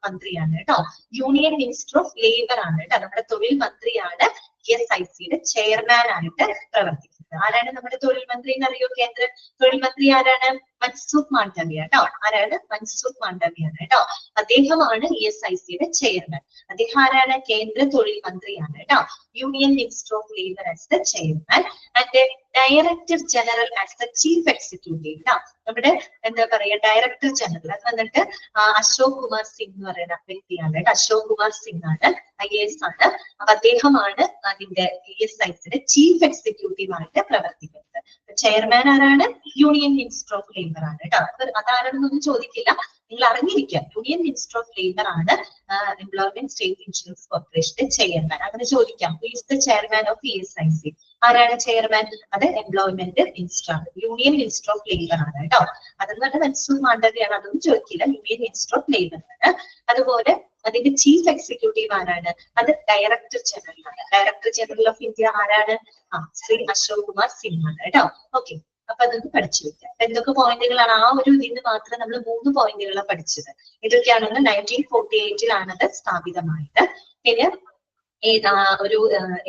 മന്ത്രിയാണ് കേട്ടോ. യൂണിയൻ മിനിസ്റ്റർ ഓഫ് ലേബർ ആണ് കേട്ടോ, നമ്മുടെ തൊഴിൽ മന്ത്രിയാണ് ESICയുടെ ചെയർമാൻ ആയിട്ട് പ്രവർത്തിക്കുന്നത്. ആരാണ് നമ്മുടെ തൊഴിൽ മന്ത്രി എന്നറിയോ? കേന്ദ്ര തൊഴിൽ മന്ത്രി ആരാണ്? മൻസുഖ് മാണ്ഡവ്യ കേട്ടോ. ആരാണ്? മൻസുഖ് മാണ്ഡവ്യാണ് കേട്ടോ. അദ്ദേഹമാണ് ESICയുടെ ചെയർമാൻ. അദ്ദേഹം ആരാണ്? കേന്ദ്ര തൊഴിൽ മന്ത്രിയാണ് കേട്ടോ. Union minister of labour as the chairman and director general as the chief executive. നമ്മുടെ എന്താ പറയാ ഡയറക്ടർ ജനറൽ അത് വന്നിട്ട് അശോക് കുമാർ സിംഗ് എന്ന് പറയുന്ന വ്യക്തിയാണ് കേട്ടോ. അശോക് കുമാർ സിംഗ് ആണ്, IAS ആണ്. അപ്പൊ അദ്ദേഹമാണ് അതിന്റെ ESICയുടെ ചീഫ് എക്സിക്യൂട്ടീവ് ആയിട്ട് പ്രവർത്തിക്കുന്നത്. ചെയർമാൻ ആരാണ്? യൂണിയൻ മിനിസ്റ്റർ ഓഫ് ലേബർ ആണ് കേട്ടോ. അതാരാണെന്നൊന്നും ചോദിക്കില്ല, നിങ്ങൾ അറിഞ്ഞിരിക്കുക. യൂണിയൻ മിനിസ്റ്റർ ഓഫ് ലേബർ ആണ് എംപ്ലോയ്മെന്റ് സ്റ്റേറ്റ് ഇൻഷുറൻസ് കോർപ്പറേഷന്റെ ചെയർമാൻ. അങ്ങനെ ചോദിക്കാം, who is the chairman of ESIC? ആരാണ് ചെയർമാൻ? അത് എംപ്ലോയ്മെന്റ് മിനിസ്റ്റർ ആണ്, യൂണിയൻ മിനിസ്റ്റർ ഓഫ് ലേബർ ആണ് കേട്ടോ. അതെന്ന് പറഞ്ഞാൽ മൻസുഖ് മാണ്ഡവ്യാണ്, അതൊന്നും ചോദിക്കില്ല, യൂണിയൻ മിനിസ്റ്റർ ഓഫ് ലേബർ ആണ്. അതുപോലെ അതിന്റെ ചീഫ് എക്സിക്യൂട്ടീവ് ആരാണ്? അത് ഡയറക്ടർ ജനറൽ ആണ്. ഡയറക്ടർ ജനറൽ ഓഫ് ഇന്ത്യ ആരാണ്? ശ്രീ അശോക് കുമാർ സിംഗ് ആണ് കേട്ടോ. ഓക്കെ, അപ്പൊ അതൊന്ന് പഠിച്ചു വെക്കാം. എന്തൊക്കെ പോയിന്റുകളാണ്? ആ ഒരു ഇതിന് മാത്രം നമ്മൾ 3 പോയിന്റുകളാണ് പഠിച്ചത്. ഇതൊക്കെയാണെന്ന് 1948 അത് സ്ഥാപിതമായത്. പിന്നെ ഒരു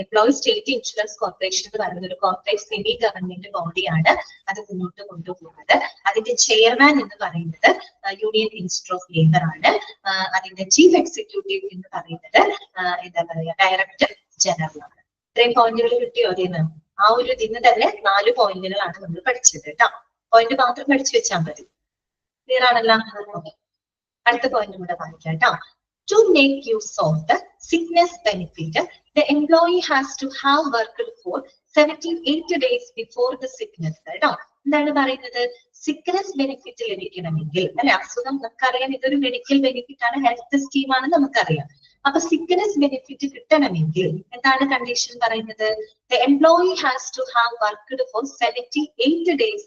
എംപ്ലോയി സ്റ്റേറ്റ് ഇൻഷുറൻസ് കോർപ്പറേഷൻ എന്ന് പറയുന്ന ഒരു കോർപ്പറേറ്റ് സെമി ഗവൺമെന്റ് ബോഡിയാണ് അത് മുന്നോട്ട് കൊണ്ടുപോകുന്നത്. അതിന്റെ ചെയർമാൻ എന്ന് പറയുന്നത് യൂണിയൻ മിനിസ്റ്റർ ഓഫ് ലേബർ ആണ്. അതിന്റെ ചീഫ് എക്സിക്യൂട്ടീവ് എന്ന് പറയുന്നത് എന്താ പറയാ ഡയറക്ടർ ജനറൽ ആണ്. ഇത്രയും പോയിന്റുകൾ കിട്ടിയോ അതിന്? ആ ഒരു ഇതിന് തന്നെ 4 പോയിന്റുകളാണ് നമ്മൾ പഠിച്ചത് കേട്ടോ. പോയിന്റ് മാത്രം പഠിച്ചു വെച്ചാൽ മതി. ക്ലിയർ ആണല്ലോ? അടുത്ത പോയിന്റ് കൂടെ വായിക്കാം കേട്ടോ. To make use of the sickness benefit, the employee has to have worked for 78 days before the sickness. കേട്ടോ, എന്താണ് പറയുന്നത്? സിക്നെസ് ബെനിഫിറ്റ് ലഭിക്കണമെങ്കിൽ, അല്ലെ, അസുഖം നമുക്കറിയാം ഇതൊരു മെഡിക്കൽ ബെനിഫിറ്റ് ആണ്, ഹെൽത്ത് സ്കീമാണ് നമുക്കറിയാം. അപ്പൊ സിക്നെസ് ബെനിഫിറ്റ് കിട്ടണമെങ്കിൽ എന്താണ് കണ്ടീഷൻ പറയുന്നത്? The employee has to have worked for 78 days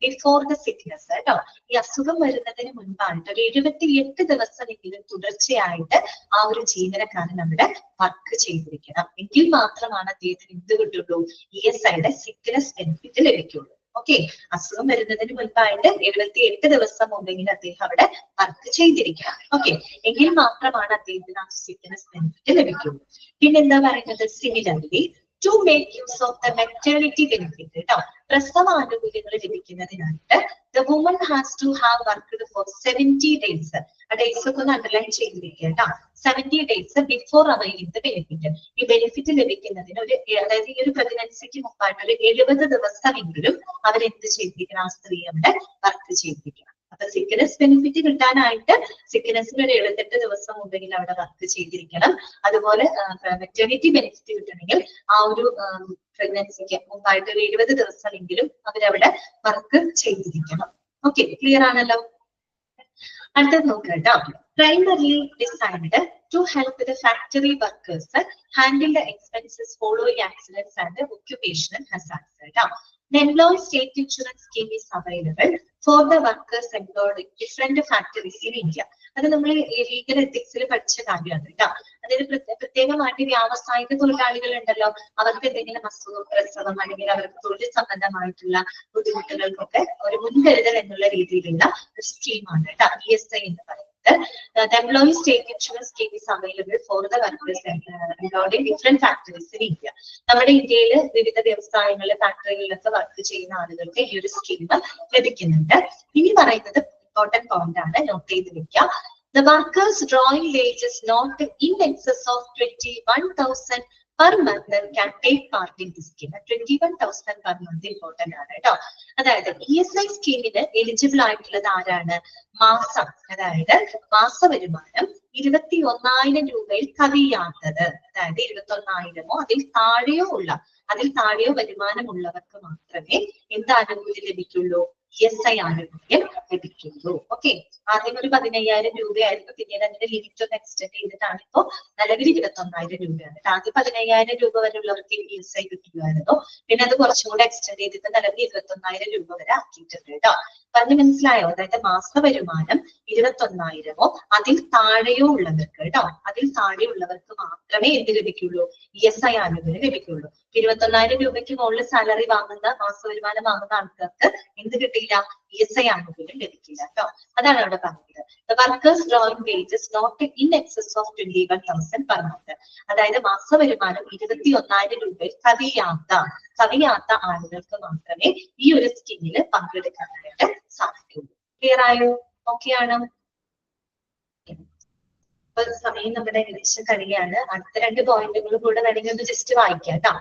before the sickness. കേട്ടോ, ഈ അസുഖം വരുന്നതിന് മുൻപായിട്ട് ഒരു 78 ദിവസമെങ്കിലും തുടർച്ചയായിട്ട് ആ ഒരു ജീവനക്കാരൻ നമ്മുടെ വർക്ക് ചെയ്തിരിക്കണം. എങ്കിൽ മാത്രമാണ് അദ്ദേഹത്തിന് എന്ത് കിട്ടുള്ളൂ? ESIയുടെ സിക്നെസ് ബെനിഫിറ്റ് ലഭിക്കുള്ളൂ. ഓക്കെ, അസുഖം വരുന്നതിന് മുൻപായിട്ട് 78 ദിവസം മുമ്പെങ്കിൽ അദ്ദേഹം അവിടെ വർക്ക് ചെയ്തിരിക്കണം. ഓക്കെ, എങ്കിൽ മാത്രമാണ് അദ്ദേഹത്തിന് ആ സിക്നെസ് ബെനിഫിറ്റ് ലഭിക്കുള്ളൂ. പിന്നെന്താ പറയുന്നത്? Similarly to make use of the maternity benefit, കേട്ടോ, പ്രസവാനുകൂല്യങ്ങൾ ലഭിക്കുന്നതിനായിട്ട് the woman has to have worked for 70 days. ആ ഡേയ്സ് ഒക്കെ ഒന്ന് അണ്ടർലൈൻ ചെയ്തിരിക്കുക കേട്ടോ. 70 days before availing the benefit. ഈ ബെനിഫിറ്റ് ലഭിക്കുന്നതിന് അതായത് ഈ ഒരു പ്രഗ്നൻസിക്ക് മുമ്പായിട്ട് ഒരു 70 ദിവസമെങ്കിലും അവരെന്ത് ചെയ്തിരിക്കണം? ആ സ്ത്രീ അവിടെ വർക്ക് ചെയ്തിരിക്കണം. അപ്പൊ സിക്നെസ് ബെനിഫിറ്റ് കിട്ടാനായിട്ട് സിക്നെസ്സിന് ഒരു 78 ദിവസം മുമ്പെങ്കിൽ അവിടെ വർക്ക് ചെയ്തിരിക്കണം. അതുപോലെ മെറ്റേണിറ്റി ബെനിഫിറ്റ് കിട്ടണമെങ്കിൽ ആ ഒരു പ്രഗ്നൻസിക്ക് മുമ്പായിട്ട് ഒരു 70 ദിവസമെങ്കിലും അവരവിടെ വർക്ക് ചെയ്തിരിക്കണം. ഓക്കെ, ക്ലിയർ ആണല്ലോ? അടുത്തത് നോക്കുക കേട്ടോ. Primarily designed to help the factory workers handle the expenses following accidents and occupational hazards. The employee state insurance scheme is available for the workers employed in different factories in India. അത് നമ്മൾ legal എത്തിക്സിൽ പഠിച്ച കാര്യമാണ് കേട്ടോ. അതായത് പ്രത്യേകമായിട്ട് വ്യാവസായിക തൊഴിലാളികൾ ഉണ്ടല്ലോ, അവർക്ക് എന്തെങ്കിലും അസുഖം, പ്രസവം അല്ലെങ്കിൽ അവർക്ക് തൊഴിൽ സംബന്ധമായിട്ടുള്ള ബുദ്ധിമുട്ടുകൾക്കൊക്കെ ഒരു മുൻകരുതൽ എന്നുള്ള രീതിയിലുള്ള ഒരു സ്കീമാണ് കേട്ടോ ESI എന്ന് പറയുന്നത്. The employee state insurance scheme is available for the workers employed in different factories in India. നമ്മുടെ ഇന്ത്യയിൽ വിവിധ വ്യവസായങ്ങളിലെ ഫാക്ടറികളിലൊക്കെ വർക്ക് ചെയ്യുന്ന ആളുകൾക്ക് ഈ ഒരു സ്കീം ലഭിക്കുന്നുണ്ട്. ഇനി പറയുന്നത് ഇമ്പോർട്ടന്റ് പോയിന്റ് ആണ്, നോട്ട് ചെയ്ത് വെക്കുക. The workers drawing wages not in excess of 21,000 per month can take part in this scheme. 21,000 per month important ആണ് കേട്ടോ. അതായത് ESI സ്കീമിന് എലിജിബിൾ ആയിട്ടുള്ളത് ആരാണ്? മാസം, അതായത് മാസ വരുമാനം 21,000 രൂപയിൽ കവിയാത്തത്, അതായത് 21,000 അതിൽ താഴെയോ ഉള്ള അതിൽ താഴെയോ വരുമാനമുള്ളവർക്ക് മാത്രമേ എന്ത് ആനുകൂല്യം ലഭിക്കുള്ളൂ? ESI ആനുകൂല്യം ലഭിക്കുള്ളൂ. ഓക്കെ, ആദ്യം ഒരു 15,000 രൂപയായിരുന്നു, പിന്നീട് അതിന്റെ ലിമിറ്റ് ഒന്ന് എക്സ്റ്റെൻഡ് ചെയ്തിട്ടാണ് ഇപ്പോ നിലവിൽ 21,000 രൂപയാണ്. ആദ്യം 15,000 രൂപ വരെ ഉള്ളവർക്ക് ESI കിട്ടുമായിരുന്നു, പിന്നെ അത് കുറച്ചും കൂടെ എക്സ്റ്റെൻഡ് ചെയ്തിട്ട് നിലവിൽ 21,000 രൂപ വരെ ആക്കിയിട്ടുണ്ട് കേട്ടോ. പറഞ്ഞു മനസ്സിലായോ? അതായത് മാസ വരുമാനം 21,000 അതിൽ താഴെയോ ഉള്ളവർക്ക് കേട്ടോ, അതിൽ താഴെയുള്ളവർക്ക് മാത്രമേ എന്ത് ലഭിക്കുള്ളൂ? ESI ആനുകൂല്യം ലഭിക്കുള്ളൂ. 21,000 രൂപയ്ക്ക് മുകളിൽ സാലറി വാങ്ങുന്ന, മാസ വരുമാനം വാങ്ങുന്ന ആൾക്കാർക്ക് എന്ത് കിട്ടില്ല? ESI ആനുകൂല്യം ലഭിക്കില്ല കേട്ടോ. അതാണ് അവിടെ പറഞ്ഞത്. The workers drawing wages not in excess of 21,000 per month. അതായത് മാസ വരുമാനം 21,000 രൂപയിൽ കവിയാത്ത ആളുകൾക്ക് മാത്രമേ ഈ ഒരു സ്കീമിൽ പങ്കെടുക്കാനായിട്ട് സാധിക്കുള്ളൂ. ക്ലിയർ ആയോ? ഓക്കെ ആണോ? ഇപ്പൊ സമയം നമ്മുടെ ഏകദേശം കഴിയാണ്. അടുത്ത 2 പോയിന്റുകൾ കൂടെ വേണമെങ്കിൽ ഒന്ന് ജസ്റ്റ് വായിക്കാം കേട്ടോ.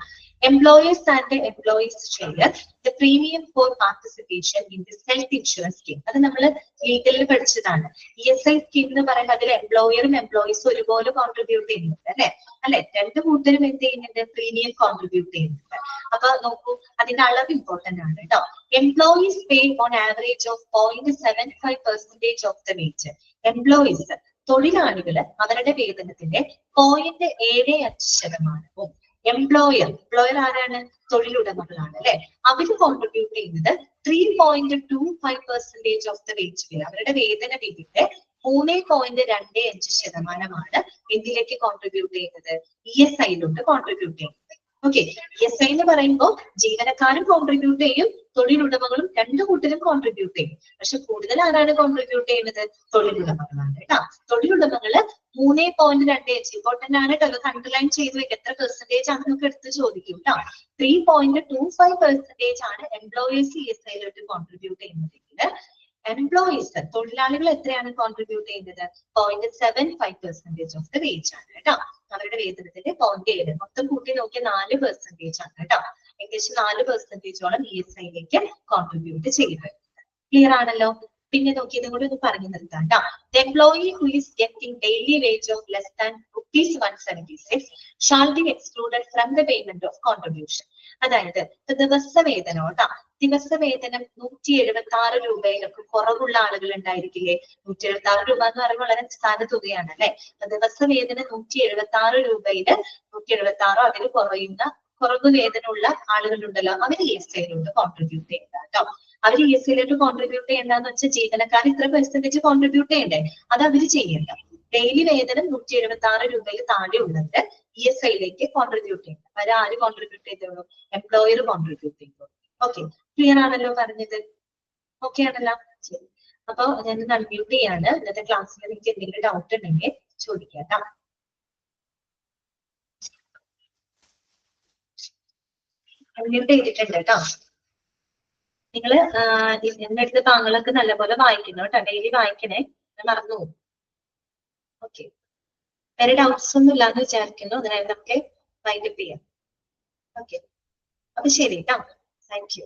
Employers and employees share the premium for participation in this health insurance scheme. അത് നമ്മൾ ലീഗലിൽ പഠിച്ചതാണ്. ESI സ്കീം എന്ന് പറയുന്നത് അതിൽ എംപ്ലോയറും എംപ്ലോയീസും ഒരുപോലെ കോൺട്രിബ്യൂട്ട് ചെയ്യുന്നുണ്ട് അല്ലെ? 2 കൂട്ടരും എന്ത് ചെയ്യുന്നുണ്ട്? പ്രീമിയം കോൺട്രിബ്യൂട്ട് ചെയ്യുന്നുണ്ട്. അപ്പൊ നോക്കൂ, അതിന്റെ അളവ് ഇമ്പോർട്ടന്റ് ആണ് കേട്ടോ. Employees pay on average of 0.75% of the wage. Employees, തൊഴിലാളികള് അവരുടെ വേതനത്തിന്റെ 0.75%. എംപ്ലോയർ ആരാണ്? തൊഴിലുടമകളാണ് അല്ലെ? അവര് കോൺട്രിബ്യൂട്ട് ചെയ്യുന്നത് 3.25% ഓഫ് ദ വേജ് പേ. അവരുടെ വേതന വിധിയുടെ 3.25% എന്തിലേക്ക് കോൺട്രിബ്യൂട്ട് ചെയ്യുന്നത്? ESIയിലോട്ട് കോൺട്രിബ്യൂട്ട് ചെയ്യുന്നത്. ഓക്കെ, ESI എന്ന് പറയുമ്പോൾ ജീവനക്കാരും കോൺട്രിബ്യൂട്ട് ചെയ്യും, തൊഴിലുടമകളും 2 കൂട്ടരും കോൺട്രിബ്യൂട്ട് ചെയ്യും. പക്ഷെ കൂടുതൽ ആരാണ് കോൺട്രിബ്യൂട്ട് ചെയ്യുന്നത്? തൊഴിലുടമകളാണ് കേട്ടോ. തൊഴിലുടമകള് 3.25 ഇമ്പോർട്ടന്റ് ആണ് കേട്ടോ. അത് അണ്ടർലൈൻ ചെയ്ത് വെക്കുക. എത്ര പെർസെന്റേജ് ആണ് നമുക്ക് എടുത്ത് ചോദിക്കും കേട്ടോ. 3.25% ആണ് എംപ്ലോയേഴ്സ് ESIയിലോട്ട് കോൺട്രിബ്യൂട്ട് ചെയ്യുന്നതെങ്കിൽ എംപ്ലോയീസ്, തൊഴിലാളികൾ എത്രയാണ് കോൺട്രിബ്യൂട്ട് ചെയ്യുന്നത്? 0.75% ഓഫ് ദ വേജ് ആണ് കേട്ടോ. അവരുടെ വേതനത്തിന്റെ 0.7, മൊത്തം കൂട്ടി നോക്കിയ 4% ആണ് കേട്ടോ. ഏകദേശം 4%ഓളം ESIയിലേക്ക് കോൺട്രിബ്യൂട്ട് ചെയ്യുന്നത്. ക്ലിയർ ആണല്ലോ? പിന്നെ നോക്കി ഇതും കൂടി ഒന്ന് പറഞ്ഞു നിർത്താം കേട്ടോ. The employee who is getting daily wage of less than ₹176 shall be excluded from the payment of contribution. അതായത് ദിവസവേതനം കേട്ടോ. ദിവസവേതനം 176 രൂപയിലൊക്കെ കുറവുള്ള ആളുകൾ ഉണ്ടായിരിക്കില്ലേ? 176 രൂപ എന്ന് പറയുമ്പോൾ വളരെ നിസ്സാര തുകയാണ് അല്ലെ? ദിവസവേതനം 176 രൂപയില് 176 അതിൽ കുറവ് വേതനമുള്ള ആളുകളുണ്ടല്ലോ, അവര് ESIയിലോട്ട് കോൺട്രിബ്യൂട്ട് ചെയ്യണ്ട കേട്ടോ. അവര് ESIയിലോട്ട് കോൺട്രിബ്യൂട്ട് ചെയ്യണ്ടെന്ന് വെച്ചാൽ ജീവനക്കാർ ഇത്ര പെർസെന്റേജ് കോൺട്രിബ്യൂട്ട് ചെയ്യണ്ടേ? അത് അവര് ചെയ്യണ്ട. ഡെയിലി വേതനം 176 രൂപയിൽ താഴെ ഉള്ളത് ESIയിലേക്ക് കോൺട്രിബ്യൂട്ട് ചെയ്യണ്ട. അവര് ആര് കോൺട്രിബ്യൂട്ട് ചെയ്തോളൂ? എംപ്ലോയർ കോൺട്രിബ്യൂട്ട് ചെയ്തോളൂ. ഓക്കെ, ക്ലിയർ ആണല്ലോ പറഞ്ഞത്? ഓക്കെ ആണല്ലോ? ശരി. അപ്പൊ ഞാൻ അൺമ്യൂട്ട് ചെയ്യാണ്. ഇന്നത്തെ ക്ലാസ്സിൽ നിങ്ങൾക്ക് എന്തെങ്കിലും ഡൗട്ട് ഉണ്ടെങ്കിൽ ചോദിക്കാം കേട്ടോ. അൺമ്യൂട്ട് ചെയ്തിട്ടുണ്ട് കേട്ടോ. നിങ്ങള് എന്നെടുത്ത് താങ്കളൊക്കെ നല്ലപോലെ വായിക്കുന്നു കേട്ടോ. ഡെയിലി വായിക്കണേ, മറന്നു പോകും. ഓക്കെ, വേറെ ഡൗട്ട്സ് ഒന്നും ഇല്ലാന്ന് വിചാരിക്കുന്നു. അതിനായി നമുക്ക് വൈൻഡപ്പ് ചെയ്യാം. ഓക്കെ, അപ്പൊ ശരി കേട്ടോ. Thank you.